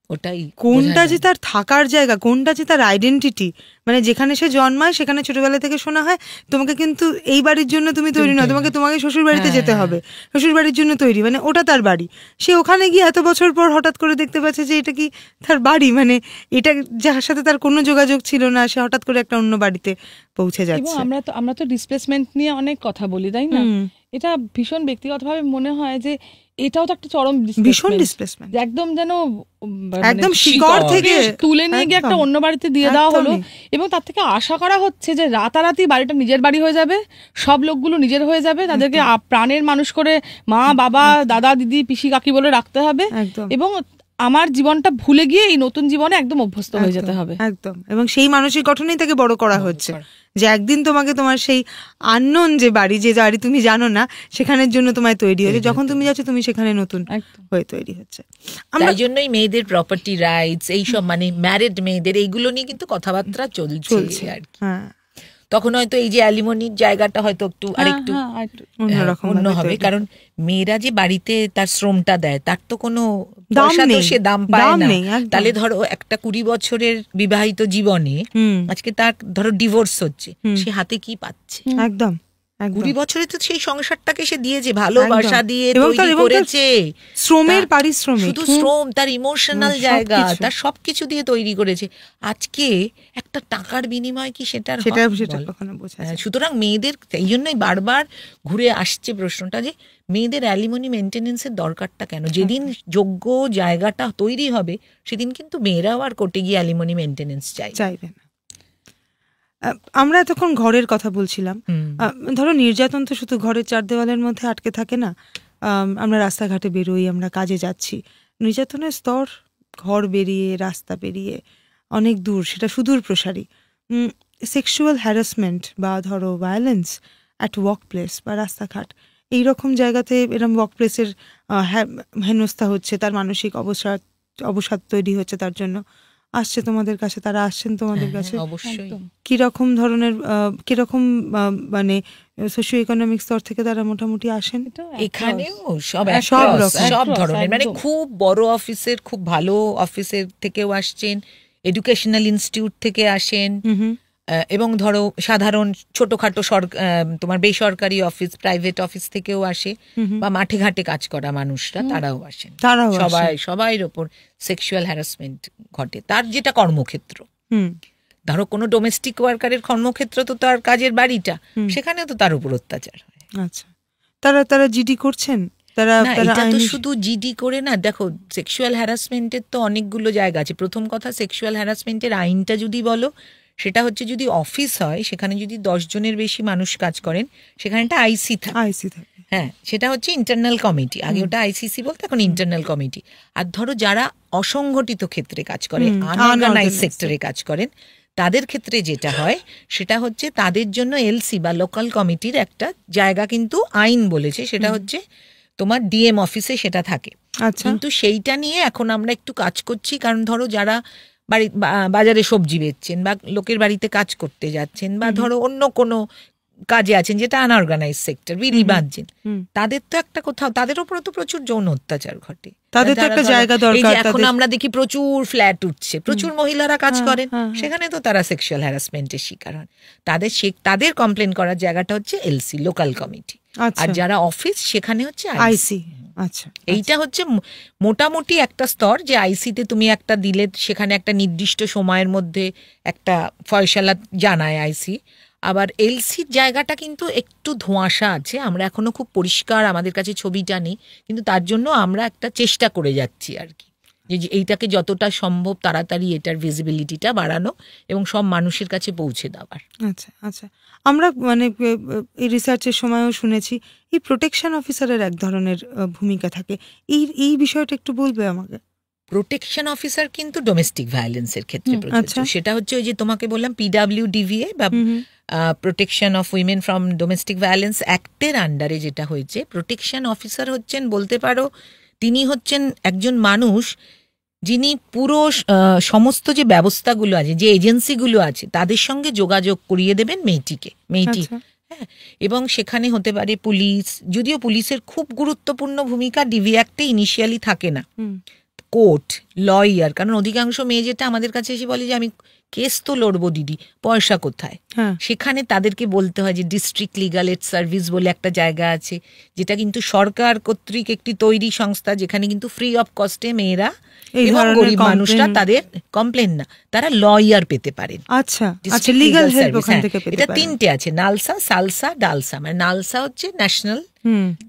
Speaker 1: ওটাই
Speaker 3: কোনটা যে তার থাকার জায়গা, কোনটা যে তার আইডেন্টিটি, মানে যেখানে সে জন্মায় সেখানে ছোটবেলা থেকে শোনা হয় তোমাকে কিন্তু এই বাড়ির জন্য তুমি তৈরি নয়, তোমাকে শ্বশুর বাড়িতে যেতে হবে, শ্বশুর বাড়ির জন্য তৈরি, মানে ওটা তার বাড়ি। সে ওখানে গিয়ে এত বছর পর হঠাৎ করে দেখতে পাচ্ছে যে এটা কি তার বাড়ি, মানে এটা যার সাথে তার কোনো যোগাযোগ ছিল না, সে হঠাৎ করে একটা অন্য বাড়িতে পৌঁছে যাচ্ছে।
Speaker 2: আমরা তো ডিসপ্লেসমেন্ট নিয়ে অনেক কথা বলি, তাই না? এটা ভীষণ ব্যক্তিগতভাবে মনে হয় যে এটাও তো একটা চরম ডিসপ্লেসমেন্ট, একদম যেন
Speaker 3: একদম শিকড় থেকে
Speaker 2: তুলে নিয়ে গিয়ে একটা অন্য বাড়িতে দিয়ে দেওয়া হলো, এবং তার থেকে আশা করা হচ্ছে যে রাতারাতি বাড়িটা নিজের বাড়ি হয়ে যাবে, সব লোকগুলো নিজের হয়ে যাবে, তাদেরকে প্রাণের মানুষ করে মা বাবা দাদা দিদি পিসি কাকি বলে রাখতে হবে, এবং আমার জীবনটা ভুলে গিয়ে এই নতুন জীবনে একদম অভ্যস্ত হয়ে যেতে হবে।
Speaker 3: একদম, এবং সেই মানসিক গঠনেই তাকে বড় করা হচ্ছে যে একদিন তোমাকে তোমার সেই আননোন যে বাড়ি, যে বাড়ি তুমি জানো না, সেখানের জন্য তোমায় তৈরি হচ্ছে, যখন তুমি যাচ্ছ তুমি সেখানে নতুন হয়ে তৈরি হচ্ছে।
Speaker 1: তাই জন্যই মেয়েদের প্রপার্টি রাইটস, এইসব মানে ম্যারিড মেয়েদের, এইগুলো নিয়ে কিন্তু কথাবার্তা চলছে আর কি। তখন হয়তো এই যে অ্যালিমনির জায়গাটা হয়তো একটু আরেকটু অন্য হবে, কারণ মেয়েরা যে বাড়িতে তার শ্রমটা দেয় তার তো কোনো সে দাম পায় না। তাহলে ধরো একটা 20 বছরের বিবাহিত জীবনে আজকে তার ধরো ডিভোর্স হচ্ছে, সে হাতে কি পাচ্ছে?
Speaker 3: একদম
Speaker 1: 20 বছরে তো সেই সংসারটাকে সে দিয়েছে, ভালোবাসা দিয়ে তৈরি করেছে,
Speaker 3: শ্রমের পারিশ্রমিক,
Speaker 1: শুধু শ্রম, তার ইমোশনাল জায়গা, তার সবকিছু দিয়ে তৈরি করেছে। আজকে একটা টাকার বিনিময় কি সেটার? সুতরাং মেয়েদের, এই জন্যই বারবার ঘুরে আসছে প্রশ্নটা যে মেয়েদের অ্যালিমনি মেনটেনেন্সের দরকারটা কেন? যেদিন যোগ্য জায়গাটা তৈরি হবে সেদিন কিন্তু মেয়েরাও আর কোর্টে গিয়ে অ্যালিমনি মেনটেনেন্স চাইবে না।
Speaker 3: আমরা এতক্ষণ ঘরের কথা বলছিলাম, ধরো নির্যাতন তো শুধু ঘরের 4 দেওয়ালের মধ্যে আটকে থাকে না, আমরা রাস্তাঘাটে বেরোই, আমরা কাজে যাচ্ছি, নির্যাতনের স্তর ঘর বেরিয়ে রাস্তা বেরিয়ে অনেক দূর, সেটা সুদূর প্রসারী। সেক্সুয়াল হ্যারাসমেন্ট বা ধরো ভায়োলেন্স অ্যাট ওয়ার্ক প্লেস বা রাস্তাঘাট, এইরকম জায়গাতে এরকম ওয়ার্ক প্লেসের হেনস্থা হচ্ছে, তার মানসিক অবসাদ তৈরি হচ্ছে, তার জন্য আসছে তোমাদের কাছে, তারা আসছেন তোমাদের কাছে।
Speaker 1: অবশ্যই
Speaker 3: কিরকম ধরনের, কিরকম মানে সোশিও ইকোনমিক স্তর থেকে তারা মোটামুটি আসেন?
Speaker 1: এখানেও সব ধরনের, মানে খুব বড় অফিসের, খুব ভালো অফিসের থেকেও আসছেন, এডুকেশনাল ইনস্টিটিউট থেকে আসেন, এবং ধরো সাধারণ ছোটখাটো তোমার বেসরকারি অফিস, প্রাইভেট অফিস থেকেও আসে, বা মাঠে ঘাটে কাজ করা মানুষরা তারাও আসেন, সবাইয়ের ওপর সেক্সুয়াল হ্যারাসমেন্ট ঘটে, তার যেটা কর্মক্ষেত্র। ধরো কোনো ডোমেস্টিক ওয়ার্কারের কর্মক্ষেত্র তো তার কাজের বাড়িটা, সেখানেও তো তার উপর অত্যাচার হয়।
Speaker 3: আচ্ছা, তারা জিডি করছেন?
Speaker 1: এটা তো শুধু জিডি করে না, দেখো সেক্সুয়াল হ্যারাসমেন্টের তো অনেকগুলো জায়গা আছে। প্রথম কথা, সেক্সুয়াল হ্যারাসমেন্টের আইনটা যদি বলো, সেটা হচ্ছে যদি অফিস হয়, সেখানে যদি 10 জনের বেশি মানুষ কাজ করেন, সেখানে একটা আইসি থাকে। হ্যাঁ, সেটা হচ্ছে ইন্টারনাল কমিটি, আগে ওটা আইসিসি বলতো, এখন ইন্টারনাল কমিটি। আর ধরো যারা অসংগঠিত ক্ষেত্রে কাজ করে, আনঅর্গানাইজ সেক্টরে কাজ করেন, তাদের ক্ষেত্রে যেটা হয় সেটা হচ্ছে তাদের জন্য এলসি বা লোকাল কমিটির একটা জায়গা কিন্তু আইন বলেছে, সেটা হচ্ছে তোমার ডিএম অফিসে সেটা থাকে। কিন্তু সেইটা নিয়ে এখন আমরা একটু কাজ করছি, কারণ ধরো যারা বাজারে সবজি বেচছেন বা লোকের বাড়িতে কাজ করতে যাচ্ছেন বা ধরো অন্য কোনো কাজে আছেন যেটা আনঅর্গানাইজ সেক্টর, বিড়ি বাঁধছেন, তাদের তো একটা কোথাও তাদের উপরে তো প্রচুর যৌন অত্যাচার ঘটে,
Speaker 3: তাদের তো একটা জায়গা দরকার।
Speaker 1: এখন আমরা দেখি প্রচুর ফ্ল্যাট উঠছে, প্রচুর মহিলারা কাজ করেন, সেখানে তো তারা সেক্সুয়াল হ্যারাসমেন্টের শিকার হন। তাদের কমপ্লেন করার জায়গাটা হচ্ছে এলসি, লোকাল কমিটি, আর যারা অফিস সেখানে হচ্ছে আইসি।
Speaker 3: আচ্ছা,
Speaker 1: এইটা হচ্ছে মোটামুটি একটা স্তর, যে আইসিতে তুমি একটা দিলে সেখানে একটা নির্দিষ্ট সময়ের মধ্যে একটা ফয়সালা জানায় আইসি। আবার এলসির জায়গাটা কিন্তু একটু ধোঁয়াশা আছে, আমরা এখনো খুব পরিষ্কার আমাদের কাছে ছবিটা নেই, কিন্তু তার জন্য আমরা একটা চেষ্টা করে যাচ্ছি আর কি, যে এইটাকে যতটা সম্ভব তাড়াতাড়ি এটার ভিজিবিলিটিটা বাড়ানো এবং সব মানুষের কাছে পৌঁছে দেওয়ার।
Speaker 3: আচ্ছা আচ্ছা, আমরা মানে এই রিসার্চের সময়ও শুনেছি এই প্রোটেকশন অফিসারের এক ধরনের ভূমিকা থাকে, এই বিষয়টা একটু বলবে আমাকে?
Speaker 1: প্রোটেকশন অফিসার কিন্তু ডোমেস্টিক ভায়োলেন্সের ক্ষেত্রে প্রযোজ্য। সেটা হচ্ছে ওই যে তোমাকে বললাম PWDVA বা protection of women from domestic violence অ্যাক্টের আন্ডারে যেটা হয়েছে, প্রোটেকশন অফিসার হচ্ছেন বলতে পারো তিনি হচ্ছেন একজন মানুষ যিনি পুরো সমস্ত যে ব্যবস্থাগুলো আছে, যে এজেন্সিগুলো আছে, তাদের সঙ্গে যোগাযোগ করিয়ে দেবেন মেয়েটি, হ্যাঁ, এবং সেখানে হতে পারে পুলিশ, যদিও পুলিশের খুব গুরুত্বপূর্ণ ভূমিকা ডিভি অ্যাক্টে ইনিশিয়ালি থাকে না, কোর্ট, লয়ার, কারণ অধিকাংশ মেয়ে যেটা আমাদের কাছে এসে বলে যে আমি কেস তো লড়বো দিদি, পয়সা কোথায়, সেখানে তাদেরকে বলতে হয় যে ডিস্ট্রিক্ট লিগাল এড সার্ভিস বলে একটা জায়গা আছে, যেটা কিন্তু সরকার কর্তৃক একটি তৈরি সংস্থা, যেখানে কিন্তু ফ্রি অফ কস্টে মেয়েরা এবং গরিব মানুষরা তাদের কমপ্লেন না, তারা লয়ার পেতে পারেন।
Speaker 3: আচ্ছা আচ্ছা, লিগ্যাল হেল্প ওখান থেকে পেতে পারেন।
Speaker 1: এটা তিনটে আছে, নালসা, সালসা, ডালসা। মানে নালসা হচ্ছে ন্যাশনাল,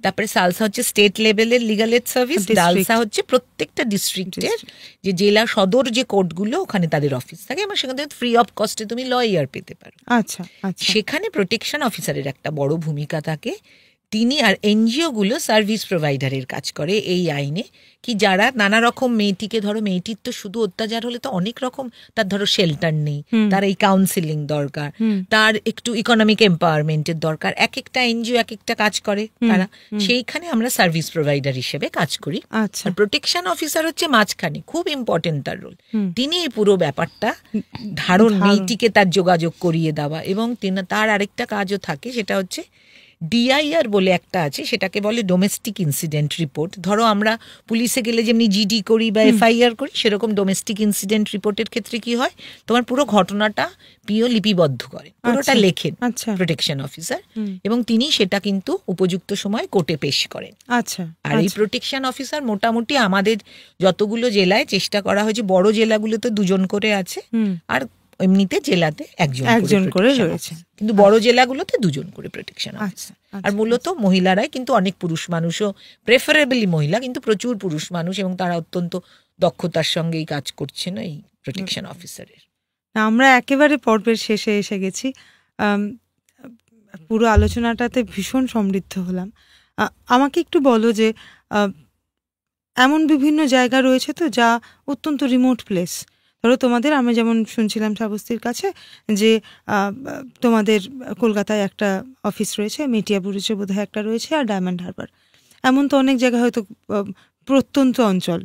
Speaker 1: তারপরে সালসা হচ্ছে স্টেট লেভেলের লিগ্যাল এড সার্ভিস, ডালসা হচ্ছে প্রত্যেকটা ডিস্ট্রিক্টের যে জেলা সদর যে কোর্টগুলো ওখানে তাদের অফিস থাকে, এবং সেখান থেকে ফ্রি অফ কস্টে তুমি লয়ার পেতে পারো।
Speaker 3: আচ্ছা আচ্ছা,
Speaker 1: সেখানে প্রোটেকশন অফিসারের একটা বড় ভূমিকা থাকে। তিনি আর এনজিও গুলো সার্ভিস প্রোভাইডারের কাজ করে এই আইনে, কি যারা নানা রকম মেয়েটিকে, ধরো মেয়েটির তো শুধু অত্যাচার হলে তো অনেক রকম, তার ধরো শেল্টার নেই, তার এই কাউন্সিলিং দরকার, তার একটু ইকোনমিক এম্পাওয়ারমেন্টের দরকার, এক একটা এনজিও এক একটা কাজ করে তারা, সেইখানে আমরা সার্ভিস প্রোভাইডার হিসেবে কাজ করি। আর প্রোটেকশন অফিসার হচ্ছে মাঝখানে, খুব ইম্পর্টেন্ট তার রোল, তিনি এই পুরো ব্যাপারটা ধারণ, মেয়েটিকে তার যোগাযোগ করিয়ে দেওয়া, এবং তার আরেকটা কাজও থাকে, সেটা হচ্ছে ডিআইআর বলে একটা আছে, সেটাকে বলে ডোমেস্টিক ইনসিডেন্ট রিপোর্ট। ধরো আমরা পুলিশে গেলে যেমনি জিডি করি বা এফআইআর করি, সেরকম ডোমেস্টিক ইনসিডেন্ট রিপোর্টের ক্ষেত্রে কি হয়, তোমার পুরো ঘটনাটা পিও লিপিবদ্ধ করে, পুরোটা লেখেন প্রোটেকশন অফিসার, এবং তিনি সেটা কিন্তু উপযুক্ত সময় কোর্টে পেশ করেন।
Speaker 3: আচ্ছা,
Speaker 1: আর এই প্রোটেকশন অফিসার মোটামুটি আমাদের যতগুলো জেলায় চেষ্টা করা হয়েছে, বড় জেলাগুলোতে 2জন করে আছে, আর এমনিতে জেলাতে একজন করে রয়েছে, কিন্তু বড় জেলাগুলোতে 2জন করে প্রোটেকশন অফিসার। আর মূলত মহিলারাই, কিন্তু অনেক পুরুষ মানুষও, প্রেফারেবলি মহিলা, কিন্তু প্রচুর পুরুষ মানুষ, এবং তারা অত্যন্ত দক্ষতার সঙ্গে এই কাজ করছে না এই প্রোটেকশন অফিসারের।
Speaker 3: আমরা একেবারে পর্বের শেষে এসে গেছি, পুরো আলোচনাটাতে ভীষণ সমৃদ্ধ হলাম। আমাকে একটু বলো যে এমন বিভিন্ন জায়গা রয়েছে তো যা অত্যন্ত রিমোট প্লেস, ধরো তোমাদের, আমরা যেমন শুনছিলাম শ্রাবস্তীর কাছে যে তোমাদের কলকাতায় একটা অফিস রয়েছে, মেটিয়াবুরুজে বোধহয় একটা রয়েছে, আর ডায়মন্ড হারবার, এমন তো অনেক জায়গা হয়তো প্রত্যন্ত অঞ্চল,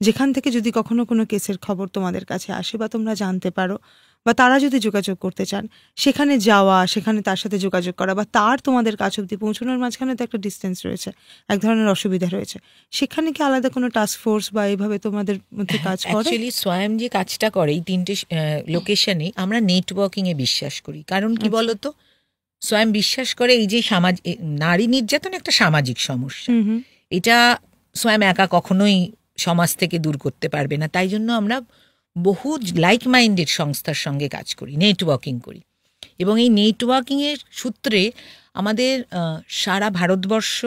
Speaker 3: যেখান থেকে যদি কখনো কোনো কেসের খবর তোমাদের কাছে আসে বা তোমরা জানতে পারো, বা তারা যদি যোগাযোগ করতে চান, সেখানে যাওয়া, সেখানে তার সাথে যোগাযোগ করা, বা তার তোমাদের কাছ অব্দি পৌঁছানোর মাঝখানে তো একটা ডিস্টেন্স রয়েছে, এক ধরনের অসুবিধা রয়েছে, সেখানে কি আলাদা কোনো টাস্ক ফোর্স বা এইভাবে তোমাদের মধ্যে কাজ করে?
Speaker 1: অ্যাকচুয়ালি সোয়াম যে কাজটা করে এই 3টে লোকেশনে, আমরা নেটওয়ার্কিং এ বিশ্বাস করি। কারণ কি বলতো, সোয়াম বিশ্বাস করে এই যে নারী নির্যাতন একটা সামাজিক সমস্যা, এটা সোয়াম একা কখনোই সমাজ থেকে দূর করতে পারবে না, তাই জন্য আমরা বহু লাইক মাইন্ডেড সংস্থার সঙ্গে কাজ করি, নেটওয়ার্কিং করি, এবং এই নেটওয়ার্কিং এর সূত্রে আমাদের সারা ভারতবর্ষ,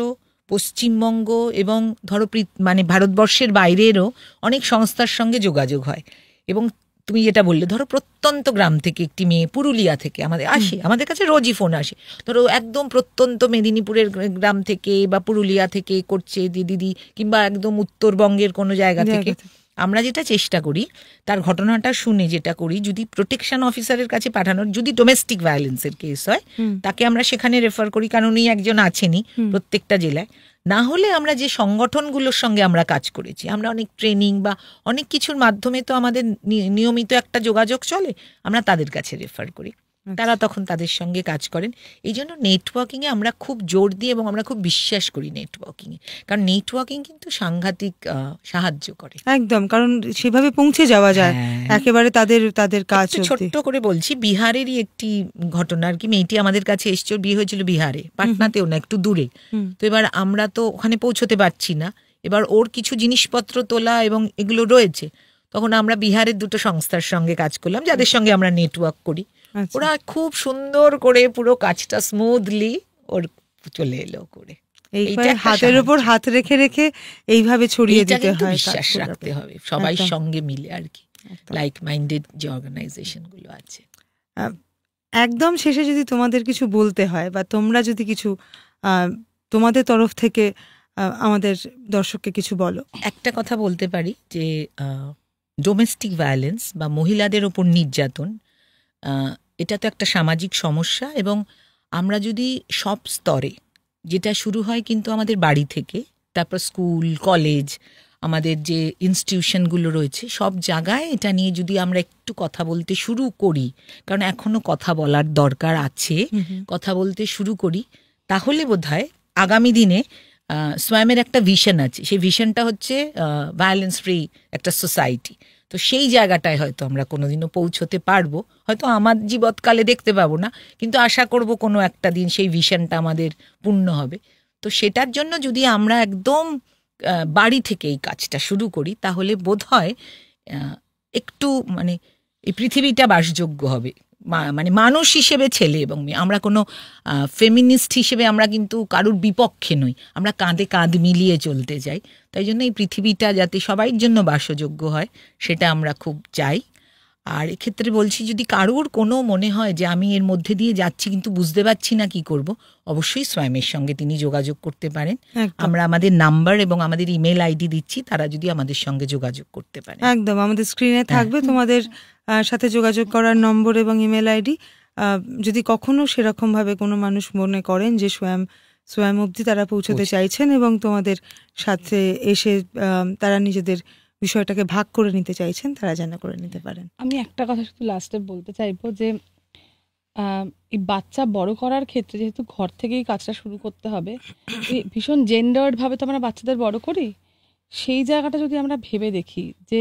Speaker 1: পশ্চিমবঙ্গ এবং ধরো মানে ভারতবর্ষের বাইরেরও অনেক সংস্থার সঙ্গে যোগাযোগ হয়। এবং তুমি যেটা বললে, ধরো প্রত্যন্ত গ্রাম থেকে একটি মেয়ে পুরুলিয়া থেকে আমাদের কাছে রোজই ফোন আসে, ধরো একদম প্রত্যন্ত মেদিনীপুরের গ্রাম থেকে বা পুরুলিয়া থেকে করছে দিদি, কিংবা একদম উত্তরবঙ্গের কোনো জায়গা থেকে। আমরা যেটা চেষ্টা করি, তার ঘটনাটা শুনে যেটা করি, যদি প্রোটেকশন অফিসারের কাছে পাঠানোর, যদি ডোমেস্টিক ভায়োলেন্সের কেস হয়, তাকে আমরা সেখানে রেফার করি, কারণ উনি একজন আছেনই প্রত্যেকটা জেলায়। না হলে আমরা যে সংগঠনগুলোর সঙ্গে আমরা কাজ করেছি, আমরা অনেক ট্রেনিং বা অনেক কিছুর মাধ্যমে তো আমাদের নিয়মিত একটা যোগাযোগ চলে, আমরা তাদের কাছে রেফার করি, তারা তখন তাদের সঙ্গে কাজ করেন। এই জন্য নেটওয়ার্কিংয়ে আমরা খুব জোর দিই এবং আমরা খুব বিশ্বাস করি নেটওয়ার্কিংয়ে, কারণ নেটওয়ার্কিং কিন্তু সাংঘাতিক সাহায্য করে।
Speaker 3: একদম, কারণ সেভাবে পৌঁছে যাওয়া যায় একেবারে তাদের কাজ।
Speaker 1: ছোট্ট করে বলছি, বিহারেরই একটি ঘটনা আর কি। মেয়েটি আমাদের কাছে এসছে, বিয়ে হয়েছিল বিহারে, পাটনাতেও না, একটু দূরে। তো এবার আমরা তো ওখানে পৌঁছতে পারছি না, এবার ওর কিছু জিনিসপত্র তোলা এবং এগুলো রয়েছে। তখন আমরা বিহারের দুটো সংস্থার সঙ্গে কাজ করলাম, যাদের সঙ্গে আমরা নেটওয়ার্ক করি। ওরা খুব সুন্দর করে পুরো কাজটা স্মুথলি ওর চলে এলো করে।
Speaker 3: হাতের উপর হাত রেখে রেখে এইভাবে ছড়িয়ে দিতে হয়,
Speaker 1: বিশ্বাস রাখতে হবে সবাই সঙ্গে মিলে আর কি, লাইক মাইন্ডেড যে অর্গানাইজেশন গুলো আছে।
Speaker 3: একদম শেষে যদি তোমাদের কিছু বলতে হয় বা তোমরা যদি কিছু তোমাদের তরফ থেকে আমাদের দর্শককে কিছু বলো।
Speaker 1: একটা কথা বলতে পারি যে ডোমেস্টিক ভায়োলেন্স বা মহিলাদের ওপর নির্যাতন, এটা তো একটা সামাজিক সমস্যা, এবং আমরা যদি সব স্তরে, যেটা শুরু হয় কিন্তু আমাদের বাড়ি থেকে, তারপর স্কুল, কলেজ, আমাদের যে ইনস্টিটিউশনগুলো রয়েছে, সব জায়গায় এটা নিয়ে যদি আমরা একটু কথা বলতে শুরু করি, কারণ এখনো কথা বলার দরকার আছে, কথা বলতে শুরু করি, তাহলে বোধহয় আগামী দিনে স্বয়মের একটা ভিশন আছে, সেই ভিশনটা হচ্ছে ভায়োলেন্স ফ্রি একটা সোসাইটি। তো সেই জায়গাটায় হয়তো আমরা কোনোদিনও পৌঁছতে পারবো, হয়তো আমার জীবৎকালে দেখতে পাবো না, কিন্তু আশা করব কোনো একটা দিন সেই ভিশনটা আমাদের পূর্ণ হবে। তো সেটার জন্য যদি আমরা একদম বাড়ি থেকে এই কাজটা শুরু করি, তাহলে বোধহয় একটু মানে এই পৃথিবীটা বাসযোগ্য হবে। মানে মানুষ হিসেবে ছেলে এবং মেয়ে, আমরা কোনো ফেমিনিস্ট হিসেবে আমরা কিন্তু কারুর বিপক্ষে নই, আমরা কাঁধে কাঁধ মিলিয়ে চলতে চাই। তাই জন্য এই পৃথিবীটা যাতে সবাই জন্য বাসযোগ্য হয়, সেটা আমরা খুব চাই। আর এক্ষেত্রে বলছি, যদি কারুর কোনো মনে হয় যে আমি এর মধ্যে দিয়ে যাচ্ছি কিন্তু বুঝতে পারছি না কি করব, অবশ্যই স্বয়মের সঙ্গে তিনি যোগাযোগ করতে পারেন। আমরা আমাদের নাম্বার এবং আমাদের ইমেল আইডি দিচ্ছি, তারা যদি আমাদের সঙ্গে যোগাযোগ করতে পারে।
Speaker 3: একদম, আমাদের স্ক্রিনে থাকবে তোমাদের সাথে যোগাযোগ করার নম্বর এবং ইমেল আইডি। যদি কখনো সেরকম ভাবে কোনো মানুষ মনে করেন যে স্বয়ং অবধি তারা পৌঁছতে চাইছেন এবং তোমাদের সাথে এসে তারা নিজেদের বিষয়টাকে ভাগ করে নিতে চাইছেন, তারা যেন করে নিতে পারেন।
Speaker 2: আমি একটা কথা শুধু লাস্টে বলতে চাইবো যে এই বাচ্চা বড় করার ক্ষেত্রে যেহেতু ঘর থেকেই কাজটা শুরু করতে হবে, ভীষণ জেন্ডার্ড ভাবে তো আমরা বাচ্চাদের বড় করি, সেই জায়গাটা যদি আমরা ভেবে দেখি যে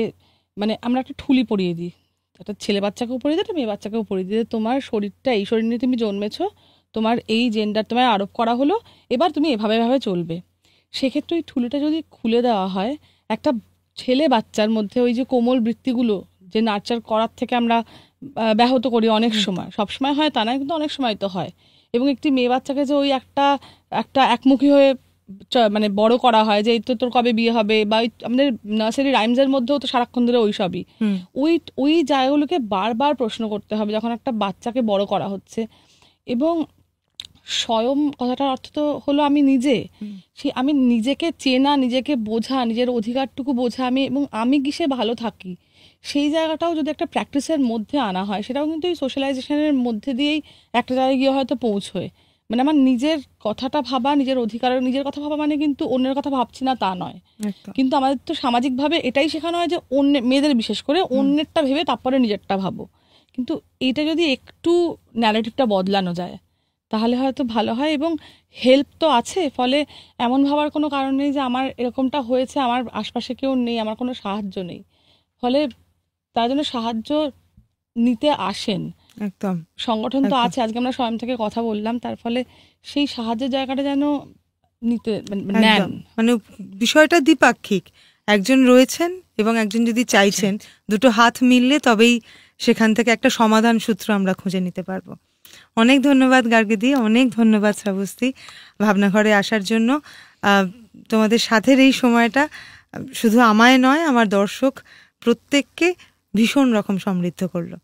Speaker 2: মানে আমরা একটা ঠুলি পরিয়ে দিই, একটা ছেলে বাচ্চাকেও পরিয়ে দিই, একটা মেয়ে বাচ্চাকেও পরিয়ে দিই, তোমার শরীরটা এই শরীর নিয়ে তুমি জন্মেছো, তোমার এই জেন্ডার তোমায় আরোপ করা হলো, এবার তুমি এভাবে এভাবে চলবে। সেক্ষেত্রে ওই ঠুলিটা যদি খুলে দেওয়া হয়, একটা ছেলে বাচ্চার মধ্যে ওই যে কোমল বৃত্তিগুলো যে নার্চার করার থেকে আমরা ব্যাহত করি অনেক সময়, সবসময় হয় তা নয়, কিন্তু অনেক সময় তো হয়। এবং একটি মেয়ে বাচ্চাকে যে ওই একটা একমুখী হয়ে মানে বড় করা হয় যে এই তো তোর কবে বিয়ে হবে, বা আমাদের নার্সারি রাইমসের মধ্যেও তো সারাক্ষণ ধরে ওই সবই, ওই জায়গাগুলোকে বারবার প্রশ্ন করতে হবে যখন একটা বাচ্চাকে বড় করা হচ্ছে। এবং স্বয়ং কথাটার অর্থ তো হলো আমি নিজে, আমি নিজেকে চেনা, নিজেকে বোঝা, নিজের অধিকারটুকু বোঝা, আমি কিসে ভালো থাকি, সেই জায়গাটাও যদি একটা প্র্যাকটিসের মধ্যে আনা হয়, সেটাও কিন্তু এই সোশ্যালাইজেশনের মধ্যে দিয়েই একটা জায়গায় গিয়ে হয়তো পৌঁছয়। মানে আমার নিজের কথাটা ভাবা, নিজের অধিকারের নিজের কথা ভাবা মানে কিন্তু অন্যের কথা ভাবছি না তা নয়, কিন্তু আমাদের তো সামাজিকভাবে এটাই শেখানো হয় যে মেয়েদের বিশেষ করে অন্যেরটা ভেবে তারপরে নিজেরটা ভাবো। কিন্তু এইটা যদি একটু ন্যারেটিভটা বদলানো যায় তাহলে হয়তো ভালো হয়। এবং হেল্প তো আছে, ফলে এমন ভাবার কোনো কারণ নেই যে আমার এরকমটা হয়েছে, আমার আশপাশে কেউ নেই, আমার কোনো সাহায্য নেই, ফলে তার জন্য সাহায্য নিতে আসেন।
Speaker 3: একদম,
Speaker 2: সংগঠন তো আছে, আজকে আমরা স্বয়ং থেকে কথা বললাম, তার ফলে সেই সাহায্যের জায়গাটা যেন নিতে নেন।
Speaker 3: মানে বিষয়টা দ্বিপাক্ষিক, একজন রয়েছেন এবং একজন যদি চাইছেন, দুটো হাত মিললে তবেই সেখান থেকে একটা সমাধান সূত্র আমরা খুঁজে নিতে পারবো। অনেক ধন্যবাদ গার্গীদি, অনেক ধন্যবাদ শ্রাবস্তী ভাবনাঘরে আসার জন্য। তোমাদের সাথের এই সময়টা শুধু আমায় নয়, আমার দর্শক প্রত্যেককে ভীষণ রকম সমৃদ্ধ করলো।